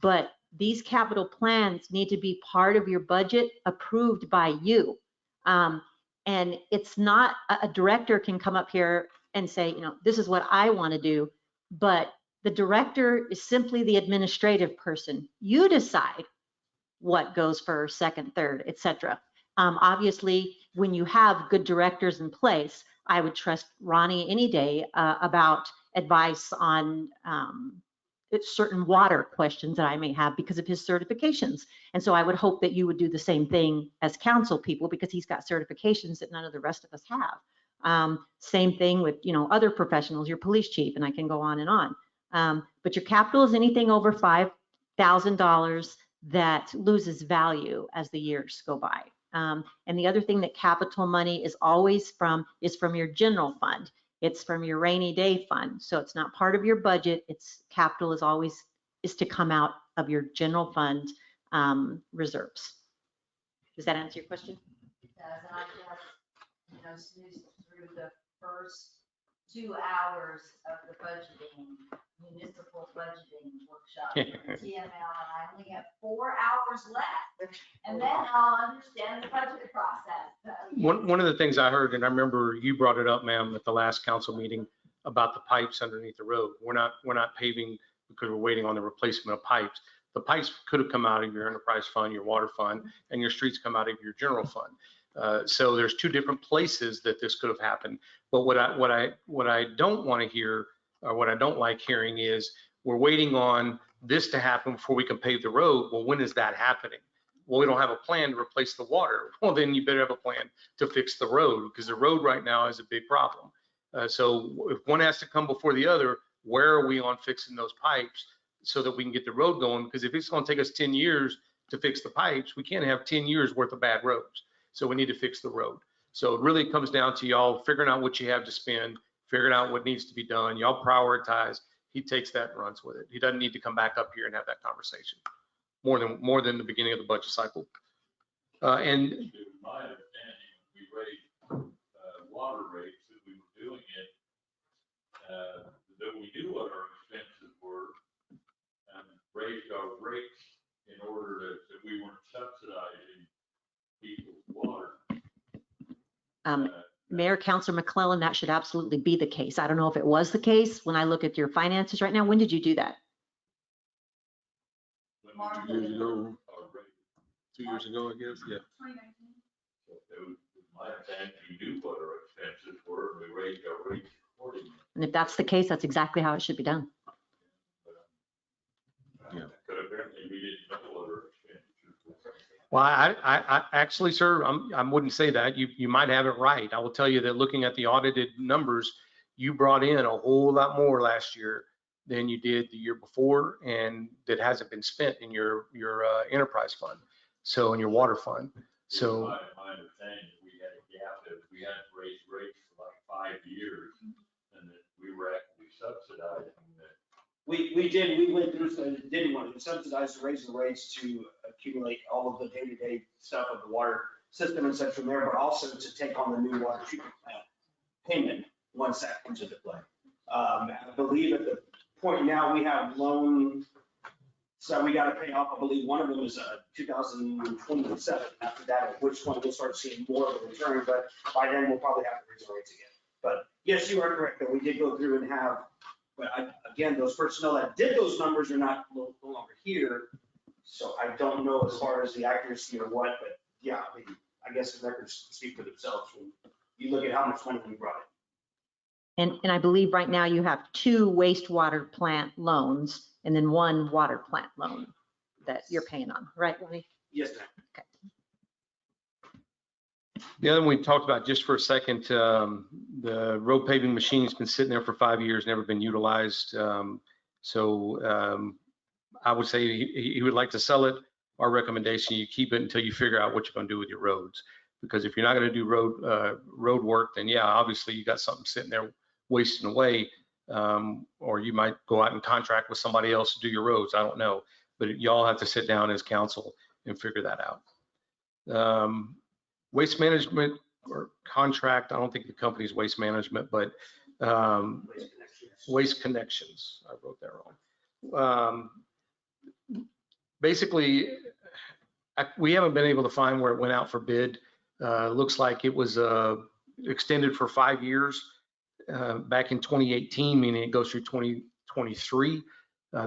But these capital plans need to be part of your budget approved by you. And it's not, a director can come up here and say, you know, this is what I want to do, but the director is simply the administrative person. You decide what goes first, second, third, etc. Obviously, when you have good directors in place, I would trust Ronnie any day about advice on certain water questions that I may have because of his certifications. And so I would hope that you would do the same thing as council people because he's got certifications that none of the rest of us have. Same thing with, you know, other professionals, your police chief, and I can go on and on. But your capital is anything over $5,000 that loses value as the years go by. And the other thing that capital money is always from is from your general fund. It's from your rainy day fund. So it's not part of your budget. It's capital is always is to come out of your general fund reserves. Does that answer your question? It does, and I just, you know, snoozed through the first 2 hours of the budgeting, municipal budgeting workshop. TML, and I only have 4 hours left, and then I'll understand the budget process. One of the things I heard, and I remember you brought it up, ma'am, at the last council meeting about the pipes underneath the road. We're not paving because we're waiting on the replacement of pipes. The pipes could have come out of your enterprise fund, your water fund, and your streets come out of your general fund. So there's two different places that this could have happened. But what I don't want to hear, or what I don't like hearing is, we're waiting on this to happen before we can pave the road. Well, when is that happening? Well, we don't have a plan to replace the water. Well, then you better have a plan to fix the road, because the road right now is a big problem. So if one has to come before the other, where are we on fixing those pipes so that we can get the road going? Because if it's going to take us 10 years to fix the pipes, we can't have 10 years worth of bad roads. So we need to fix the road. So it really comes down to y'all figuring out what you have to spend, figuring out what needs to be done. Y'all prioritize. He takes that and runs with it. He doesn't need to come back up here and have that conversation more than the beginning of the budget cycle. And To my understanding, we raised water rates that we were doing it, that we knew what our expenses were, and raised our rates in order that we weren't subsidizing people's water. Mayor, Councilor McClellan, that should absolutely be the case. I don't know if it was the case when I look at your finances right now. When did you do that? When we 2 years ago, our rate. 2 years ago, I guess, yeah. So it was my understanding, we knew what our expenses were, and we raised our rates accordingly. And if that's the case, that's exactly how it should be done. Yeah. But apparently we didn't know what our expenditures were. well, I actually, sir, I wouldn't say that. You might have it right. I will tell you that looking at the audited numbers, you brought in a whole lot more last year than you did the year before, and that hasn't been spent in your enterprise fund, so in your water fund. So My understanding, we had a gap that we hadn't raised rates for like 5 years, and that we were actually subsidizing that. We went through, so didn't want to subsidize the raise the rates to accumulate all of the day-to-day stuff of the water system and such from there, but also to take on the new water treatment plant payment once that comes into play. I believe at the point now, we have loan, so we got to pay off, I believe one of them is 2027. After that, at which point we'll start seeing more of a return, but by then we'll probably have to raise the rates again. But yes, you are correct, that we did go through and have, but again, those personnel that did those numbers are no longer here. So I don't know as far as the accuracy or what, but yeah, I mean, I guess the records speak for themselves when you look at how much money we brought in. And I believe right now you have 2 wastewater plant loans and then 1 water plant loan that you're paying on, right, Ronnie? Yes, ma'am. the other one we talked about just for a second, the road paving machine's been sitting there for 5 years, never been utilized. I would say he would like to sell it. Our recommendation, you keep it until you figure out what you're going to do with your roads. Because if you're not going to do road work, then yeah, obviously you got something sitting there wasting away, or you might go out and contract with somebody else to do your roads. I don't know, but y'all have to sit down as council and figure that out. Waste management or contract, I don't think the company's Waste Management, but Waste Connections. I wrote that wrong. Basically, we haven't been able to find where it went out for bid. Looks like it was extended for 5 years back in 2018, meaning it goes through 2023.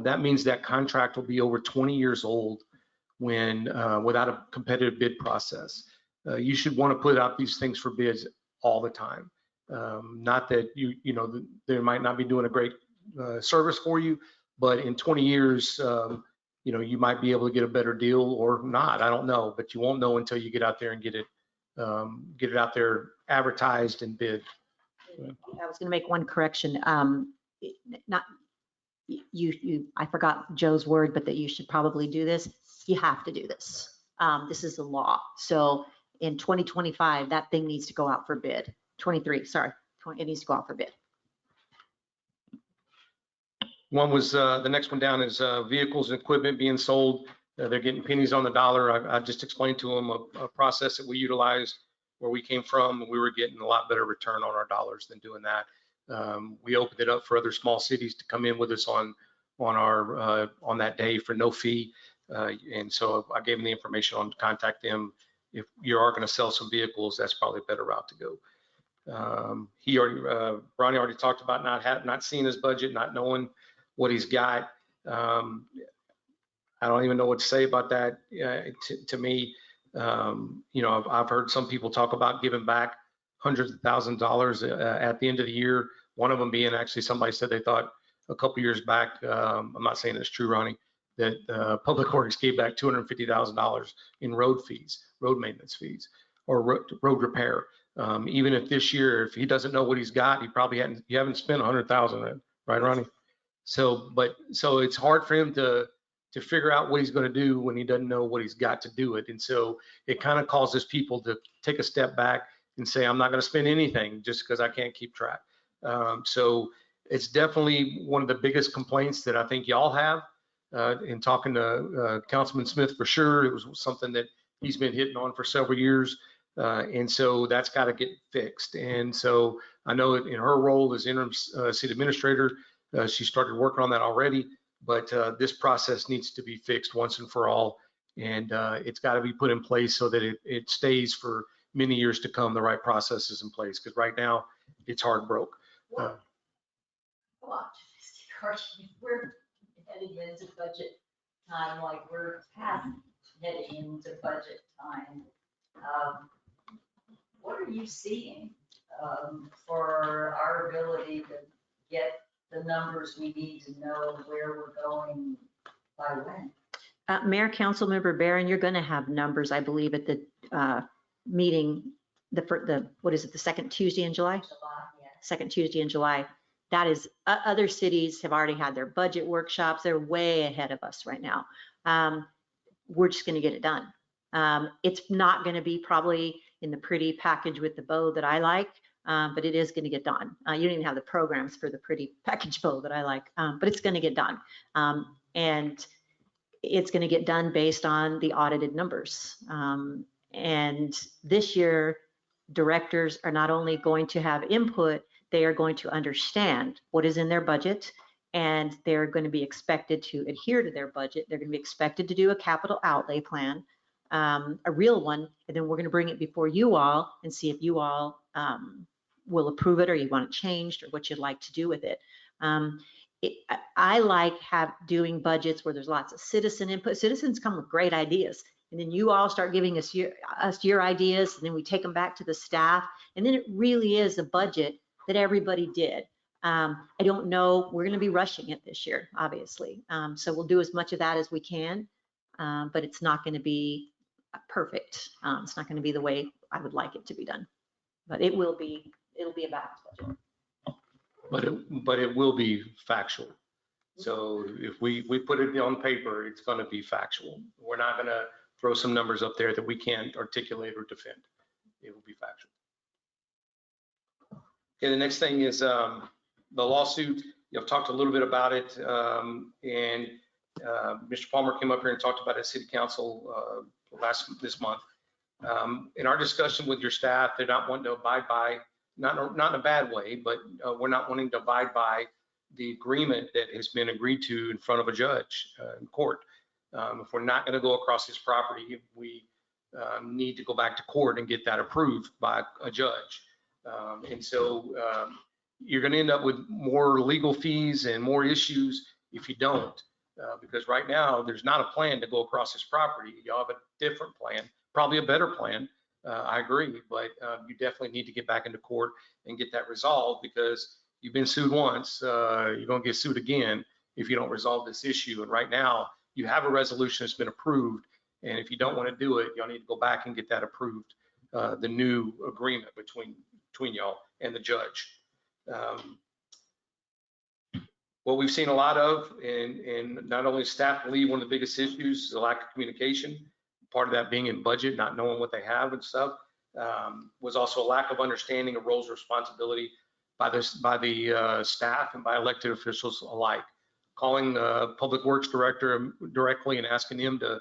That means that contract will be over 20 years old when without a competitive bid process. You should want to put out these things for bids all the time. Not that you know they might not be doing a great service for you, but in 20 years, you know, you might be able to get a better deal or not. I don't know, but you won't know until you get out there and get it out there advertised and bid. I was going to make one correction. Not I forgot Joe's word, but that you should probably do this. You have to do this. This is the law. So in 2025, that thing needs to go out for bid. 23, sorry, it needs to go out for bid. One was, the next one down is vehicles and equipment being sold. They're getting pennies on the dollar. I just explained to them a process that we utilized where we came from, and we were getting a lot better return on our dollars than doing that. We opened it up for other small cities to come in with us on that day for no fee. And so I gave them the information on to contact them. If you are going to sell some vehicles, that's probably a better route to go. Ronnie already talked about not seeing his budget, not knowing what he's got. I don't even know what to say about that. To me, I've heard some people talk about giving back hundreds of thousands of dollars at the end of the year. One of them being actually somebody said they thought a couple years back, I'm not saying it's true, Ronnie, that Public Works gave back $250,000 in road fees, road maintenance fees, or road repair. Even if this year, if he doesn't know what he's got, you haven't spent 100,000, right, Ronnie? So it's hard for him to figure out what he's going to do when he doesn't know what he's got to do it. And so it kind of causes people to take a step back and say, I'm not going to spend anything just because I can't keep track. So it's definitely one of the biggest complaints that I think y'all have. In talking to Councilman Smith, for sure, it was something that he's been hitting on for several years. And so that's got to get fixed. And so I know in her role as interim city administrator, she started working on that already, but this process needs to be fixed once and for all. And it's got to be put in place so that it stays for many years to come, the right processes in place, because right now it's hard broke. Well, optimistic argument. We're heading into budget time, like we're past heading into budget time. What are you seeing for our ability to get the numbers we need to know where we're going by when? Mayor, Councilmember Barron, you're going to have numbers, I believe, at the meeting, what is it, the second Tuesday in July? Yeah. Second Tuesday in July. That is, other cities have already had their budget workshops. They're way ahead of us right now. We're just going to get it done. It's not going to be probably in the pretty package with the bow that I like, but it is going to get done. You don't even have the programs for the pretty package bow that I like, but it's going to get done. And it's going to get done based on the audited numbers. And this year, directors are not only going to have input, they are going to understand what is in their budget, and they're going to be expected to adhere to their budget. They're going to be expected to do a capital outlay plan, a real one, and then we're going to bring it before you all and see if you all will approve it, or you want it changed, or what you'd like to do with it. I like doing budgets where there's lots of citizen input. Citizens come with great ideas, and then you all start giving us your ideas, and then we take them back to the staff, and then it really is a budget that everybody did. I don't know, we're going to be rushing it this year, obviously. So we'll do as much of that as we can, but it's not going to be perfect. It's not going to be the way I would like it to be done, but it'll be a balanced budget. But it will be factual. So if we put it on paper, it's going to be factual. We're not going to throw some numbers up there that we can't articulate or defend. It will be factual. Okay, the next thing is the lawsuit. You've talked a little bit about it, and Mr. Palmer came up here and talked about it at City Council this month. In our discussion with your staff, they're not wanting to abide by, not in a bad way, but we're not wanting to abide by the agreement that has been agreed to in front of a judge in court. If we're not going to go across his property, we need to go back to court and get that approved by a judge. And so you're going to end up with more legal fees and more issues if you don't, because right now there's not a plan to go across his property. Y'all have a different plan, probably a better plan. I agree, but you definitely need to get back into court and get that resolved, because you've been sued once, you're going to get sued again if you don't resolve this issue. And right now you have a resolution that's been approved, and if you don't want to do it, y'all need to go back and get that approved, the new agreement between y'all and the judge. What we've seen a lot of, and not only staff believe one of the biggest issues is the lack of communication, part of that being in budget, not knowing what they have and stuff, was also a lack of understanding of roles and responsibility by the staff and by elected officials alike. Calling the Public Works Director directly and asking him to,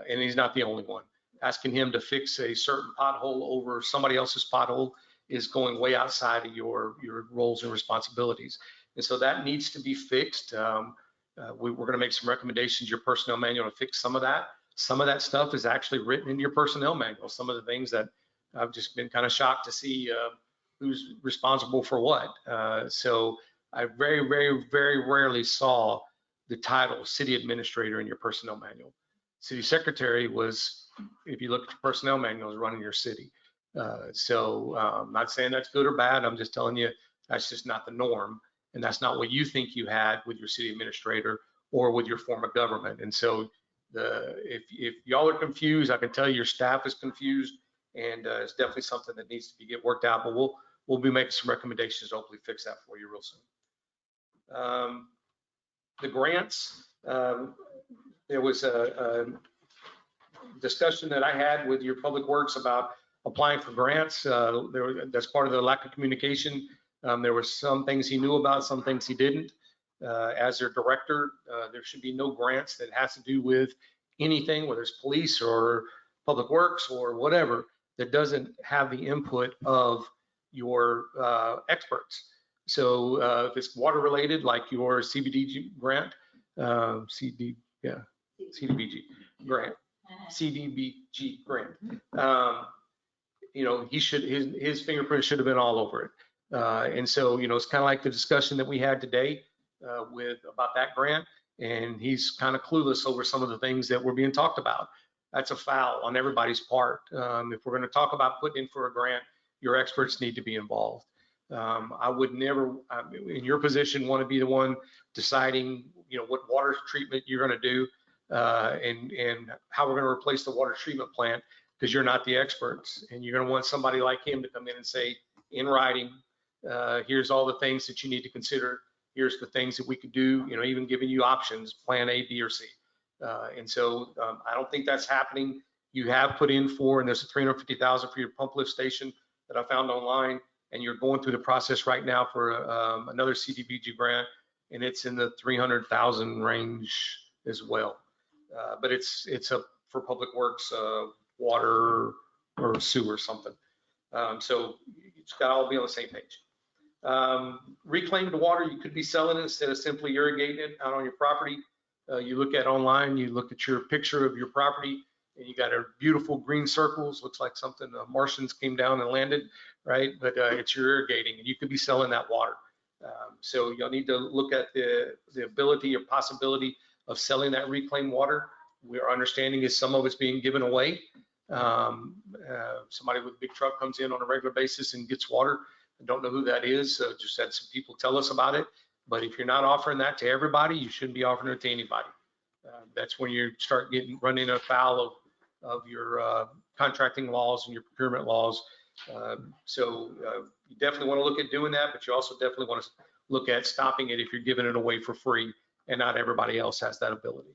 and he's not the only one, asking him to fix a certain pothole over somebody else's pothole is going way outside of your roles and responsibilities. And so that needs to be fixed. We're going to make some recommendations, your personnel manual, to fix some of that. Some of that stuff is actually written in your personnel manual. Some of the things that I've just been kind of shocked to see who's responsible for what. So I very, very, very rarely saw the title city administrator in your personnel manual. City secretary was, if you look at your personnel manual, is running your city. I'm not saying that's good or bad. I'm just telling you that's just not the norm. And that's not what you think you had with your city administrator or with your form of government. And so if y'all are confused, I can tell you your staff is confused, and it's definitely something that needs to get worked out, but we'll be making some recommendations to hopefully fix that for you real soon. The grants, there was a discussion that I had with your public works about applying for grants. That's part of the lack of communication. There were some things he knew about, some things he didn't. As their director, there should be no grants that has to do with anything, whether it's police or public works or whatever, that doesn't have the input of your experts. So if it's water related, like your CBDG grant, CDBG grant, CDBG grant, his fingerprint should have been all over it. And so, it's kind of like the discussion that we had today about that grant, and he's kind of clueless over some of the things that were being talked about. That's a foul on everybody's part. If we're going to talk about putting in for a grant, your experts need to be involved. I would never, in your position, want to be the one deciding, what water treatment you're going to do and how we're going to replace the water treatment plant, because you're not the experts. And you're going to want somebody like him to come in and say, in writing, here's all the things that you need to consider. Here's the things that we could do, even giving you options, plan A, B, or C. And so I don't think that's happening. You have put in for, and there's a $350,000 for your pump lift station that I found online, and you're going through the process right now for another CDBG grant, and it's in the 300,000 range as well. But it's for public works, water or sewer or something. So it's got to all be on the same page. Reclaimed water, you could be selling it instead of simply irrigating it out on your property. You look at online, you look at your picture of your property, and you got a beautiful green circles, looks like something the Martians came down and landed, right? But it's your irrigating, and you could be selling that water. So you'll need to look at the ability or possibility of selling that reclaimed water. Our understanding is some of it's being given away. Somebody with a big truck comes in on a regular basis and gets water. I don't know who that is. Just had some people tell us about it. But if you're not offering that to everybody, you shouldn't be offering it to anybody. That's when you start running afoul of your contracting laws and your procurement laws. So you definitely want to look at doing that, but you also definitely want to look at stopping it if you're giving it away for free, and not everybody else has that ability.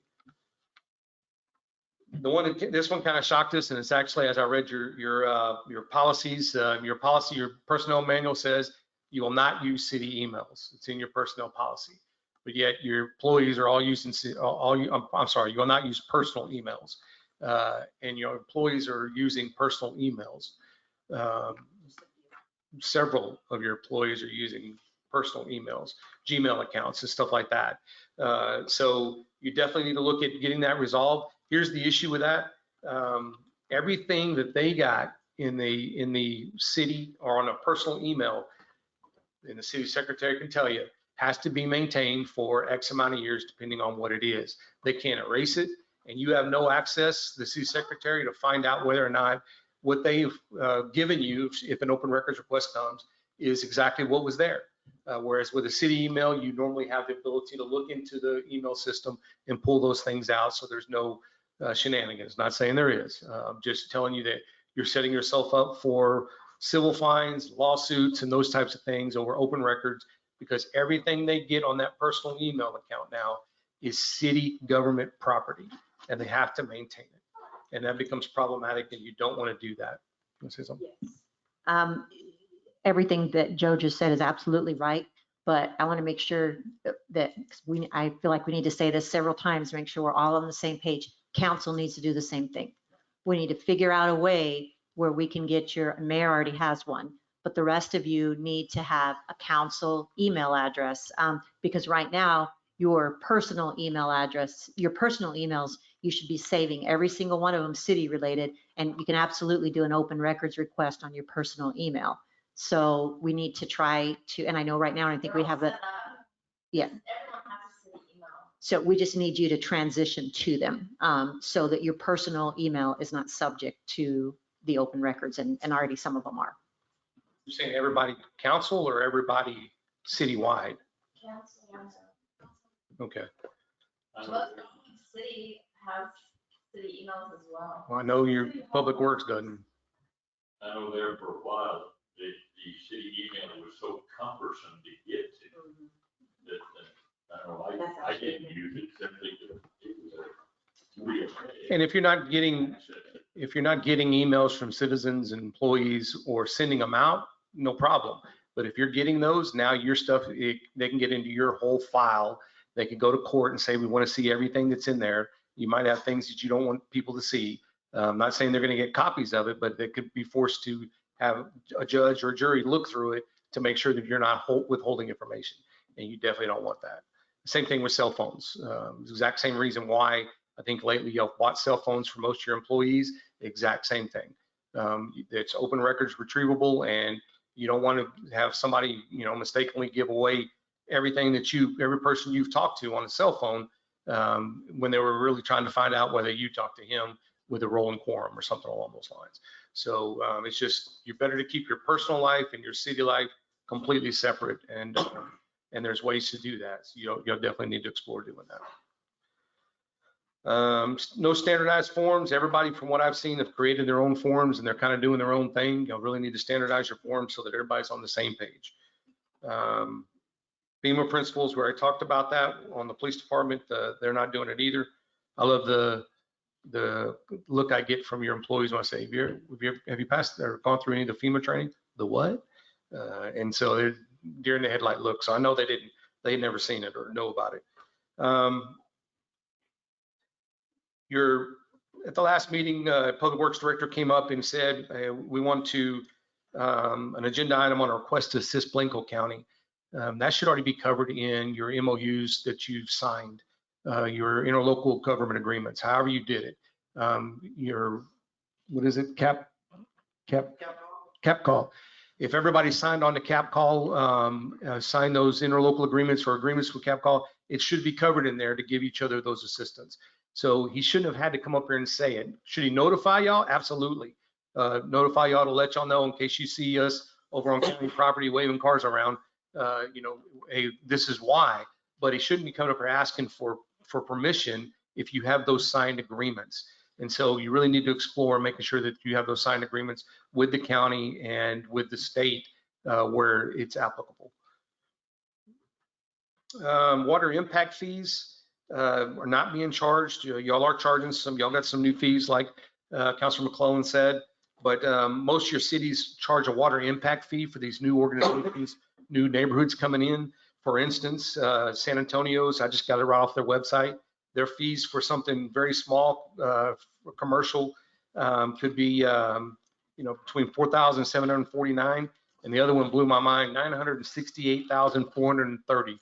This one kind of shocked us, and it's actually, as I read your policies, your personnel manual says you will not use city emails. It's in your personnel policy, but yet your employees are all using you will not use personal emails, and your employees are using personal emails. Several of your employees are using personal emails, Gmail accounts, and stuff like that. So you definitely need to look at getting that resolved. Here's the issue with that. Everything that they got in the city or on a personal email, and the city secretary can tell you, has to be maintained for X amount of years, depending on what it is. They can't erase it, and you have no access, the city secretary, to find out whether or not what they've given you, if an open records request comes, is exactly what was there. Whereas with a city email, you normally have the ability to look into the email system and pull those things out, so there's no shenanigans. Not saying there is. I'm just telling you that you're setting yourself up for civil fines, lawsuits, and those types of things over open records, because everything they get on that personal email account now is city government property, and they have to maintain it. And that becomes problematic, and you don't want to do that. You want to say something? Yes. Everything that Joe just said is absolutely right, but I want to make sure that I feel like we need to say this several times to make sure we're all on the same page. Council needs to do the same thing. We need to figure out a way where we can get mayor already has one, but the rest of you need to have a council email address, because right now your personal email address, your personal emails, you should be saving every single one of them city related, and you can absolutely do an open records request on your personal email. So we need to try to, and I know right now, I think we have a, yeah. Everyone has a city email. So we just need you to transition to them so that your personal email is not subject to the open records, and already some of them are. You're saying everybody council or everybody citywide? Council, Okay. I know most of the city has city emails as well. Well, I know your public works doesn't. I know there for a while, the city email was so cumbersome to get to that, I don't know, I didn't use it simply because it was a real. And if you're not getting emails from citizens and employees or sending them out, no problem. But if you're getting those, now your stuff, they can get into your whole file. They can go to court and say, we want to see everything that's in there. You might have things that you don't want people to see. I'm not saying they're going to get copies of it, but they could be forced to have a judge or a jury look through it to make sure that you're not withholding information. And you definitely don't want that. Same thing with cell phones. Exact same reason why I think lately y'all bought cell phones for most of your employees. Exact same thing. It's open records retrievable, and you don't want to have somebody, mistakenly give away everything that every person you've talked to on a cell phone when they were really trying to find out whether you talked to him with a rolling quorum or something along those lines. So it's just, you're better to keep your personal life and your city life completely separate, and there's ways to do that. So you'll definitely need to explore doing that. No standardized forms. Everybody, from what I've seen, have created their own forms, and they're kind of doing their own thing. You'll really need to standardize your forms so that everybody's on the same page. FEMA principles, where I talked about that on the police department, they're not doing it either. I love the look I get from your employees when I say, have you passed or gone through any of the FEMA training? The what? And so they're deer in the headlight look. So I know they'd never seen it or know about it. At the last meeting, Public Works Director came up and said, we want to, an agenda item on a request to assist Blanco County. That should already be covered in your MOUs that you've signed, your interlocal government agreements, however you did it. What is it? Cap call. If everybody signed on to cap call, sign those interlocal agreements or agreements with cap call, it should be covered in there to give each other those assistance. So he shouldn't have had to come up here and say it. Should he notify y'all? Absolutely. Notify y'all to let y'all know in case you see us over on county property waving cars around, hey, this is why. But he shouldn't be coming up here asking for permission if you have those signed agreements. And so you really need to explore making sure that you have those signed agreements with the county and with the state where it's applicable. Water impact fees are not being charged. Y'all are charging some. Y'all got some new fees, like Councilor McClellan said. But most of your cities charge a water impact fee for these new organizations, new neighborhoods coming in. For instance, San Antonio's, I just got it right off their website. Their fees for something very small, for commercial, could be, between $4,749, and the other one blew my mind, $968,430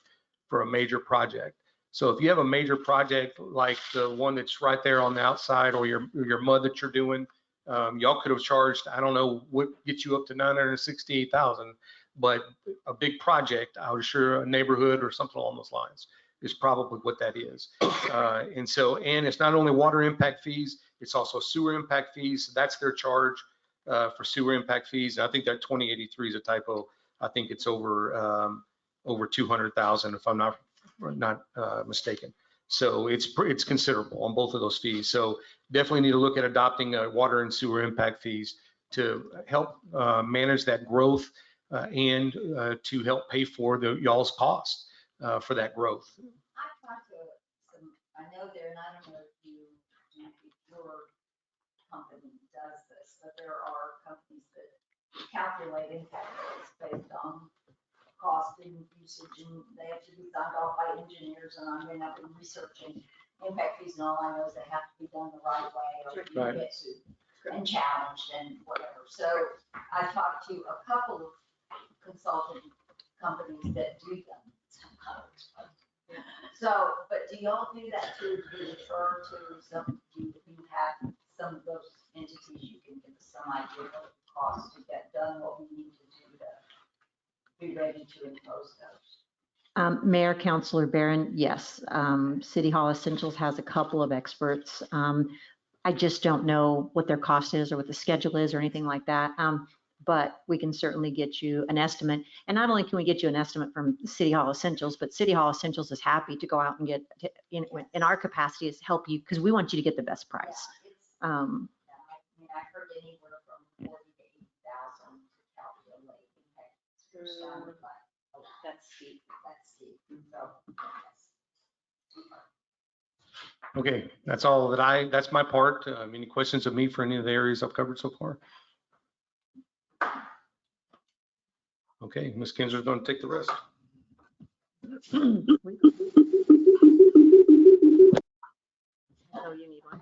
for a major project. So if you have a major project like the one that's right there on the outside, or your mud that you're doing, y'all could have charged, I don't know what gets you up to $968,000, but a big project, I would assure a neighborhood or something along those lines is probably what that is. And it's not only water impact fees, it's also sewer impact fees. That's their charge for sewer impact fees. And I think that 2083 is a typo. I think it's over 200,000 if I'm not mistaken. So it's considerable on both of those fees. So definitely need to look at adopting water and sewer impact fees to help manage that growth and to help pay for y'all's cost for that growth. I've talked to I know they're not, I don't know if your company does this, but there are companies that calculate impact fees based on cost and usage, and they have to be signed off by engineers, and I mean, I've been researching impact fees, and all I know is they have to be done the right way, or you get sued and challenged and whatever. So I talked to a couple of consulting companies that do them. So, but do y'all do that too? Do you refer to some, do you have some of those entities you can give us some idea of the cost to get done what we need to do to be ready to impose those? Mayor, Councilor Barron, yes. City Hall Essentials has a couple of experts. I just don't know what their cost is or what the schedule is or anything like that. But we can certainly get you an estimate. And not only can we get you an estimate from City Hall Essentials, but City Hall Essentials is happy to go out and get, in our capacity, is help you because we want you to get the best price. Yeah, I mean, I've heard anywhere from 40 to 80,000 to calculate. That's steep. That's steep, so, yes. Okay, that's all that's my part. Any questions of me for any of the areas I've covered so far? Okay, Ms. Kinser's going to take the rest. Oh, you need one.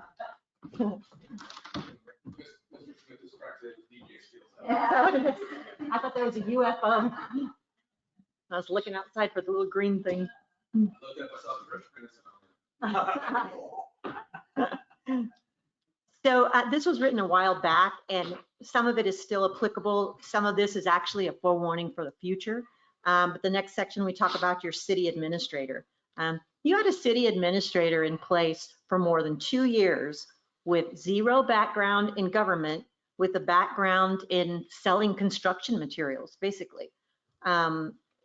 I thought there was a UFO. I was looking outside for the little green thing. So this was written a while back, and some of it is still applicable. Some of this is actually a forewarning for the future. But the next section, we talk about your city administrator. You had a city administrator in place for more than 2 years with zero background in government, with a background in selling construction materials, basically.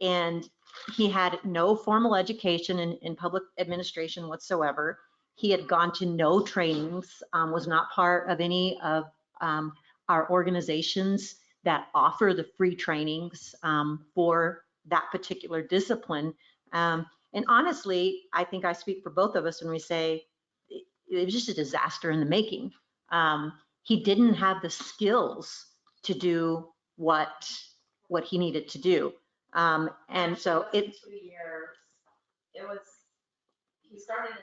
And he had no formal education in public administration whatsoever. He had gone to no trainings, was not part of any of our organizations that offer the free trainings for that particular discipline. And honestly, I think I speak for both of us when we say it was just a disaster in the making. He didn't have the skills to do what he needed to do. And so It 2 years. It was, he started in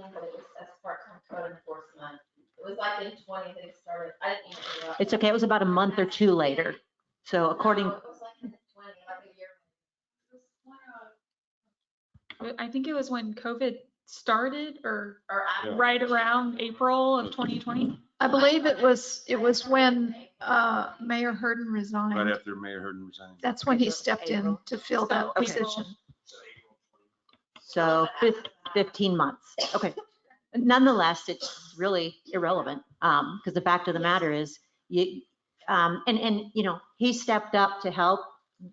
19, but it was as part-time code enforcement. It was like in 20 that he started. I didn't even interrupt. it's okay, it was about a month or two later. So according, No, it was like in 20, like a year. I think it was when COVID started or Or after. right around April of 2020. I believe it was when Mayor Hurden Right resigned. after Mayor Hurden resigned. That's when he stepped in April. to fill that Okay. position. so 15 months. Okay. Nonetheless, it's really irrelevant because the fact of the matter is you, and you know, he stepped up to help.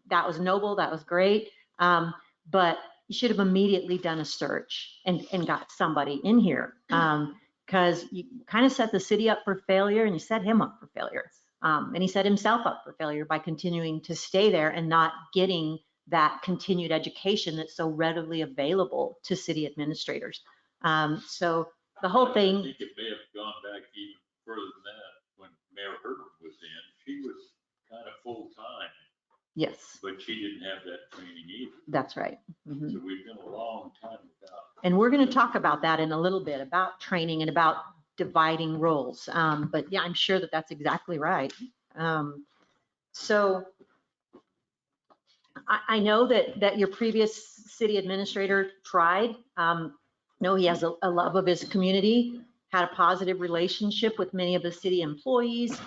That was noble. That was great. But you should have immediately done a search and got somebody in here because you kind of set the city up for failure and you set him up for failure. And he set himself up for failure by continuing to stay there and not getting that continued education that's so readily available to city administrators. So the whole I thing, think it may have gone back even further than that. When Mayor Herbert was in, she was kind of full-time, yes, but she didn't have that training either. that's right. Mhm. So we've been a long time without. And we're going to talk about that in a little bit, about training and about dividing roles. But yeah, I'm sure that that's exactly right. So I know that your previous city administrator tried. No, he has a love of his community, had a positive relationship with many of the city employees,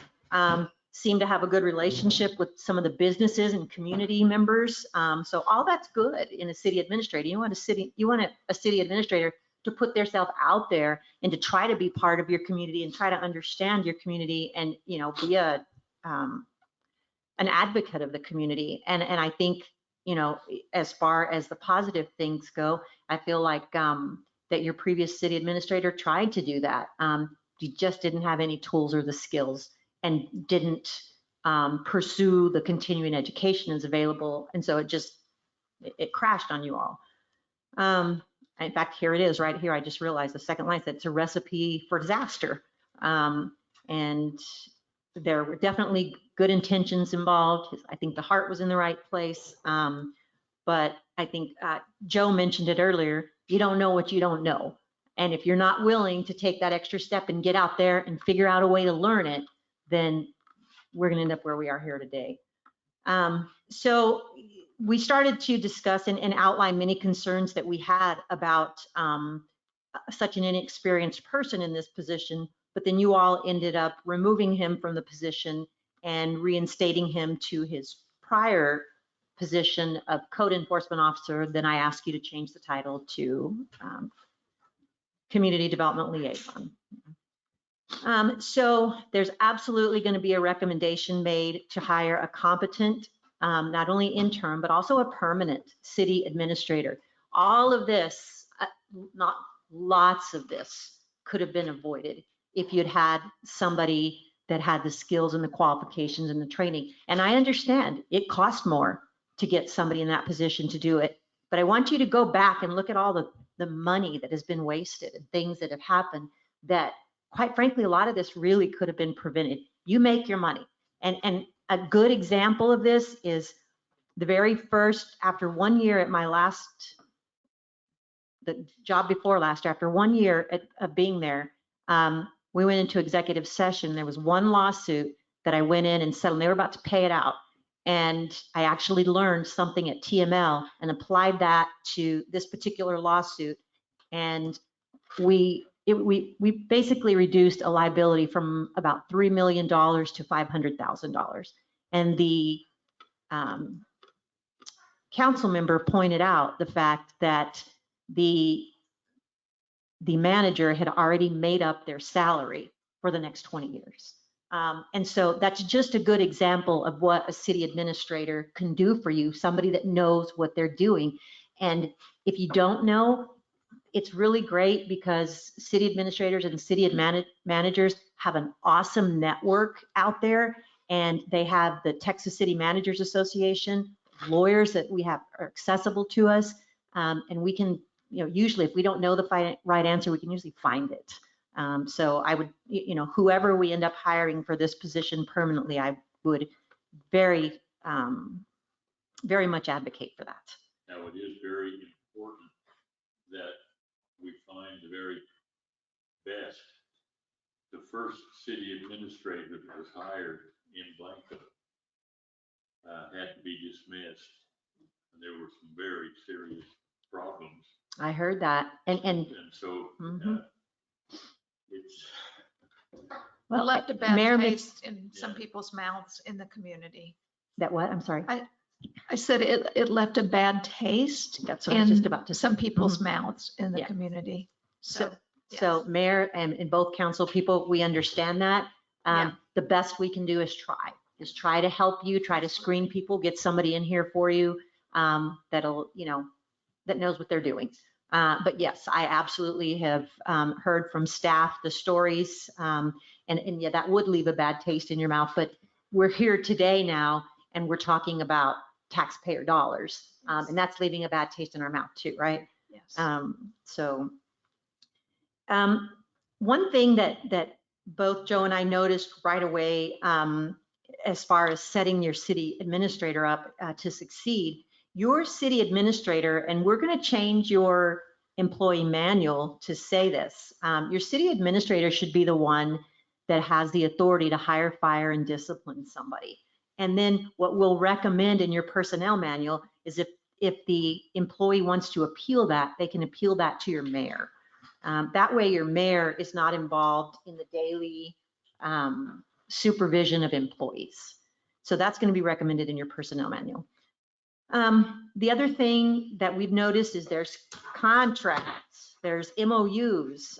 seemed to have a good relationship with some of the businesses and community members. So all that's good in a city administrator. You want a city administrator to put themselves out there and to try to be part of your community and try to understand your community and, you know, be an advocate of the community. And I think, you know, as far as the positive things go, I feel like that your previous city administrator tried to do that. You just didn't have any tools or the skills and didn't pursue the continuing education that's available. And so it crashed on you all. In fact, here it is right here. I just realized the second line said it's a recipe for disaster. And there were definitely good intentions involved. I think the heart was in the right place. But I think Joe mentioned it earlier. You don't know what you don't know. And if you're not willing to take that extra step and get out there and figure out a way to learn it, then we're going to end up where we are here today. So we started to discuss and outline many concerns that we had about such an inexperienced person in this position, but then you all ended up removing him from the position and reinstating him to his prior position of code enforcement officer, then I ask you to change the title to community development liaison. So there's absolutely going to be a recommendation made to hire a competent, not only interim, but also a permanent city administrator. All of this, not lots of this, could have been avoided if you'd had somebody that had the skills and the qualifications and the training. And I understand it costs more to get somebody in that position to do it. But I want you to go back and look at all the money that has been wasted and things that have happened that, quite frankly, a lot of this really could have been prevented. You make your money. And a good example of this is the very first, after 1 year at my last, the job before last, after 1 year of being there, we went into executive session. There was one lawsuit that I went in and settled. They were about to pay it out. And I actually learned something at TML and applied that to this particular lawsuit. And we basically reduced a liability from about $3 million to $500,000. And the council member pointed out the fact that the manager had already made up their salary for the next 20 years. And so that's just a good example of what a city administrator can do for you, somebody that knows what they're doing. And if you don't know, it's really great because city administrators and city managers have an awesome network out there, and they have the Texas City Managers Association, lawyers that we have are accessible to us, and we can, usually if we don't know the right answer, we can usually find it. So I would, whoever we end up hiring for this position permanently, I would very, very much advocate for that. Now, it is very important that we find the very best. The first city administrator that was hired in Blanco had to be dismissed. And there were some very serious problems. I heard that. And so it's. Well, it left a bad Mayor, taste in some people's mouths in the community. That what? I'm sorry. I said it left a bad taste That's what I was just about to in say. some people's mouths in the Yeah. community. So, yes. so Mayor and both council people, we understand that. Yeah. The best we can do is try to help you, try to screen people, get somebody in here for you that'll, that knows what they're doing. But yes, I absolutely have heard from staff the stories, and yeah, that would leave a bad taste in your mouth. But we're here today now, and we're talking about taxpayer dollars, and that's leaving a bad taste in our mouth too, right? Yes. One thing that both Joe and I noticed right away, as far as setting your city administrator up to succeed, your city administrator, and we're going to change your employee manual to say this, your city administrator should be the one that has the authority to hire, fire, and discipline somebody. And then what we'll recommend in your personnel manual is if the employee wants to appeal that, they can appeal that to your mayor. That way your mayor is not involved in the daily supervision of employees. So that's going to be recommended in your personnel manual. The other thing that we've noticed is there's contracts, there's MOUs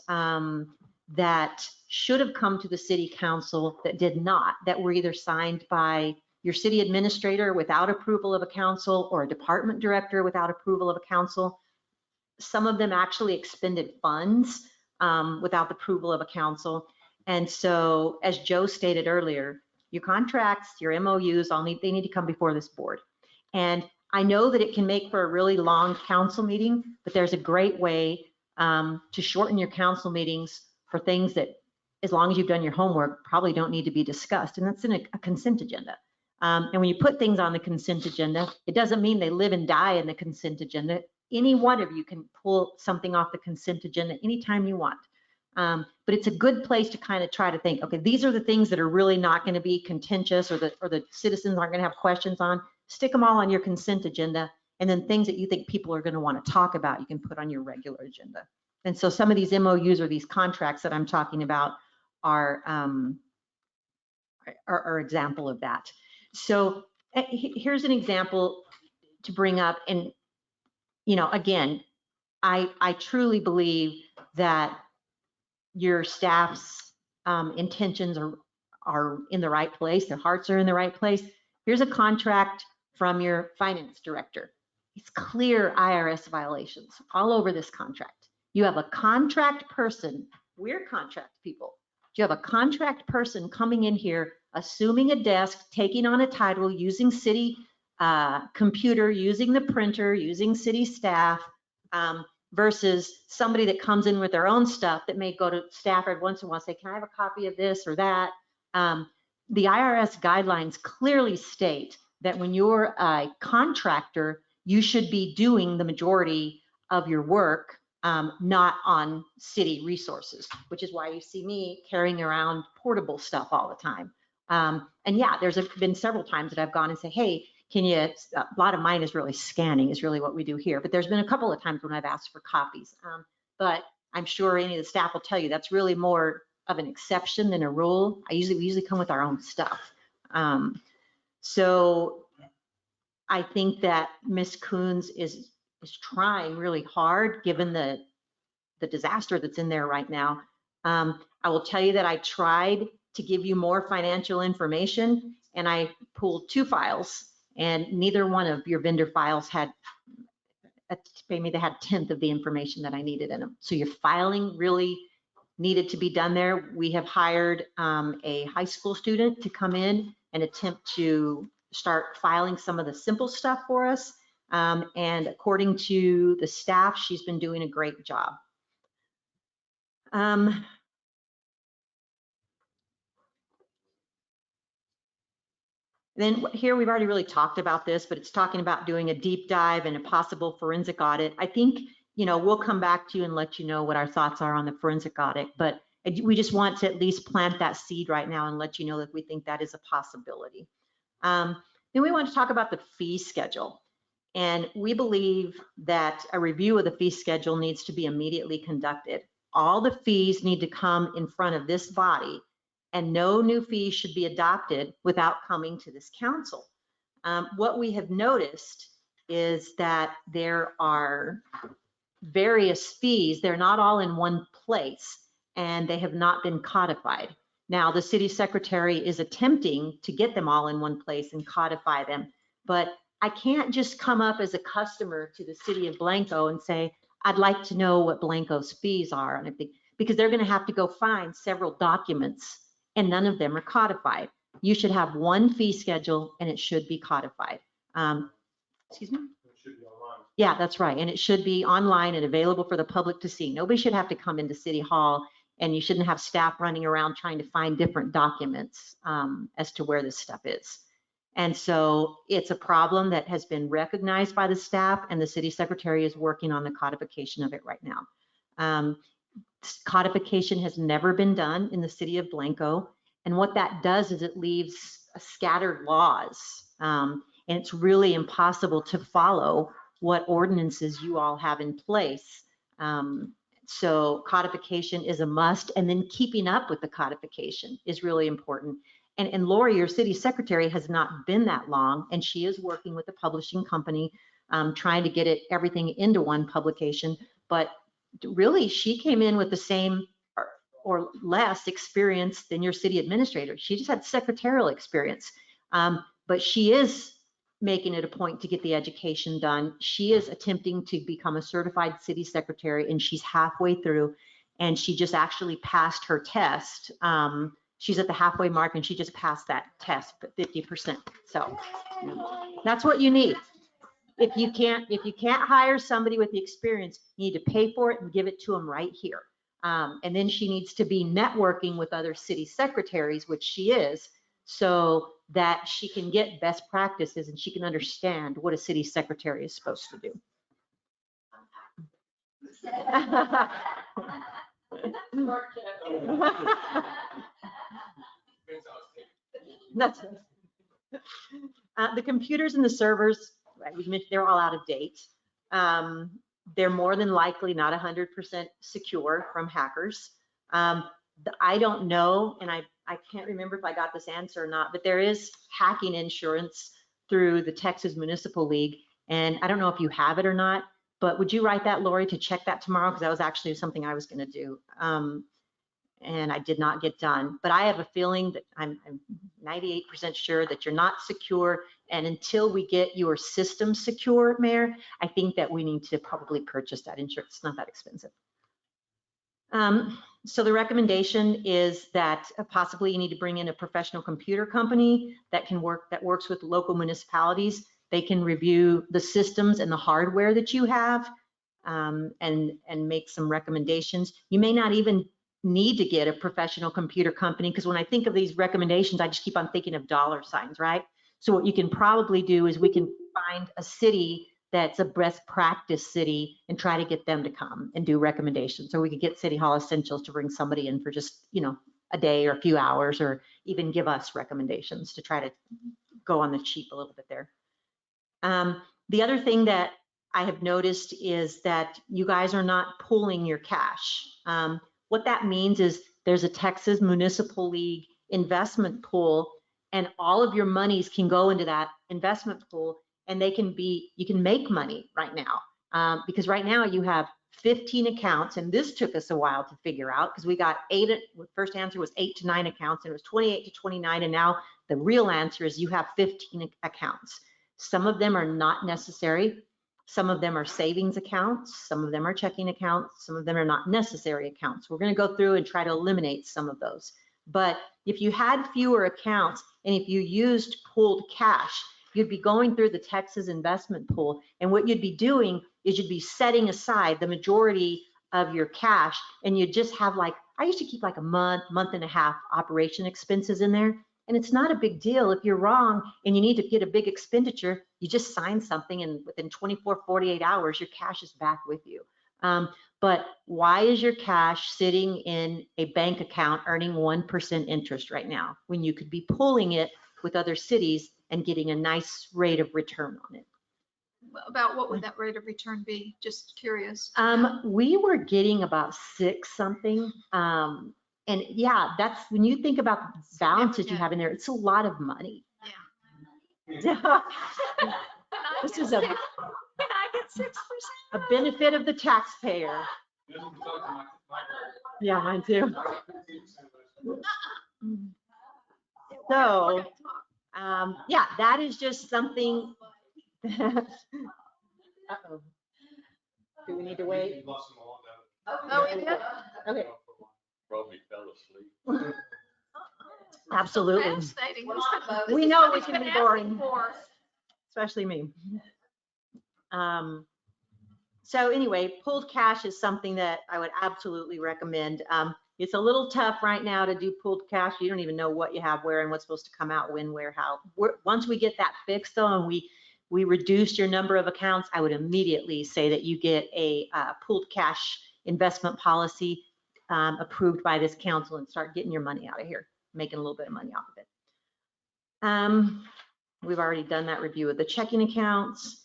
that should have come to the city council that did not, that were either signed by your city administrator without approval of a council or a department director without approval of a council. Some of them actually expended funds without the approval of a council. And so, as Joe stated earlier, your contracts, your MOUs, they need to come before this board. And I know that it can make for a really long council meeting, but there's a great way to shorten your council meetings for things that, as long as you've done your homework, probably don't need to be discussed. And that's in a consent agenda. And when you put things on the consent agenda, it doesn't mean they live and die in the consent agenda. Any one of you can pull something off the consent agenda anytime you want. But it's a good place to kind of try to think, okay, these are the things that are really not going to be contentious or the citizens aren't going to have questions on. Stick them all on your consent agenda. And then things that you think people are going to want to talk about, you can put on your regular agenda. And so some of these MOUs or these contracts that I'm talking about are example of that. So here's an example to bring up, and, you know, again, I truly believe that your staff's intentions are in the right place, their hearts are in the right place. Here's a contract from your finance director. It's clear IRS violations all over this contract. You have a contract person, we're contract people. You have a contract person coming in here, assuming a desk, taking on a title, using city computer, using the printer, using city staff, versus somebody that comes in with their own stuff that may go to Stafford once in a while, say, can I have a copy of this or that? The IRS guidelines clearly state that when you're a contractor, you should be doing the majority of your work, not on city resources, which is why you see me carrying around portable stuff all the time. And yeah, there's been several times that I've gone and said, hey, can you, a lot of mine is really scanning is really what we do here, but there's been a couple of times when I've asked for copies. But I'm sure any of the staff will tell you that's really more of an exception than a rule. We usually come with our own stuff. So I think that Ms. Coons is trying really hard, given the disaster that's in there right now. I will tell you that I tried to give you more financial information, and I pulled 2 files, and neither one of your vendor files had, maybe they had a 10th of the information that I needed in them. So your filing really needed to be done there. We have hired a high school student to come in and attempt to start filing some of the simple stuff for us. And according to the staff, she's been doing a great job. Then here, we've already really talked about this, but it's talking about doing a deep dive and a possible forensic audit. I think, you know, we'll come back to you and let you know what our thoughts are on the forensic audit, but we just want to at least plant that seed right now and let you know that we think that is a possibility. Then we want to talk about the fee schedule. And we believe that a review of the fee schedule needs to be immediately conducted. All the fees need to come in front of this body, and no new fees should be adopted without coming to this council. What we have noticed is that there are various fees. They're not all in one place, and they have not been codified. Now, the city secretary is attempting to get them all in one place and codify them, but I can't just come up as a customer to the city of Blanco and say, I'd like to know what Blanco's fees are, and I think, because they're going to have to go find several documents, and none of them are codified. You should have one fee schedule, and it should be codified. Excuse me? It should be online. Yeah, that's right. And it should be online and available for the public to see. Nobody should have to come into City Hall, and you shouldn't have staff running around trying to find different documents as to where this stuff is. And so it's a problem that has been recognized by the staff, and the city secretary is working on the codification of it right now. Codification has never been done in the city of Blanco. And what that does is it leaves scattered laws. And it's really impossible to follow what ordinances you all have in place. So codification is a must, and then keeping up with the codification is really important. And Lori, your city secretary, has not been that long, and she is working with the publishing company, trying to get everything into one publication. But really, she came in with the same or less experience than your city administrator. She just had secretarial experience, but she is making it a point to get the education done. She is attempting to become a certified city secretary, and she's halfway through, and she just actually passed her test. She's at the halfway mark, and she just passed that test, but 50%. So that's what you need. If you can't hire somebody with the experience, you need to pay for it and give it to them right here. And then she needs to be networking with other city secretaries, which she is, so that she can get best practices and she can understand what a city secretary is supposed to do. The computers and the servers, right, we mentioned they're all out of date. They're more than likely not 100% secure from hackers. I don't know, and I can't remember if I got this answer or not, but there is hacking insurance through the Texas Municipal League, And I don't know if you have it or not, but would you write that, Lori, to check that tomorrow? Because that was actually something I was going to do. And I did not get done. But I have a feeling that I'm 98% sure that you're not secure. And until we get your system secure, Mayor, I think that we need to probably purchase that insurance. It's not that expensive. So the recommendation is that possibly you need to bring in a professional computer company that works with local municipalities. They can review the systems and the hardware that you have and make some recommendations. You may not even need to get a professional computer company, because when I think of these recommendations, I just keep on thinking of dollar signs, right? So what you can probably do is we can find a city that's a best practice city and try to get them to come and do recommendations. So we could get City Hall Essentials to bring somebody in for just, a day or a few hours, or even give us recommendations to try to go on the cheap a little bit there. The other thing that I have noticed is that you guys are not pooling your cash. What that means is there's a Texas Municipal League investment pool, and all of your monies can go into that investment pool, and you can make money right now. Because right now you have 15 accounts, and this took us a while to figure out, because we got first answer was 8 to 9 accounts, and it was 28 to 29, and now the real answer is you have 15 accounts. Some of them are not necessary. Some of them are savings accounts. Some of them are checking accounts. Some of them are not necessary accounts. We're going to go through and try to eliminate some of those. But if you had fewer accounts and if you used pooled cash, you'd be going through the Texas investment pool. And what you'd be doing is you'd be setting aside the majority of your cash, and you just have I used to keep a month and a half operation expenses in there. And it's not a big deal. If you're wrong and you need to get a big expenditure, you just sign something, and within 24, 48 hours, your cash is back with you. But why is your cash sitting in a bank account earning 1% interest right now, when you could be pooling it with other cities and getting a nice rate of return on it? About what would that rate of return be? Just curious. We were getting about 6 something. And yeah, that's when you think about the balances you have in there, it's a lot of money. Yeah. This is a benefit of the taxpayer. Yeah, mine too. So, yeah, that is just something. Uh-oh. Do we need to wait? Oh, yeah. Okay. Probably fell asleep. Absolutely. Fascinating. We know we can be boring, especially me. So anyway, pooled cash is something that I would absolutely recommend. It's a little tough right now to do pooled cash. You don't even know what you have where and what's supposed to come out when, where, how. Once we get that fixed though, and we reduce your number of accounts, I would immediately say that you get a pooled cash investment policy approved by this council, and start getting your money out of here, making a little bit of money off of it. We've already done that review of the checking accounts.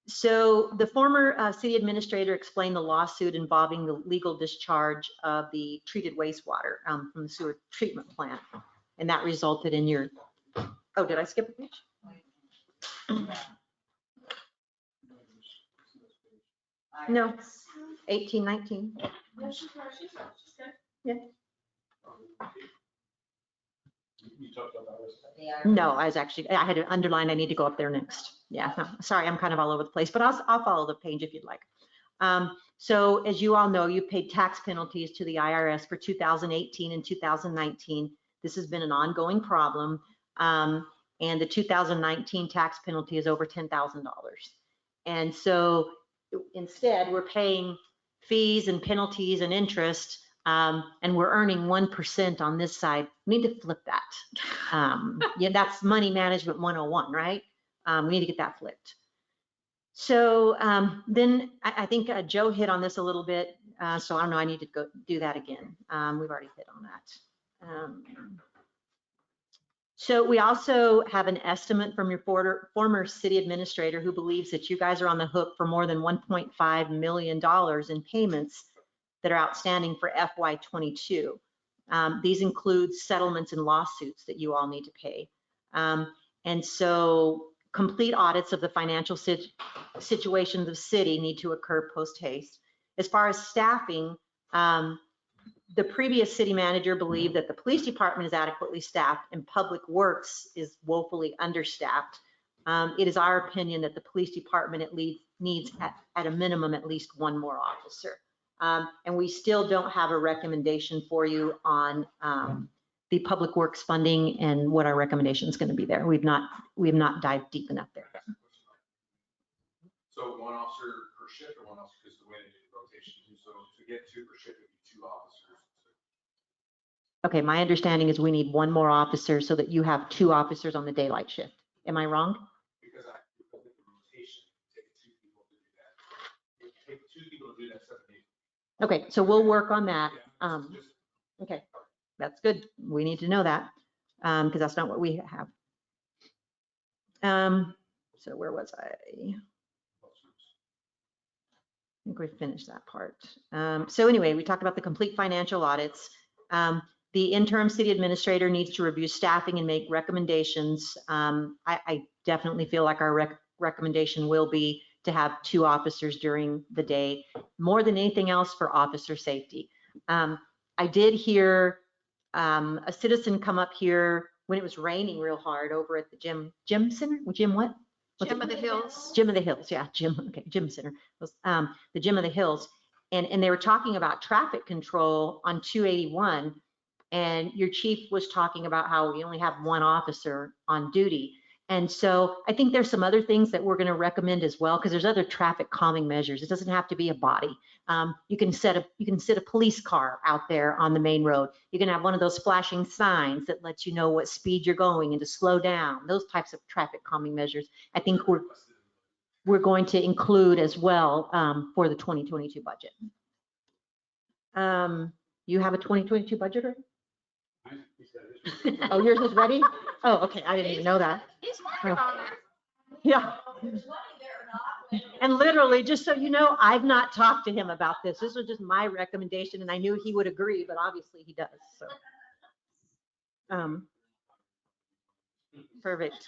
So the former city administrator explained the lawsuit involving the legal discharge of the treated wastewater from the sewer treatment plant. And that resulted in your, oh, did I skip a page? No, 18, 19. Yeah. You talked about this. No, I had it underlined. I need to go up there next. Yeah, no, sorry, I'm kind of all over the place, but I'll follow the page if you'd like. So as you all know, you paid tax penalties to the IRS for 2018 and 2019. This has been an ongoing problem. And the 2019 tax penalty is over $10,000. And so instead, we're paying fees and penalties and interest, and we're earning 1% on this side. We need to flip that. Yeah, that's money management 101, right? We need to get that flipped. So then I think Joe hit on this a little bit. So I don't know, I need to go do that again. We've already hit on that. So we also have an estimate from your former city administrator, who believes that you guys are on the hook for more than $1.5 million in payments that are outstanding for FY22. These include settlements and lawsuits that you all need to pay. And so complete audits of the financial situation of the city need to occur post haste. As far as staffing, the previous city manager believed that the police department is adequately staffed and public works is woefully understaffed. It is our opinion that the police department needs at a minimum at least one more officer. And we still don't have a recommendation for you on the public works funding and what our recommendation is going to be there. We have not dived deep enough there. So one officer per shift or one officer, because the way they do the rotation, so to get two per shift, it'd be two officers. Okay, my understanding is we need one more officer so that you have two officers on the daylight shift. Am I wrong? Because with the rotation, take two people to do that. It take two people to do that 7 days. Okay, so we'll work on that. Yeah, it's just- Okay, that's good. We need to know that because that's not what we have. So where was I? I think we finished that part. So anyway, we talked about the complete financial audits. The interim city administrator needs to review staffing and make recommendations. I definitely feel like our recommendation will be to have two officers during the day, more than anything else for officer safety. I did hear a citizen come up here when it was raining real hard over at the gym center. Gym what? Gym of the Hills. Gym of the Hills, yeah, gym center. The Gym of the Hills. And they were talking about traffic control on 281. And your chief was talking about how we only have one officer on duty. And so I think there's some other things that we're going to recommend as well, because there's other traffic calming measures. It doesn't have to be a body. You can sit a police car out there on the main road. You can have one of those flashing signs that lets you know what speed you're going and to slow down. Those types of traffic calming measures, I think we're going to include as well for the 2022 budget. You have a 2022 budget already? Oh, yours is ready? Oh, okay. I didn't even know that. Yeah. And literally, just so you know, I've not talked to him about this. This was just my recommendation, and I knew he would agree, but obviously he does. So, perfect.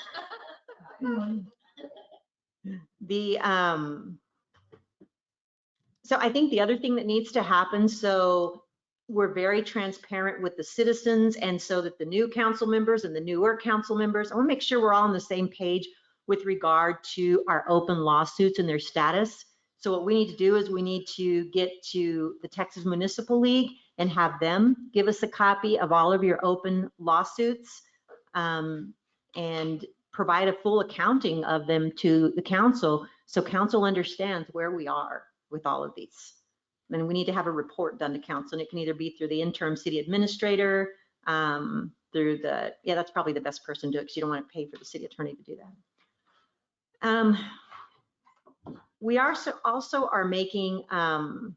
So I think the other thing that needs to happen, so we're very transparent with the citizens, and so that the new council members and the newer council members, I want to make sure we're all on the same page with regard to our open lawsuits and their status. So what we need to do is we need to get to the Texas Municipal League and have them give us a copy of all of your open lawsuits and provide a full accounting of them to the council, so council understands where we are with all of these. And we need to have a report done to council, and it can either be through the interim city administrator, through the, yeah, that's probably the best person to do it because you don't want to pay for the city attorney to do that. We also are making a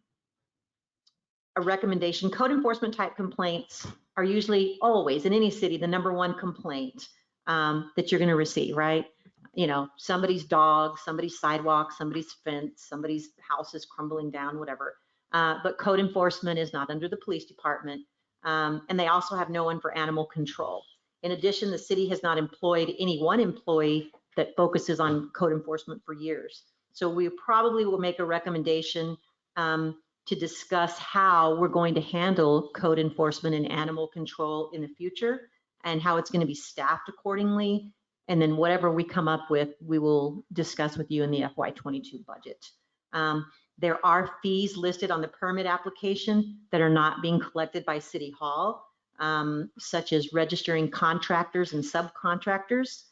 recommendation. Code enforcement type complaints are usually always in any city the #1 complaint that you're going to receive, right? You know, somebody's dog, somebody's sidewalk, somebody's fence, somebody's house is crumbling down, whatever. But code enforcement is not under the police department. And they also have no one for animal control. In addition, the city has not employed any one employee that focuses on code enforcement for years. So we probably will make a recommendation to discuss how we're going to handle code enforcement and animal control in the future and how it's going to be staffed accordingly. And then whatever we come up with, we will discuss with you in the FY22 budget. There are fees listed on the permit application that are not being collected by City Hall, such as registering contractors and subcontractors.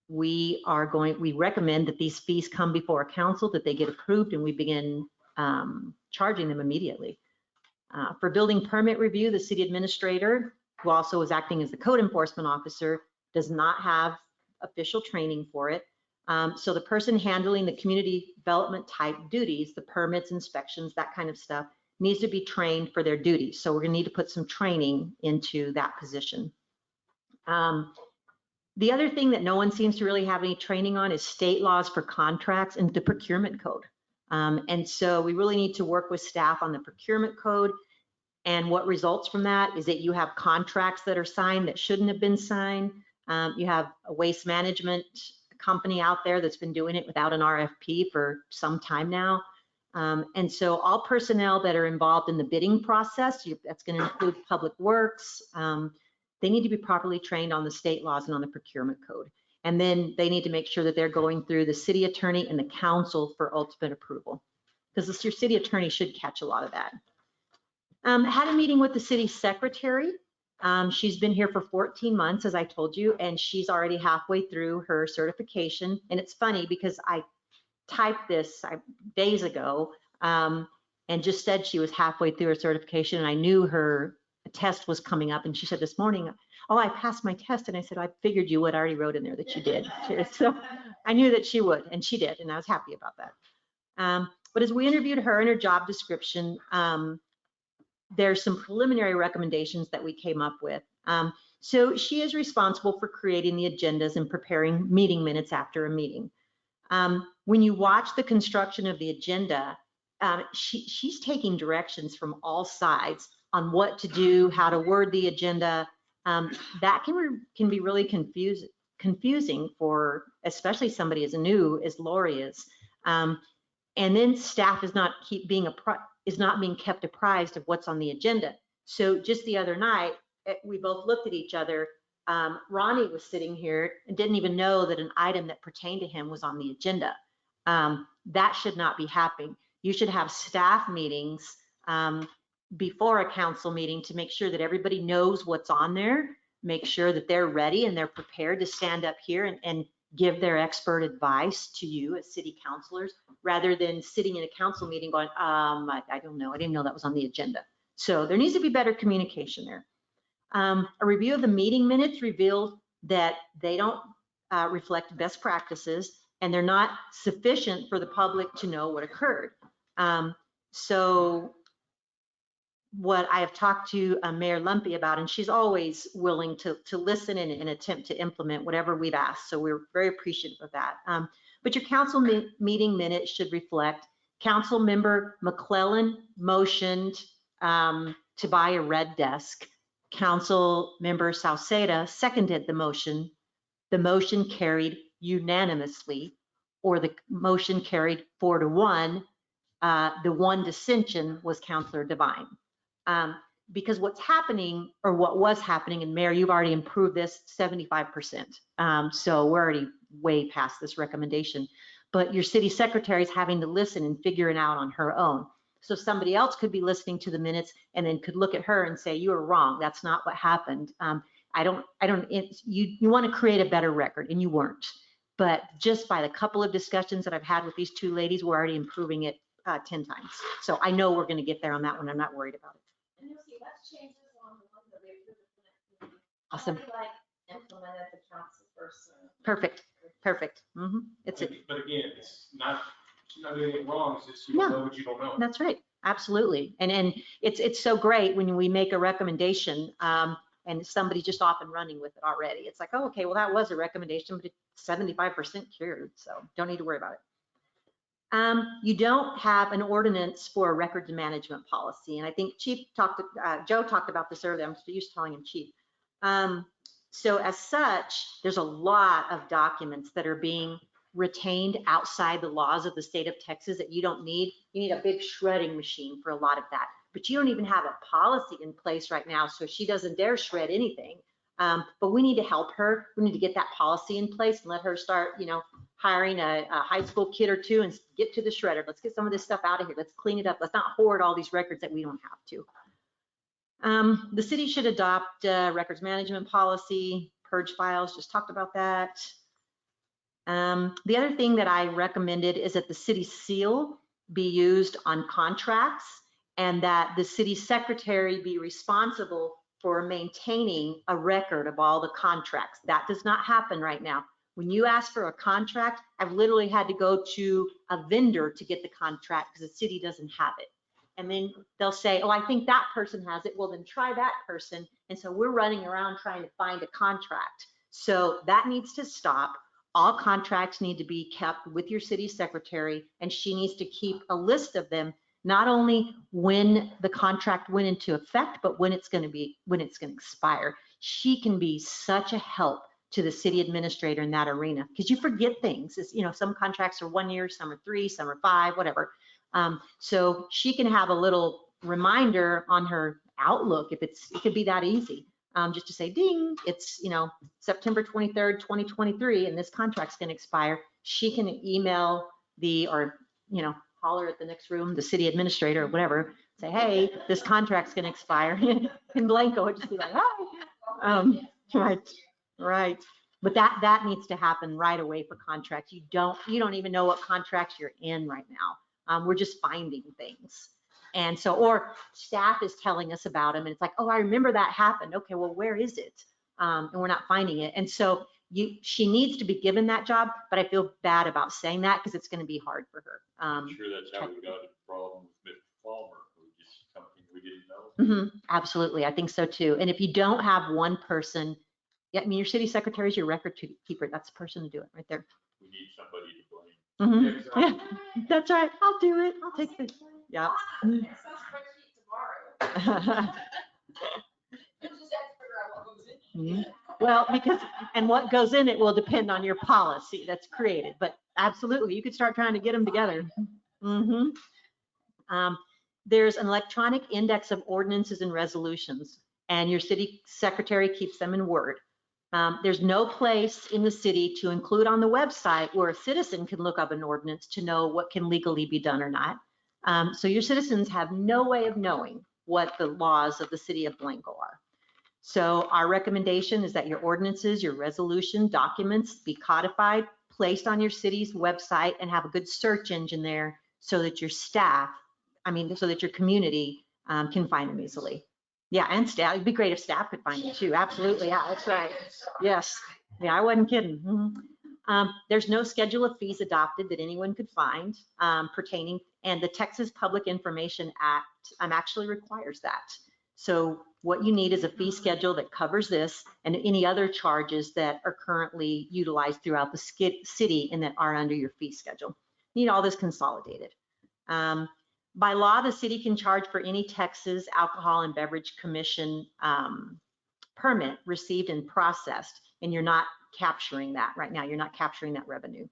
We recommend that these fees come before a council, that they get approved, and we begin charging them immediately. For building permit review, the city administrator, who also is acting as the code enforcement officer, does not have official training for it. So the person handling the community development type duties, the permits, inspections, that kind of stuff, needs to be trained for their duties. So we're gonna need to put some training into that position. The other thing that no one seems to really have any training on is state laws for contracts and the procurement code. And so we really need to work with staff on the procurement code. And what results from that is that you have contracts that are signed that shouldn't have been signed. You have a waste management company out there that's been doing it without an RFP for some time now. And so all personnel that are involved in the bidding process, that's going to include public works, they need to be properly trained on the state laws and on the procurement code. And then they need to make sure that they're going through the city attorney and the council for ultimate approval, because your city attorney should catch a lot of that. Had a meeting with the city secretary. She's been here for 14 months, as I told you, and she's already halfway through her certification. And it's funny because I typed this days ago and just said she was halfway through her certification, and I knew her test was coming up, and she said this morning, oh, I passed my test. And I said, I figured you would. I already wrote in there that you did. So I knew that she would, and she did, and I was happy about that. But as we interviewed her in her job description, there's some preliminary recommendations that we came up with. So she is responsible for creating the agendas and preparing meeting minutes after a meeting. When you watch the construction of the agenda, she's taking directions from all sides on what to do, how to word the agenda. That can be really confusing for especially somebody as new as Lori is. And then staff is not being kept apprised of what's on the agenda. So just the other night, we both looked at each other. Ronnie was sitting here and didn't even know that an item that pertained to him was on the agenda. That should not be happening. You should have staff meetings before a council meeting to make sure that everybody knows what's on there, make sure that they're ready and they're prepared to stand up here and give their expert advice to you as city councilors, rather than sitting in a council meeting going, I don't know, I didn't know that was on the agenda. So there needs to be better communication there. A review of the meeting minutes revealed that they don't reflect best practices, and they're not sufficient for the public to know what occurred. So what I have talked to Mayor Lumpy about, and she's always willing to listen and attempt to implement whatever we've asked. So we're very appreciative of that. But your council meeting minutes should reflect Council Member McClellan motioned to buy a red desk. Council Member Salceda seconded the motion. The motion carried unanimously, or the motion carried 4-1. The one dissension was Councilor Devine. Because what's happening, or what was happening, and Mayor, you've already improved this 75%. So we're already way past this recommendation. But your city secretary is having to listen and figure it out on her own. So somebody else could be listening to the minutes and then could look at her and say, you were wrong. That's not what happened. You want to create a better record, and you weren't. But just by the couple of discussions that I've had with these two ladies, we're already improving it 10 times. So I know we're going to get there on that one. I'm not worried about it. And you'll see that's changes on the ones that we approved at the next meeting. Awesome. Like implemented the council person. Perfect. Perfect. It's it. But again, it's not doing it wrong. It's just you No. don't know what you don't know. That's right. Absolutely. And it's so great when we make a recommendation and somebody's just off and running with it already. It's like, oh, okay, well, that was a recommendation, but it's 75% cured, so don't need to worry about it. You don't have an ordinance for a records management policy. And I think Joe talked about this earlier. I'm used to calling him Chief. So as such, there's a lot of documents that are being retained outside the laws of the state of Texas that you don't need. You need a big shredding machine for a lot of that, but you don't even have a policy in place right now. So she doesn't dare shred anything. But we need to help her. We need to get that policy in place and let her start, hiring a high school kid or two and get to the shredder. Let's get some of this stuff out of here. Let's clean it up. Let's not hoard all these records that we don't have to. The city should adopt records management policy, purge files, just talked about that. The other thing that I recommended is that the city seal be used on contracts, and that the city secretary be responsible for maintaining a record of all the contracts. That does not happen right now. When you ask for a contract, I've literally had to go to a vendor to get the contract because the city doesn't have it. And then they'll say, oh, I think that person has it. Well, then try that person. And so we're running around trying to find a contract. So that needs to stop. All contracts need to be kept with your city secretary, and she needs to keep a list of them, not only when the contract went into effect, but when it's going to expire. She can be such a help to the city administrator in that arena, because you forget things. It's, some contracts are 1 year, some are 3, some are 5, whatever. So she can have a little reminder on her Outlook, it could be that easy. Just to say, ding, it's, September 23rd, 2023, and this contract's going to expire. She can email holler at the next room, the city administrator or whatever, say, hey, this contract's going to expire. In Blanco, it'd just be like, hi. Right. But that needs to happen right away for contracts. You don't even know what contracts you're in right now. We're just finding things. And so, or staff is telling us about them and it's like, oh, I remember that happened. Okay, well, where is it? And we're not finding it. And so she needs to be given that job, but I feel bad about saying that because it's going to be hard for her. I'm sure that's how we got a problem with Mr. Palmer, just something we didn't know. Absolutely, I think so too. And if you don't have one person, your city secretary is your record keeper. That's the person to do it right there. We need somebody to blame. Yeah, that's right. I'll do it. I'll take this. Yeah. Well, and what goes in it will depend on your policy that's created, but absolutely, you could start trying to get them together. There's an electronic index of ordinances and resolutions, and your city secretary keeps them in Word. There's no place in the city to include on the website where a citizen can look up an ordinance to know what can legally be done or not. So your citizens have no way of knowing what the laws of the city of Blanco are. So our recommendation is that your ordinances, your resolution documents be codified, placed on your city's website, and have a good search engine there so that your staff, so that your community can find them easily. Yeah, and staff, it'd be great if staff could find it too. Absolutely, yeah, that's right. Yes, yeah, I wasn't kidding. There's no schedule of fees adopted that anyone could find pertaining, and the Texas Public Information Act actually requires that. So what you need is a fee schedule that covers this and any other charges that are currently utilized throughout the city and that are under your fee schedule. You need all this consolidated. By law, the city can charge for any Texas Alcohol and Beverage Commission permit received and processed, and you're not capturing that right now. You're not capturing that revenue.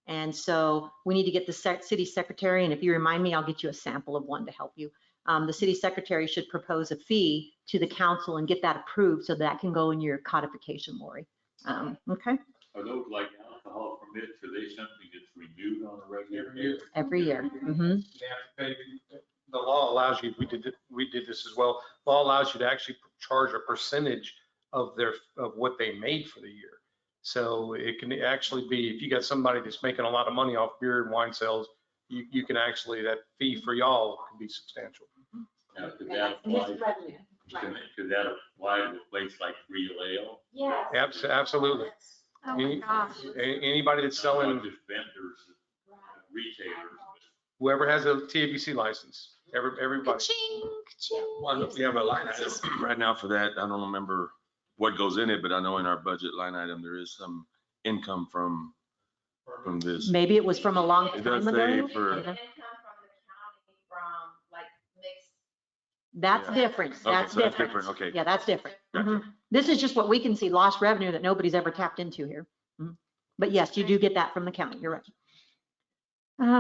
And so we need to get the city secretary, and if you remind me, I'll get you a sample of one to help you. The city secretary should propose a fee to the council and get that approved so that can go in your codification, Lori. Okay? Are those like alcohol permits, are they something that's renewed on a regular basis? Every year. The law allows you, we did this as well. Law allows you to actually charge a percentage of what they made for the year. So it can actually be, if you got somebody that's making a lot of money off beer and wine sales, you can actually, that fee for y'all can be substantial. Now, could that apply to a place like Real Ale? Yeah. Absolutely. Oh my gosh. Anybody that's selling, Not just vendors, retailers. whoever has a TABC license, everybody. We have a line item right now for that. I don't remember what goes in it, but I know in our budget line item, there is some income from this. Maybe it was from a long It time does say ago. for, Income from the county from like mixed. That's Yeah. different. Okay, That's so that's different. different, okay. Yeah, that's different. Gotcha. This is just what we can see, lost revenue that nobody's ever tapped into here. But yes, you do get that from the county. You're right.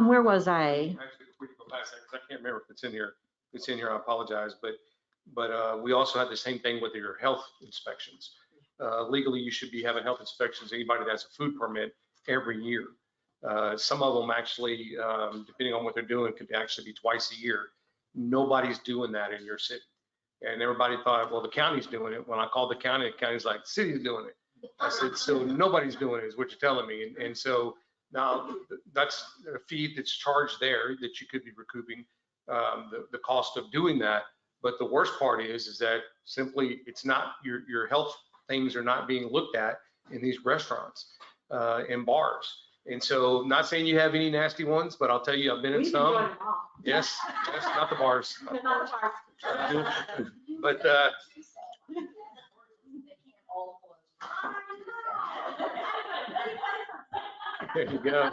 Where was I? Actually, if we could go past that, 'cause I can't remember if it's in here. If it's in here, I apologize, but we also had the same thing with your health inspections. Legally, you should be having health inspections, anybody that has a food permit every year. Some of them actually, depending on what they're doing, could actually be twice a year. Nobody's doing that in your city. And everybody thought, well, the county's doing it. When I called the county's like, the city's doing it. I said, so nobody's doing it is what you're telling me. And so now that's a fee that's charged there that you could be recouping the cost of doing that. But the worst part is that simply it's not, your health things are not being looked at in these restaurants and bars. And so not saying you have any nasty ones, but I'll tell you, I've been in some. Yes, not the bars. But there you go.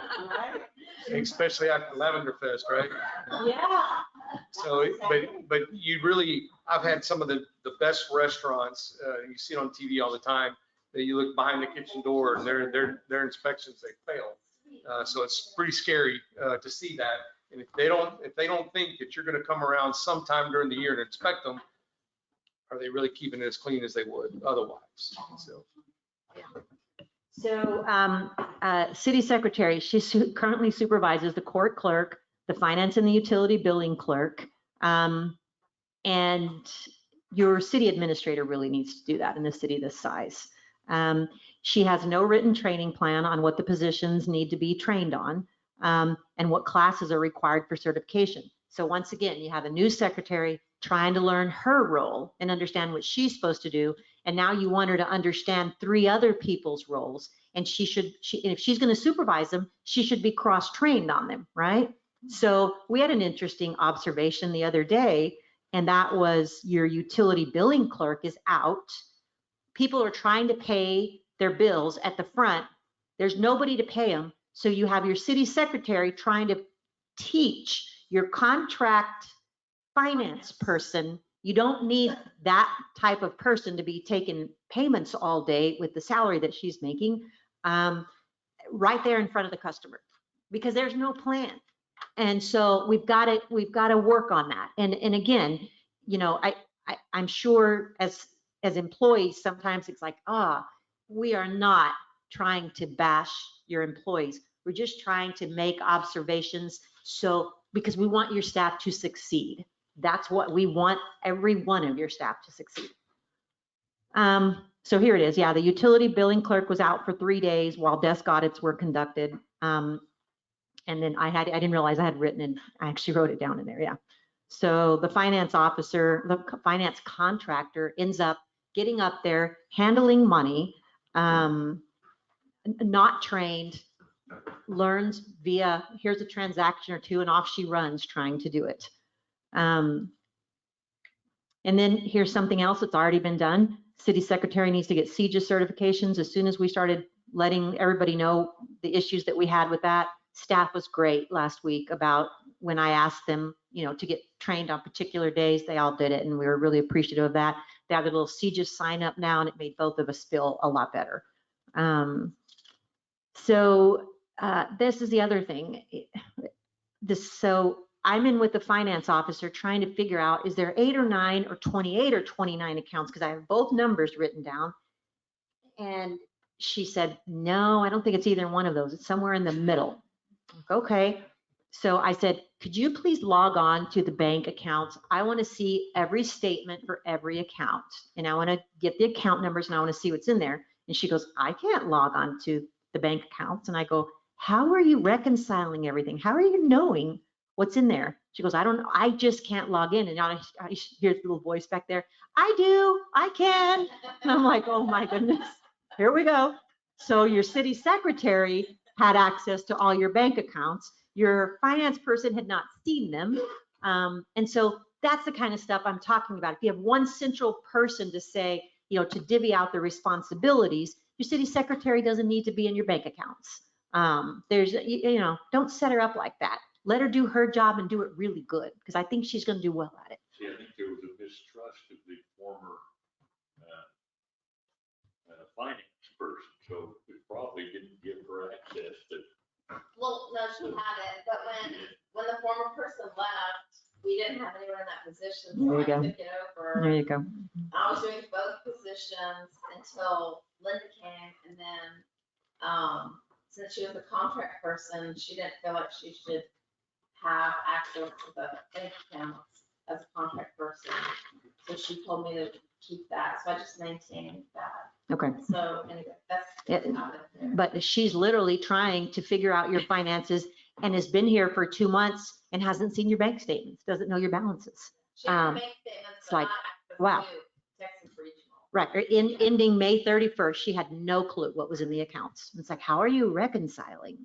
Especially after Lavender Fest, right? Yeah. So, but you really, I've had some of the best restaurants, you see it on TV all the time, You look behind the kitchen door and their inspections, they fail. So it's pretty scary to see that. And if they don't think that you're going to come around sometime during the year and inspect them, are they really keeping it as clean as they would otherwise? So. So, city secretary, she currently supervises the court clerk, the finance and the utility billing clerk. And your city administrator really needs to do that in a city this size. She has no written training plan on what the positions need to be trained on, and what classes are required for certification. So once again, you have a new secretary trying to learn her role and understand what she's supposed to do. And now you want her to understand 3 other people's roles. And if she's going to supervise them, she should be cross-trained on them, right? So we had an interesting observation the other day, and that was your utility billing clerk is out. People are trying to pay their bills at the front. There's nobody to pay them. So you have your city secretary trying to teach your contract finance person. You don't need that type of person to be taking payments all day with the salary that she's making, right there in front of the customer, because there's no plan. And so we've got to work on that. And again, you know, I'm sure as employees, sometimes it's like, we are not trying to bash your employees. We're just trying to make observations, because we want your staff to succeed. That's what we want, every one of your staff to succeed. So here it is. Yeah, the utility billing clerk was out for 3 days while desk audits were conducted. And then I didn't realize I had written it. I actually wrote it down in there. Yeah. So the finance officer, the finance contractor ends up getting up there, handling money, not trained, learns via, here's a transaction or 2, and off she runs trying to do it. And then here's something else that's already been done. City secretary needs to get CJIS certifications. As soon as we started letting everybody know the issues that we had with that, staff was great last week about when I asked them, you know, to get trained on particular days, they all did it, and we were really appreciative of that. They have a little CJIS sign up now, and it made both of us feel a lot better. So this is the other thing. So I'm in with the finance officer trying to figure out, is there 8 or 9 or 28 or 29 accounts? Because I have both numbers written down. And she said, no, I don't think it's either one of those. It's somewhere in the middle. Okay. So I said, could you please log on to the bank accounts? I want to see every statement for every account. And I want to get the account numbers, and I want to see what's in there. And she goes, I can't log on to the bank accounts. And I go, how are you reconciling everything? How are you knowing what's in there? She goes, I don't know. I just can't log in. And now I hear the little voice back there. I do. I can. And I'm like, oh my goodness. Here we go. So your city secretary had access to all your bank accounts. Your finance person had not seen them. And so that's the kind of stuff I'm talking about. If you have one central person to say, you know, to divvy out the responsibilities, your city secretary doesn't need to be in your bank accounts. There's, you know, don't set her up like that. Let her do her job and do it really good, because I think she's going to do well at it. See, I think there was a mistrust of the former finance person, so we probably didn't give her access to. Well, no, she had it, but when the former person left, we didn't have anyone in that position, so There I you go. took it over. There you go. I was doing both positions until Linda came, and then, since she was a contract person, she didn't feel like she should have access to the bank accounts as a contract person. So she told me to keep that, so I just maintained that. Okay. So anyway, that's. But she's literally trying to figure out your finances and has been here for 2 months and hasn't seen your bank statements, doesn't know your balances. She had bank statements, it's but like, not access wow. to Texas Regional. Right, ending May 31st, she had no clue what was in the accounts. It's like, how are you reconciling?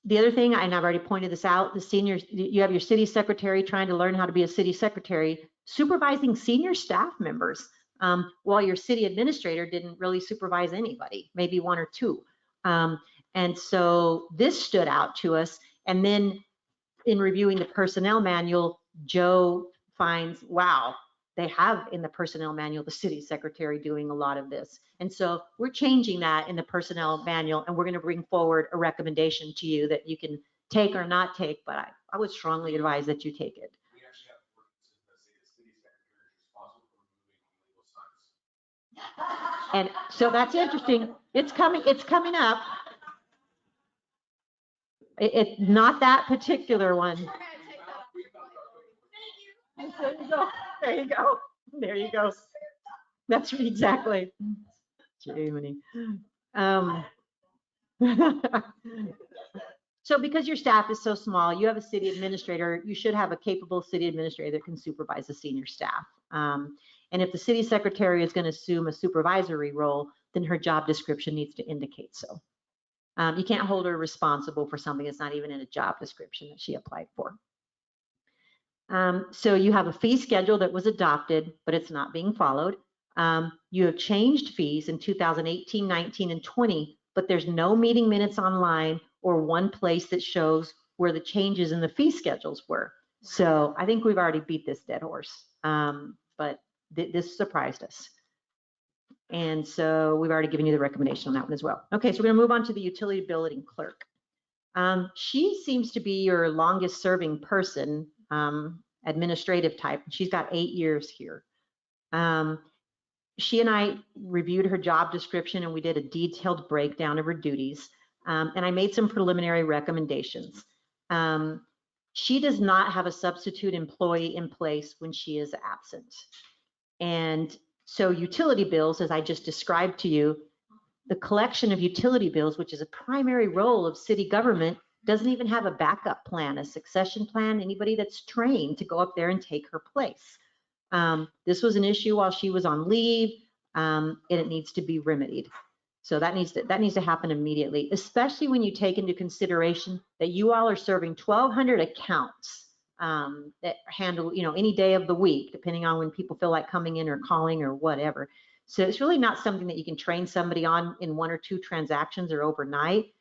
The other thing, and I've already pointed this out, the seniors, you have your city secretary trying to learn how to be a city secretary, supervising senior staff members, while your city administrator didn't really supervise anybody, maybe 1 or 2. And so this stood out to us. And then in reviewing the personnel manual, Joe finds, wow, they have in the personnel manual, the city secretary doing a lot of this. And so we're changing that in the personnel manual, and we're going to bring forward a recommendation to you that you can take or not take, but I would strongly advise that you take it. We actually have to work the city secretary is responsible for removing illegal signs. And so that's interesting. It's coming up. Not that particular one. There you go. There you go. There you go. That's exactly. Jiminy. So because your staff is so small, you have a city administrator, you should have a capable city administrator that can supervise the senior staff. And if the city secretary is going to assume a supervisory role, then her job description needs to indicate so. You can't hold her responsible for something that's not even in a job description that she applied for. So you have a fee schedule that was adopted, but it's not being followed. You have changed fees in 2018, 19, and 20, but there's no meeting minutes online or one place that shows where the changes in the fee schedules were. So I think we've already beat this dead horse, but this surprised us. And so we've already given you the recommendation on that one as well. Okay, so we're gonna move on to the utility billing clerk. She seems to be your longest serving person, administrative type. She's got 8 years here. She and I reviewed her job description and we did a detailed breakdown of her duties. And I made some preliminary recommendations. She does not have a substitute employee in place when she is absent. And so utility bills, as I just described to you, the collection of utility bills, which is a primary role of city government, doesn't even have a backup plan, a succession plan, anybody that's trained to go up there and take her place. This was an issue while she was on leave, and it needs to be remedied. So that needs to happen immediately, especially when you take into consideration that you all are serving 1,200 accounts that handle, any day of the week, depending on when people feel like coming in or calling or whatever. So it's really not something that you can train somebody on in 1 or 2 transactions or overnight.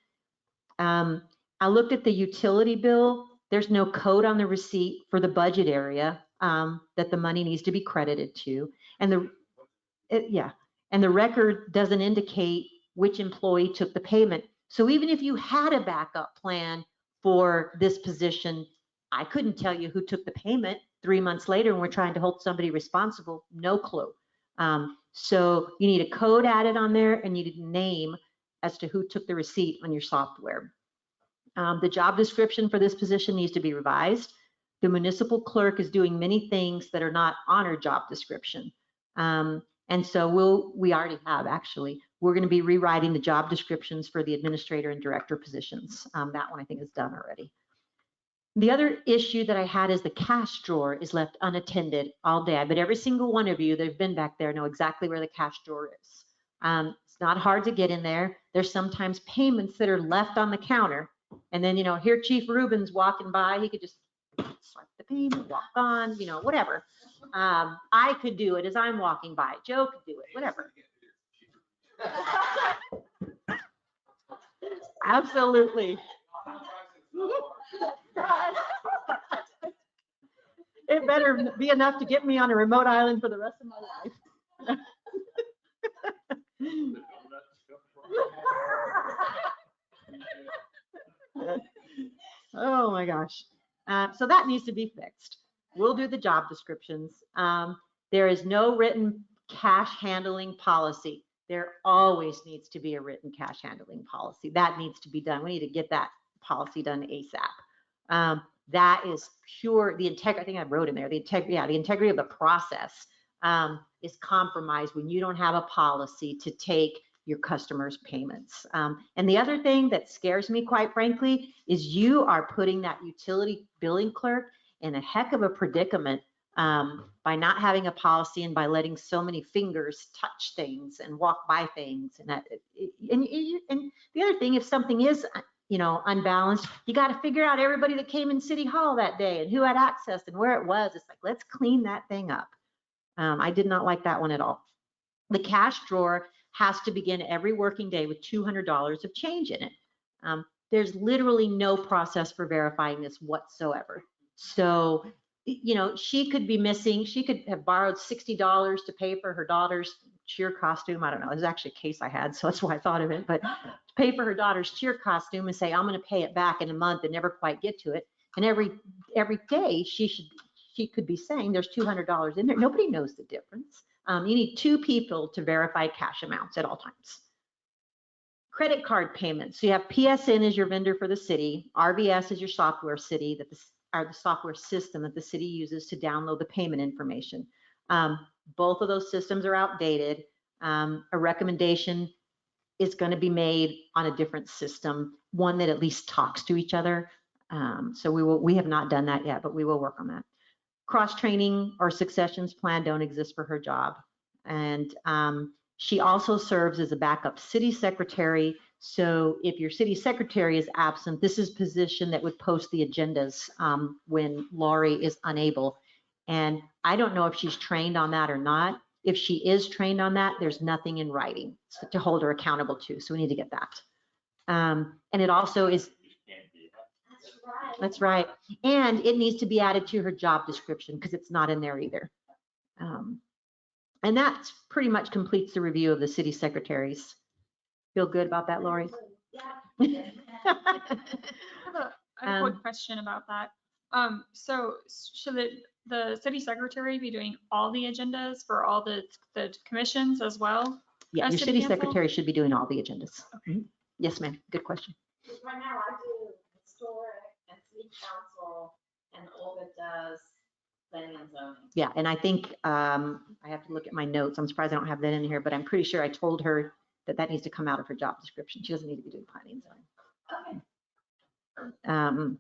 I looked at the utility bill. There's no code on the receipt for the budget area that the money needs to be credited to. And the record doesn't indicate which employee took the payment. So even if you had a backup plan for this position, I couldn't tell you who took the payment 3 months later when we're trying to hold somebody responsible, no clue. So you need a code added on there and you need a name as to who took the receipt on your software. The job description for this position needs to be revised. The municipal clerk is doing many things that are not on her job description. And so we already have actually, we're going to be rewriting the job descriptions for the administrator and director positions. That one I think is done already. The other issue that I had is the cash drawer is left unattended all day. But every single one of you that have been back there know exactly where the cash drawer is. It's not hard to get in there. There's sometimes payments that are left on the counter. And then, here Chief Rubin's walking by, he could just swipe the payment, walk on, whatever. I could do it as I'm walking by. Joe could do it, whatever. Absolutely. It better be enough to get me on a remote island for the rest of my life. Oh my gosh. So that needs to be fixed. We'll do the job descriptions. There is no written cash handling policy. There always needs to be a written cash handling policy. That needs to be done. We need to get that policy done ASAP. That is pure, the integrity, I think I wrote in there, the integrity of the process is compromised when you don't have a policy to take your customers' payments. And the other thing that scares me, quite frankly, is you are putting that utility billing clerk in a heck of a predicament by not having a policy and by letting so many fingers touch things and walk by things. And the other thing, if something is unbalanced, you got to figure out everybody that came in City Hall that day and who had access and where it was. It's like, let's clean that thing up. I did not like that one at all. The cash drawer has to begin every working day with $200 of change in it. There's literally no process for verifying this whatsoever. So you know, she could be missing, she could have borrowed $60 to pay for her daughter's cheer costume. I don't know. It was actually a case I had, so that's why I thought of it. But pay for her daughter's cheer costume and say, I'm going to pay it back in a month and never quite get to it. And every day she could be saying there's $200 in there. Nobody knows the difference. You need 2 people to verify cash amounts at all times. Credit card payments. So you have PSN as your vendor for the city. RVS is your software the software system that the city uses to download the payment information. Both of those systems are outdated. A recommendation is going to be made on a different system, one that at least talks to each other. So we have not done that yet, but we will work on that. Cross-training or successions plan don't exist for her job. And she also serves as a backup city secretary. So if your city secretary is absent, this is a position that would post the agendas when Lori is unable. And I don't know if she's trained on that or not. If she is trained on that, there's nothing in writing to hold her accountable to. So we need to get that. And it also is, that's right. And it needs to be added to her job description because it's not in there either. And that pretty much completes the review of the city secretaries. Feel good about that, Lori? I have a quick question about that. So should the city secretary be doing all the agendas for all the commissions as well? Yeah, as your city city council? secretary should be doing all the agendas. Okay. Yes, ma'am. Good question. Right now, I do historic and city council, and Olga does planning and zoning. Yeah, and I think I have to look at my notes. I'm surprised I don't have that in here, but I'm pretty sure I told her that needs to come out of her job description. She doesn't need to be doing planning and zoning.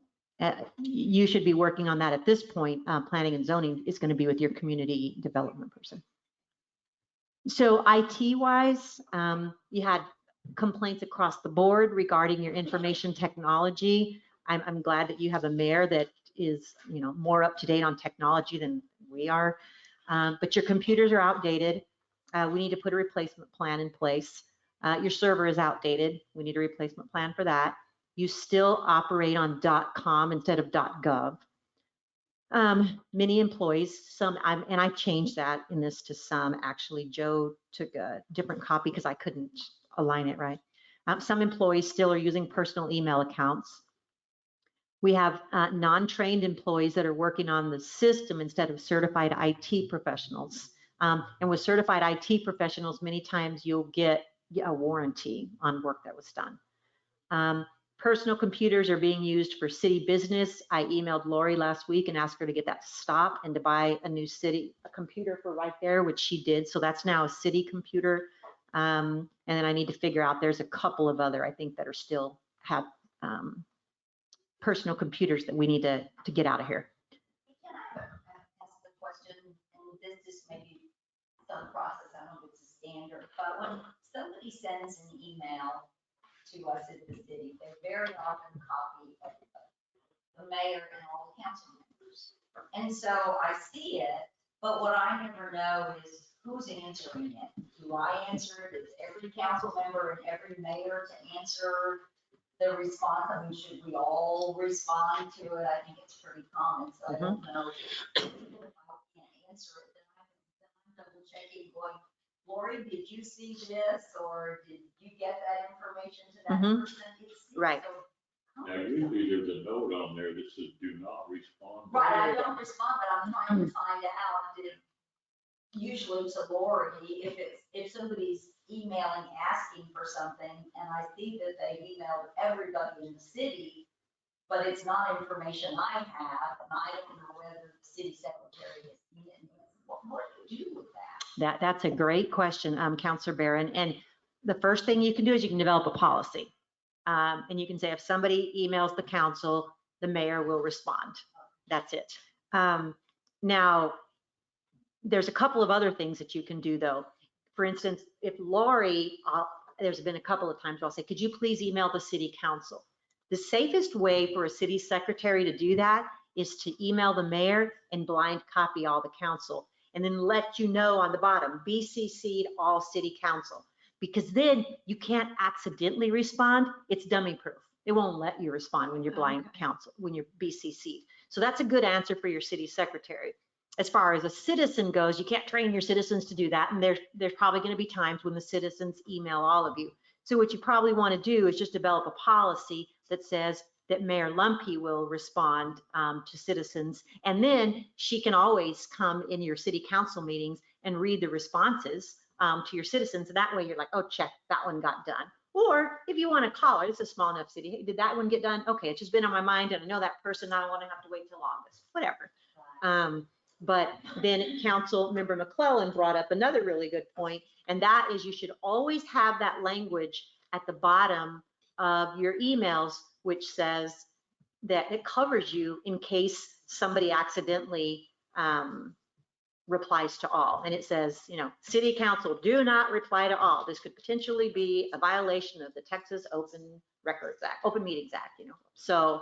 Okay. You should be working on that at this point. Planning and zoning is going to be with your community development person. So IT wise, you had complaints across the board regarding your information technology. I'm glad that you have a mayor that is, you know, more up to date on technology than we are. But your computers are outdated. We need to put a replacement plan in place. Your server is outdated. We need a replacement plan for that. You still operate on .com instead of .gov. Many employees, and I changed that in this to some. Actually, Joe took a different copy because I couldn't align it right. Some employees still are using personal email accounts. We have non-trained employees that are working on the system instead of certified IT professionals. And with certified IT professionals, many times you'll get a warranty on work that was done. Personal computers are being used for city business. I emailed Lori last week and asked her to get that stopped and to buy a new computer for right there, which she did. So that's now a city computer. And then I need to figure out, there's a couple of other, I think, that are still have personal computers that we need to get out of here. Can I ask the question, and this may be some process, I don't know if it's a standard, but when somebody sends an email to us at the city, they very often copy the mayor and all the council members. And so I see it, but what I never know is who's answering it. Do I answer it? Is every council member and every mayor to answer the response? I mean, should we all respond to it? I think it's pretty common, so I don't know. If I can't answer it, then I'm double checking, going, Lori, did you see this, or did you get that information to that person? Right. So, Now, usually there's a note on there that says do not respond. right, I don't respond, but I'm trying to find out, usually to Lori, if somebody's emailing, asking for something, and I see that they emailed everybody in the city, but it's not information I have, and I don't know whether the city secretary has seen it. What do you do with that? That's a great question, Councilor Barron. And the first thing you can do is you can develop a policy. And you can say, if somebody emails the council, the mayor will respond. That's it. Now, there's a couple of other things that you can do though. For instance, if Lori, there's been a couple of times where I'll say, could you please email the city council? The safest way for a city secretary to do that is to email the mayor and blind copy all the council, and then let you know on the bottom, BCC'd all city council, because then you can't accidentally respond. It's dummy proof. It won't let you respond when you're blind council, when you're BCC'd. So that's a good answer for your city secretary. As far as a citizen goes, you can't train your citizens to do that. And there's probably going to be times when the citizens email all of you. So what you probably want to do is just develop a policy that says that Mayor Lumpy will respond to citizens. And then she can always come in your city council meetings and read the responses to your citizens. And that way you're like, oh, check, that one got done. Or if you want to call her, it's a small enough city. Hey, did that one get done? Okay, it's just been on my mind and I know that person, I don't want to have to wait till August, whatever. But then Council Member McClellan brought up another really good point, and that is you should always have that language at the bottom of your emails, which says that it covers you in case somebody accidentally replies to all. And it says, you know, City Council, do not reply to all. This could potentially be a violation of the Texas Open Records Act, Open Meetings Act, you know. So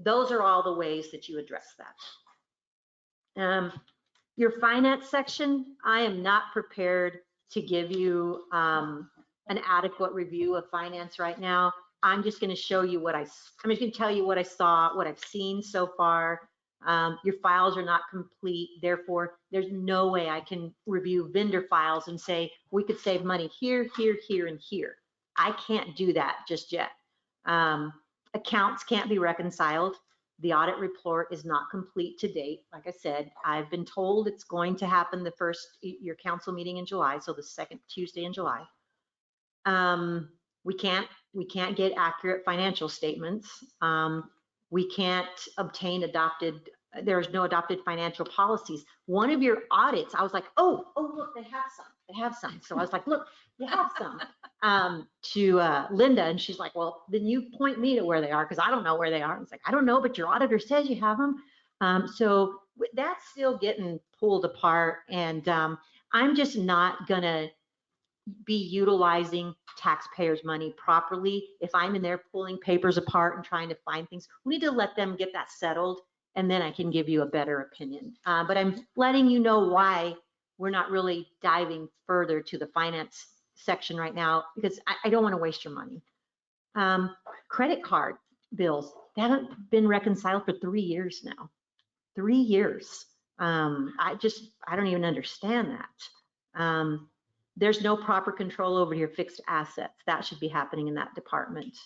those are all the ways that you address that. Your finance section, I am not prepared to give you an adequate review of finance right now. I'm just going to show you I'm just going to tell you what I saw, what I've seen so far. Your files are not complete. Therefore, there's no way I can review vendor files and say, we could save money here, here, here, and here. I can't do that just yet. Accounts can't be reconciled. The audit report is not complete to date. Like I said, I've been told it's going to happen your council meeting in July, so the second Tuesday in July. We can't get accurate financial statements. We can't obtain there's no adopted financial policies. One of your audits, I was like, oh, look, they have some. So I was like, look, you have some, to Linda. And she's like, well, then you point me to where they are, because I don't know where they are. It's like, I don't know, but your auditor says you have them. So that's still getting pulled apart. And I'm just not gonna be utilizing taxpayers' money properly. If I'm in there pulling papers apart and trying to find things, we need to let them get that settled, and then I can give you a better opinion. But I'm letting you know why we're not really diving further to the finance section right now, because I don't want to waste your money. Credit card bills, they haven't been reconciled for 3 years now. 3 years. I don't even understand that. There's no proper control over your fixed assets. That should be happening in that department.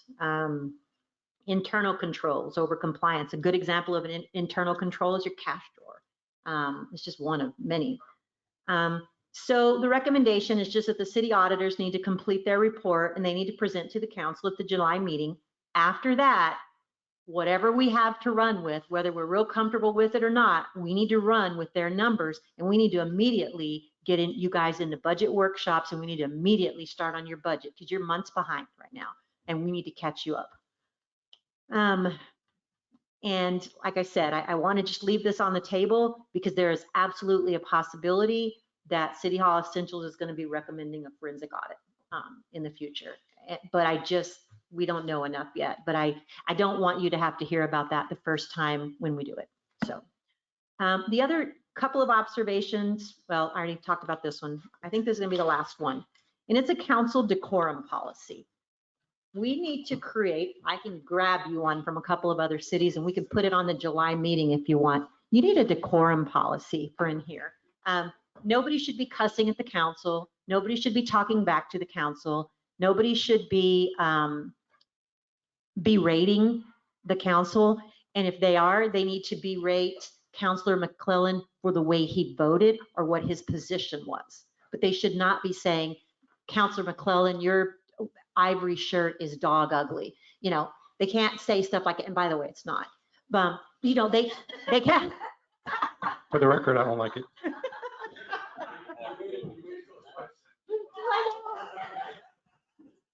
Internal controls over compliance. A good example of an internal control is your cash drawer. It's just one of many. So the recommendation is just that the city auditors need to complete their report and they need to present to the council at the July meeting. After that, whatever we have to run with, whether we're real comfortable with it or not, we need to run with their numbers, and we need to immediately get you guys into budget workshops, and we need to immediately start on your budget, because you're months behind right now and we need to catch you up. And like I said, I want to just leave this on the table because there is absolutely a possibility that City Hall Essentials is going to be recommending a forensic audit in the future. But we don't know enough yet. But I don't want you to have to hear about that the first time when we do it. So the other couple of observations, well, I already talked about this one. I think this is going to be the last one. And it's a council decorum policy. We need to create, I can grab you one from a couple of other cities and we can put it on the July meeting if you want. You need a decorum policy for in here. Nobody should be cussing at the council. Nobody should be talking back to the council. Nobody should be berating the council. And if they are, they need to berate Councilor McClellan for the way he voted or what his position was. But they should not be saying, Councilor McClellan, your ivory shirt is dog ugly. You know, they can't say stuff like it. And by the way, it's not. You know, they can't. For the record, I don't like it.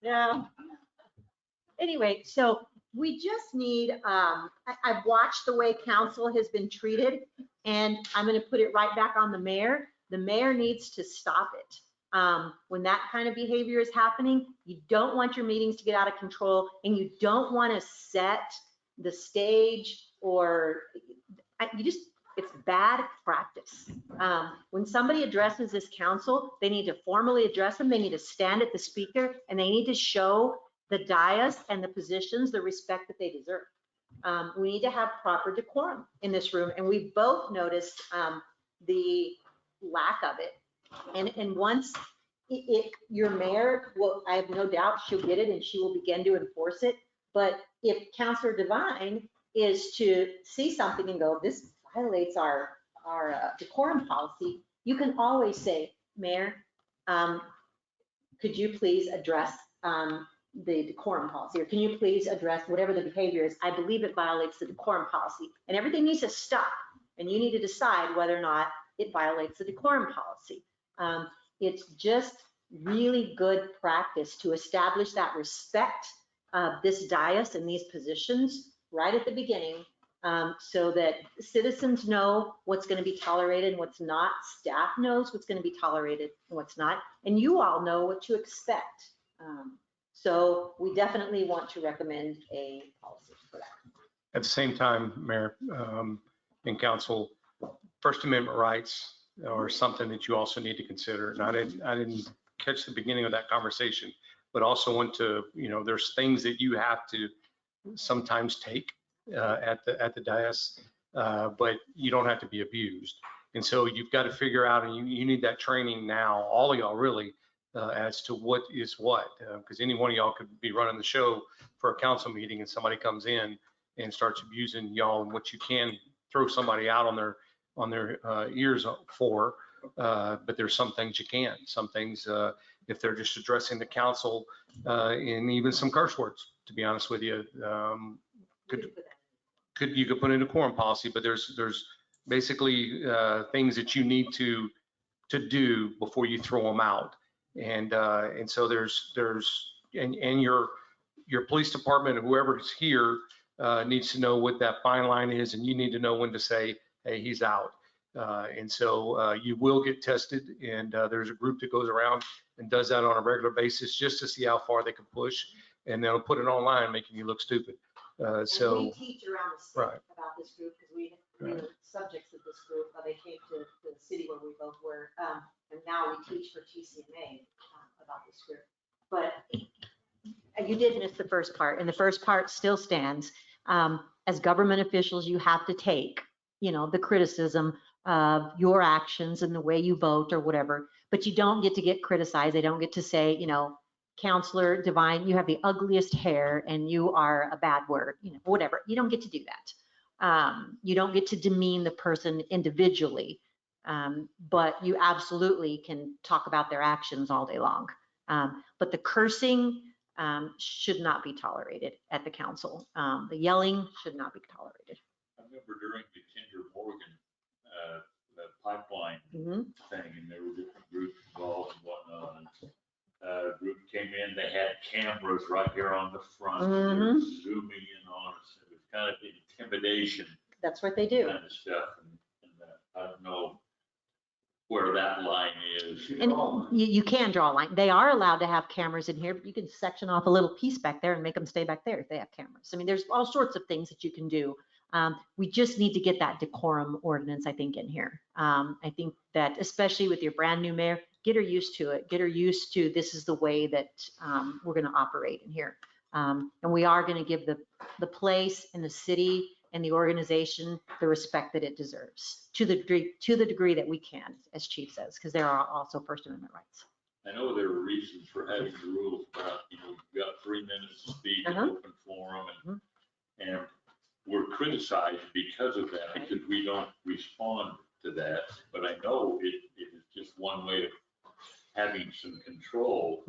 Yeah. Anyway, so we just need, I've watched the way council has been treated, and I'm going to put it right back on the mayor. The mayor needs to stop it. When that kind of behavior is happening, you don't want your meetings to get out of control, and you don't want to set the stage or it's bad practice. When somebody addresses this council, they need to formally address them. They need to stand at the speaker, and they need to show the dais and the positions the respect that they deserve. we need to have proper decorum in this room. And we both noticed the lack of it. And once your mayor, well, I have no doubt she'll get it and she will begin to enforce it. But if Counselor Devine is to see something and go, this violates our decorum policy, you can always say, Mayor, could you please address the decorum policy? Or can you please address whatever the behavior is? I believe it violates the decorum policy. And everything needs to stop. And you need to decide whether or not it violates the decorum policy. It's just really good practice to establish that respect of this dais and these positions right at the beginning, so that citizens know what's going to be tolerated and what's not. Staff knows what's going to be tolerated and what's not, and you all know what to expect. So we definitely want to recommend a policy for that. At the same time, Mayor and Council, First Amendment rights are something that you also need to consider. And I didn't catch the beginning of that conversation, but also want to, there's things that you have to sometimes take at the dais, but you don't have to be abused. And so you've got to figure out, and you need that training now, all of y'all really, as to what is what, because any one of y'all could be running the show for a council meeting and somebody comes in and starts abusing y'all, and what you can throw somebody out on their ears for, but there's some things you can't. Some things, if they're just addressing the council, and even some curse words, to be honest with you, you could put in a quorum policy, but there's basically things that you need to do before you throw them out. And so there's your police department, whoever's here, needs to know what that fine line is, and you need to know when to say, hey, he's out. And so you will get tested, and there's a group that goes around and does that on a regular basis just to see how far they can push, and they'll put it online making you look stupid. So we teach around the state right. about this group because we were subjects of this group. They came to the city where we both were, and now we teach for TCMA about this group. But you did miss the first part, and the first part still stands. As government officials, you have to take, the criticism of your actions and the way you vote or whatever, but you don't get to get criticized. They don't get to say, Counselor Devine, you have the ugliest hair and you are a bad word, whatever. You don't get to do that. You don't get to demean the person individually, but you absolutely can talk about their actions all day long. But the cursing should not be tolerated at the council. The yelling should not be tolerated. I remember during the Kinder Morgan the pipeline thing, and there were different groups involved and whatnot. And group came in, they had cameras right here on the front, and they were zooming in on us. It was kind of intimidation. That's what they do. Kind of stuff, and I don't know where that line is. And you can draw a line. They are allowed to have cameras in here, but you can section off a little piece back there and make them stay back there if they have cameras. I mean, there's all sorts of things that you can do. We just need to get that decorum ordinance, I think, in here. I think that especially with your brand new mayor, get her used to it. Get her used to this is the way that we're going to operate in here. And we are going to give the place and the city and the organization the respect that it deserves to the degree that we can, as Chief says, because there are also First Amendment rights. I know there are reasons for having the rules about, you've got 3 minutes to speak in open forum, and we're criticized because of that, because we don't respond to that. But I know it is just one way of having some control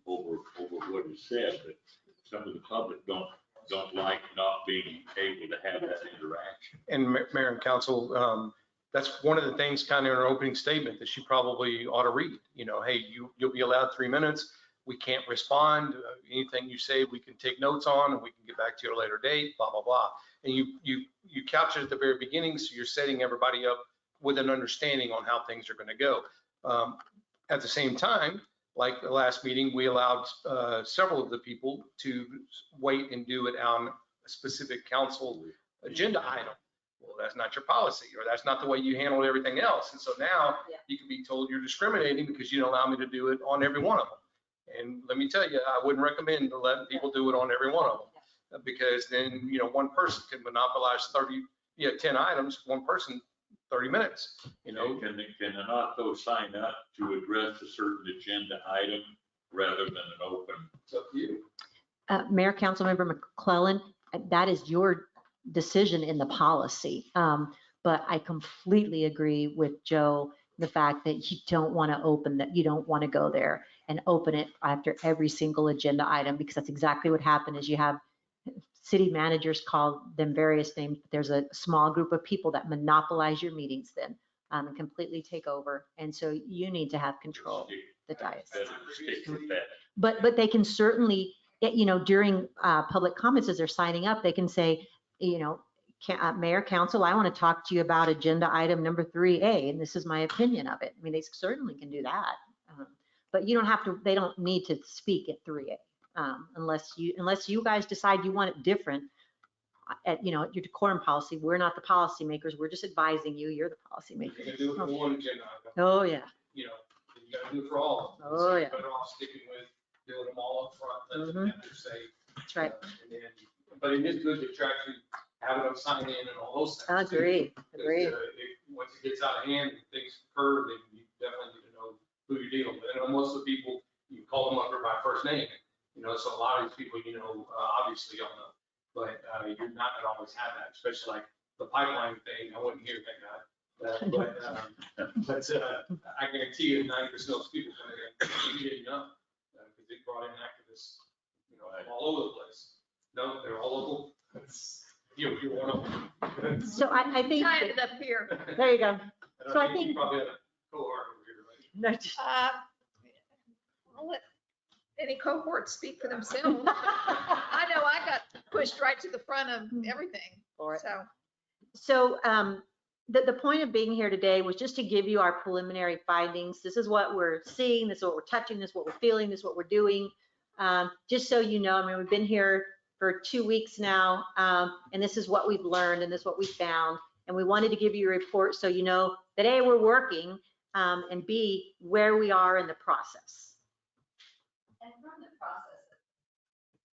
over what is said, but some of the public don't like not being able to have that interaction. And Mayor and Council, that's one of the things kind of in our opening statement that she probably ought to read. Hey, you'll be allowed 3 minutes. We can't respond. Anything you say, we can take notes on, and we can get back to you at a later date, blah, blah, blah. And you captured at the very beginning, so you're setting everybody up with an understanding on how things are going to go. At the same time, like the last meeting, we allowed several of the people to wait and do it on a specific council agenda item. Well, that's not your policy, or that's not the way you handled everything else. And so now you can be told you're discriminating because you don't allow me to do it on every one of them. And let me tell you, I wouldn't recommend letting people do it on every one of them. because then, one person can monopolize 10 items, one person, 30 minutes, Can an auto sign up to address a certain agenda item rather than an open? It's up to you. Mayor, Councilmember McClellan, that is your decision in the policy. But I completely agree with Joe, the fact that you don't want to open that, you don't want to go there and open it after every single agenda item, because that's exactly what happened is you have city managers call them various names. There's a small group of people that monopolize your meetings then and completely take over. And so you need to have control the dais. Stick with that. But they can certainly, during public comments as they're signing up, they can say, Mayor, Council, I want to talk to you about agenda item number 3A, and this is my opinion of it. I mean, they certainly can do that. But you don't have to, they don't need to speak at 3A unless you guys decide you want it different. At your decorum policy, we're not the policymakers. We're just advising you. You're the You policymaker. can do it for one agenda item. Oh, yeah. You gotta do it for all of them. Oh, So yeah. you're better off sticking with doing them all up front, let the vendor say. That's right. And then, but it is good that you're actually having them sign in and all those things. too. Agree. Because, once it gets out of hand and things occur, then you definitely need to know who you're dealing with. And most of the people, you call them up by first name. So a lot of these people, obviously don't know. But you're not gonna always have that, especially like the pipeline thing. I wouldn't hear that guy. But I guarantee you 90% of those people coming in, you didn't know. Because they brought in activists, from all over the place. No, they're all local. You're one of them. So I think, Tied it up here. there you go. And So I you think- probably had a cohort over here, right? No, just- I'll let any cohort speak for themselves. I know I got pushed right to the front of everything, For it. so. So the point of being here today was just to give you our preliminary findings. This is what we're seeing, this is what we're touching, this is what we're feeling, this is what we're doing. Just so you know, I mean, we've been here for 2 weeks now, and this is what we've learned and this is what we found. And we wanted to give you a report so you know that A, we're working, and B, where we are in the process. And from the process of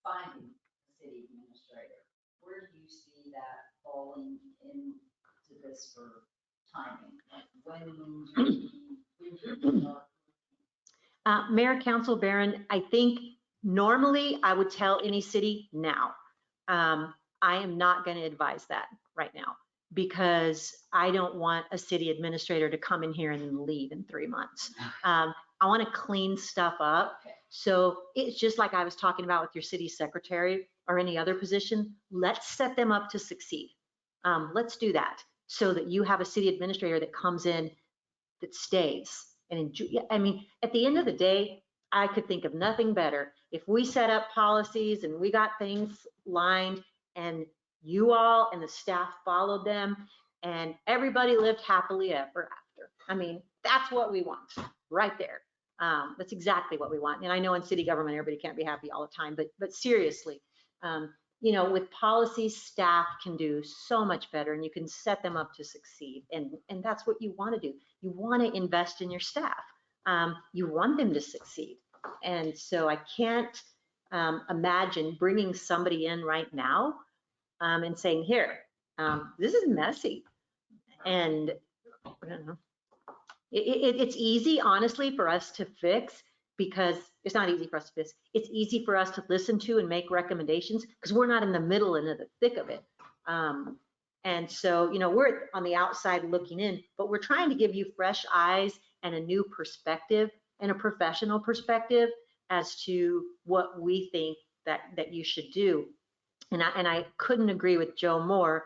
finding a city administrator, where do you see that falling into this for timing? Like when Mayor, Council, Barron, I think normally I would tell any city now. I am not going to advise that right now because I don't want a city administrator to come in here and then leave in 3 months. I want to clean stuff up. So it's just like I was talking about with your city secretary or any other position. Let's set them up to succeed. Let's do that so that you have a city administrator that comes in that stays. And I mean, at the end of the day, I could think of nothing better. If we set up policies and we got things lined and you all and the staff followed them and everybody lived happily ever after. I mean, that's what we want right there. That's exactly what we want. And I know in city government, everybody can't be happy all the time, but seriously, with policies, staff can do so much better and you can set them up to succeed. And that's what you want to do. You want to invest in your staff. You want them to succeed. And so I can't imagine bringing somebody in right now and saying, here, this is messy. And I don't know. It's easy, honestly, for us to fix because it's not easy for us to fix. It's easy for us to listen to and make recommendations because we're not in the middle and in the thick of it. And so, we're on the outside looking in, but we're trying to give you fresh eyes and a new perspective and a professional perspective as to what we think that you should do. And I couldn't agree with Joe more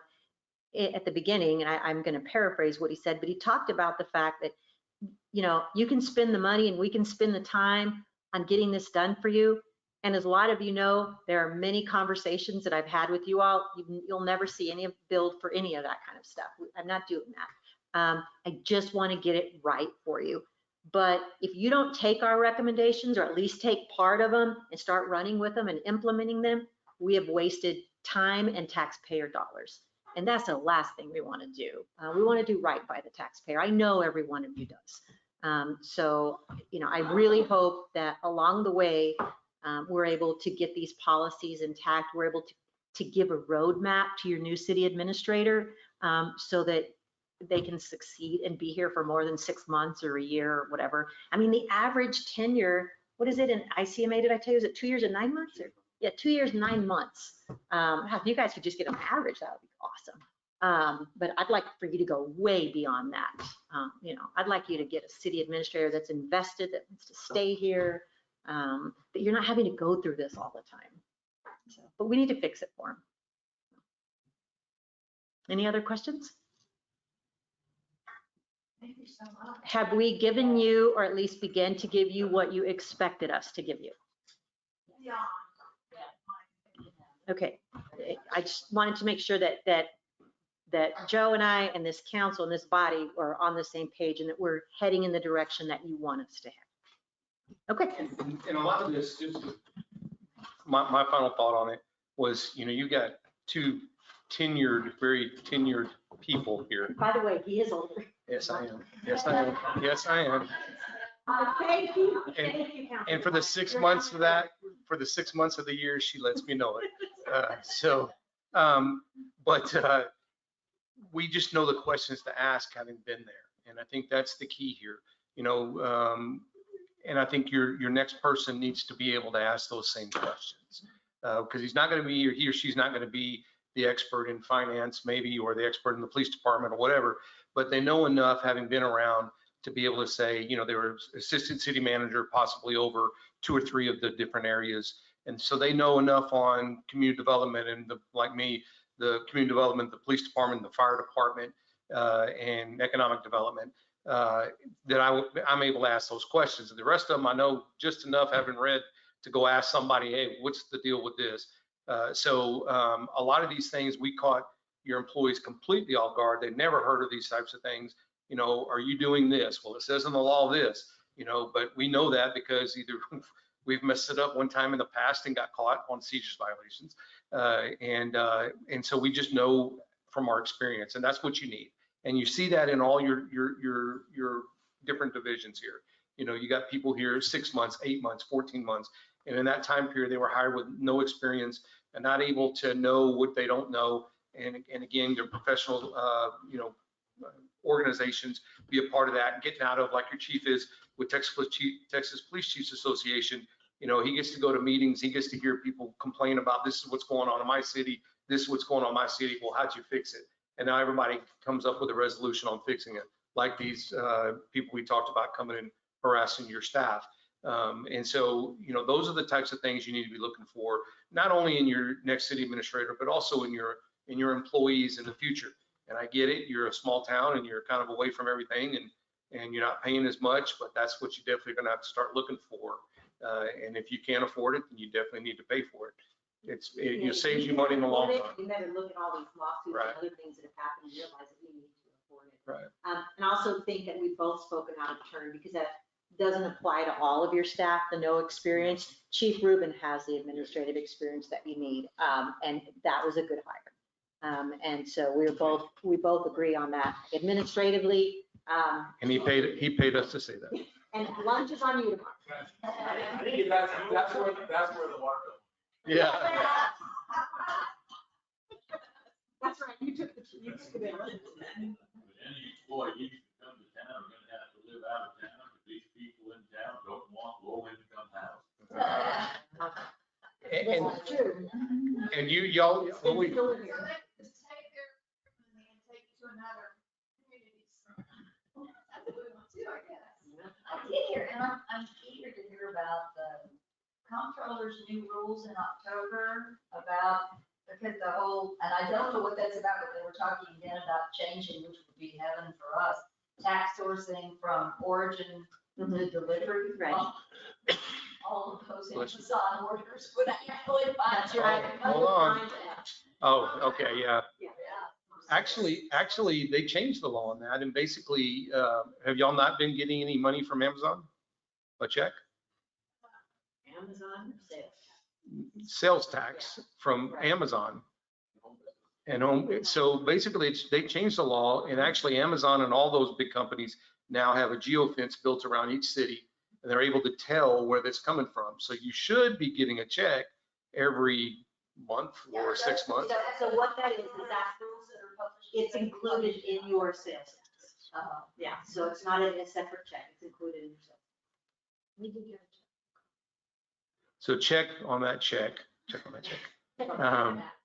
at the beginning, and I'm going to paraphrase what he said, but he talked about the fact that, you can spend the money and we can spend the time on getting this done for you. And as a lot of you know, there are many conversations that I've had with you all. You'll never see any build for any of that kind of stuff. I'm not doing that. I just want to get it right for you. But if you don't take our recommendations or at least take part of them and start running with them and implementing them, we have wasted time and taxpayer dollars. And that's the last thing we want to do. We want to do right by the taxpayer. I know every one of you does. So, I really hope that along the way, we're able to get these policies intact. We're able to to give a roadmap to your new city administrator so that they can succeed and be here for more than 6 months or a year or whatever. I mean, the average tenure, what is it in ICMA, did I tell you, is it 2 years and 9 months? Or, yeah, 2 years, 9 months. If you guys could just get an average, that would be awesome. But I'd like for you to go way beyond that. I'd like you to get a city administrator that's invested, that wants to stay here, that you're not having to go through this all the time. So, but we need to fix it for them. Any other questions? Thank you so much. Have we given you, or at least begin to give you, what you expected us to give you? Yeah. Okay, I just wanted to make sure that Joe and I and this council and this body are on the same page and that we're heading in the direction that you want us to have. Okay. And a lot of this, just my final thought on it was, you got two very tenured people here. By the way, he is older. Yes, I am. Yes, I am. Yes, I am. Thank you. Thank you, Councilman. And for the 6 months of that, for the 6 months of the year, she lets me know it. But we just know the questions to ask having been there. And I think that's the key here, and I think your next person needs to be able to ask those same questions because he's not going to be, or he or she's not going to be the expert in finance maybe, or the expert in the police department or whatever, but they know enough having been around to be able to say, they were assistant city manager, possibly over 2 or 3 of the different areas. And so they know enough on community development and like me, the community development, the police department, the fire department, and economic development, that I'm able to ask those questions. And the rest of them, I know just enough, having read, to go ask somebody, hey, what's the deal with this? So a lot of these things, we caught your employees completely off guard. They'd never heard of these types of things. Are you doing this? Well, it says in the law this, but we know that because either we've messed it up one time in the past and got caught on CJIS violations. And so we just know from our experience, and that's what you need. And you see that in all your different divisions here. You got people here 6 months, 8 months, 14 months. And in that time period, they were hired with no experience and not able to know what they don't know. And again, their professional, organizations be a part of that, and getting out of, like your chief is with Texas Police Chiefs Association. He gets to go to meetings. He gets to hear people complain about, this is what's going on in my city. This is what's going on in my city. Well, how'd you fix it? And now everybody comes up with a resolution on fixing it. Like these people we talked about coming and harassing your staff. And so, those are the types of things you need to be looking for, not only in your next city administrator, but also in your employees in the future. And I get it, you're a small town and you're kind of away from everything and you're not paying as much, but that's what you definitely gonna have to start looking for. And if you can't afford it, then you definitely need to pay for it. It saves you money in the long run. You better look at all these lawsuits Right. and other things that have happened and realize that we need to afford it. Right. And I also think that we've both spoken out of turn because that doesn't apply to all of your staff, the no experience. Chief Rubin has the administrative experience that you need, and that was a good hire. And so we both agree on that administratively. And he paid us to say that. And lunch is on you tomorrow. I think that's where the water bill. Yeah. That's right, you took the bill. But any employees that come to town are gonna have to live out of town, because these people in town don't want low-income housing. And y'all, when we, So they just take their money and take it to another community. That's what we want to do, I guess. I did hear, and I'm eager to hear about the comptroller's new rules in October about, because the whole, and I don't know what that's about, but they were talking again about changing, which would be heaven for us, tax sourcing from origin to delivery. Right. All of those Amazon orders would actually find. That's right. Hold on. Oh, okay, yeah. Yeah. Actually, they changed the law on that, and basically, have y'all not been getting any money from Amazon? A check? Amazon sales. Sales tax from Amazon. And so basically, they changed the law, and actually Amazon and all those big companies now have a geofence built around each city, and they're able to tell where that's coming from. So you should be getting a check every month or 6 months. So what that is that it's included in your sales tax. Yeah, so it's not in a separate check, it's included in your sales. We did get a So check on that check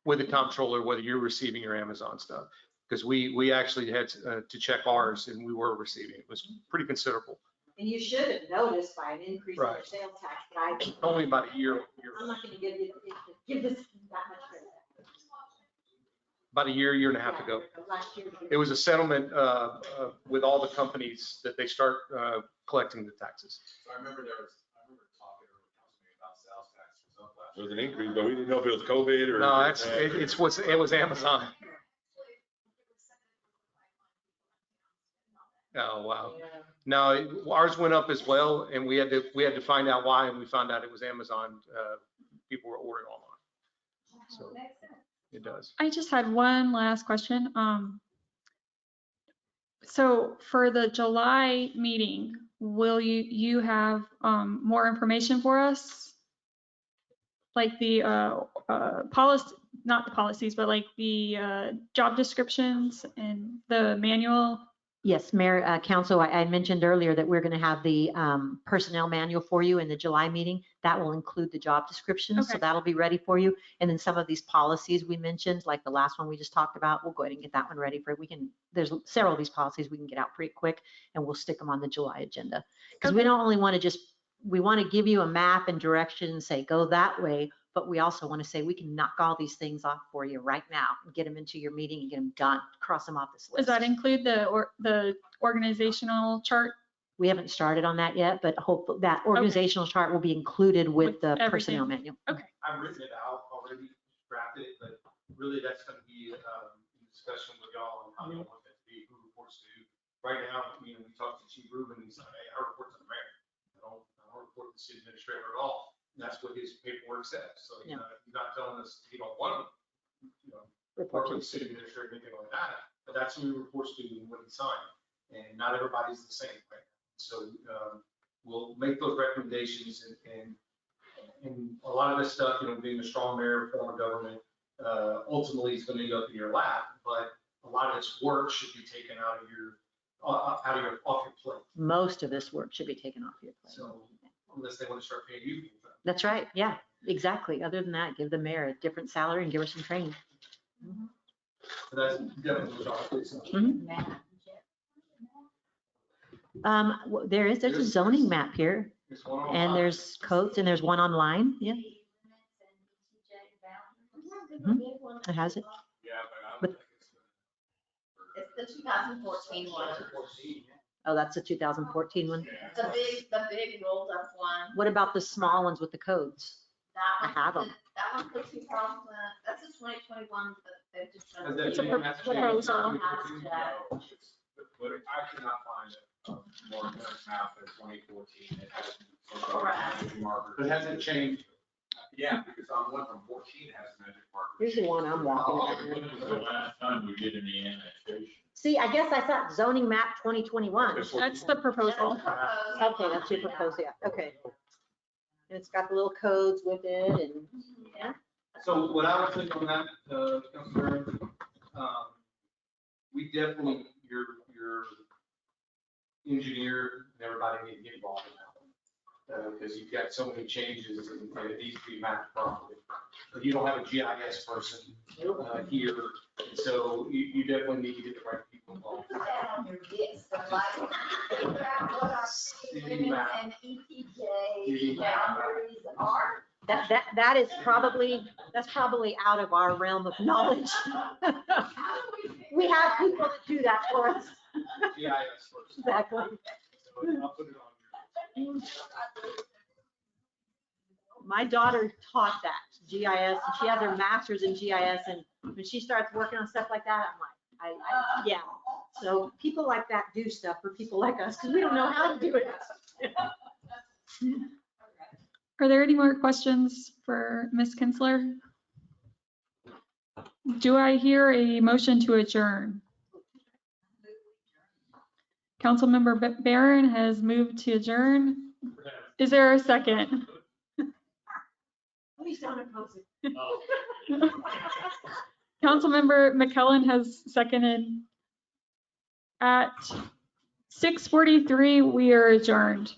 with the comptroller, whether you're receiving your Amazon stuff. Because we actually had to check ours and we were receiving. It was pretty considerable. And you should have noticed by an increase in your Right. sales tax, but Only about a year, I'm not gonna give this that much credit. about a year and a half ago. Last year. It was a settlement with all the companies that they start collecting the taxes. So I remember talking to the council about sales tax was up last There was year. an increase, but we didn't know if it was COVID or. No, it was Amazon. Oh, wow. No, ours went up as well, and we had to find out why, and we found out it was Amazon. People were ordering online. So it does. I just had one last question. So for the July meeting, will you have more information for us? Like the policy, not the policies, but like the job descriptions and the manual? Yes, Mayor, Council, I mentioned earlier that we're going to have the personnel manual for you in the July meeting. That will include the job descriptions, so Okay. that'll be ready for you. And then some of these policies we mentioned, like the last one we just talked about, we'll go ahead and get that one ready for, there's several of these policies we can get out pretty quick, and we'll stick them on the July agenda. Because we don't only want to we want to give you a map and direction and say, go that way, but we also want to say, we can knock all these things off for you right now and get them into your meeting and get them done, cross them off this list. Does that include the organizational chart? We haven't started on that yet, but hopefully that organizational chart will be included with the personnel manual. I've written it out already, drafted it, but really that's going to be a discussion with y'all on how you want that to be, who reports to. Right now, we talked to Chief Rubin, he's like, hey, I report to the mayor. I don't report to the city administrator at all. And that's what his paperwork says. So he's not telling us he don't want to, report to the city administrator or anything like that. But that's who he reports to and what he signed. And not everybody's the same, right? So we'll make those recommendations and a lot of this stuff, being a strong mayor, form of government, ultimately is going to end up in your lap. But a lot of this work should be taken off your plate. Most of this work should be taken off your plate. So unless they want to start paying you. That's right. Yeah, exactly. Other than that, give the mayor a different salary and give her some training. So that's definitely what I'll do. There's a zoning map here, There's one and online. there's codes, and there's one online. Yeah, it has it. Yeah, but I don't think It's the 2014 one. Oh, that's a 2014 one. The big rolled up one. What about the small ones with the codes? I That have one's 'em. That one's the 2000, that's the 2021, but they've just. done- Has that It's a changed? That's changed. proposal. But I cannot find a more current map than 2014. It has some Correct. magic markers. But has it changed? Yeah, because on one from 14 has magic markers. Here's the one I'm walking. When was the last time we did any annexation? See, I guess I thought zoning map 2021. That's the proposal. Okay, that's your proposal, yeah, okay. And it's got the little codes with it and, yeah. So what I would think on that, Councilor, we definitely, your engineer and everybody need to get involved in that one. Because you've got so many changes and it needs to be mapped properly. But you don't have a GIS person here, and so you definitely need to get the right people involved. Put that on your list, but like, figure out what our city City limits map. and City ETJ map. boundaries are. That is probably, that's probably out of our realm of knowledge. How do We have people that do that for us. GIS person. Exactly. So I'll put it on your. My daughter taught that GIS, and she has her master's in GIS, and when she starts working on stuff like that, I'm like, yeah. So people like that do stuff for people like us, because we don't know how to do it. Are there any more questions for Ms. Kinsler? Do I hear a motion to adjourn? Councilmember Barron has moved to adjourn. Is there a second? Please don't oppose it. Councilmember McKellen has seconded. At 6:43, we are adjourned.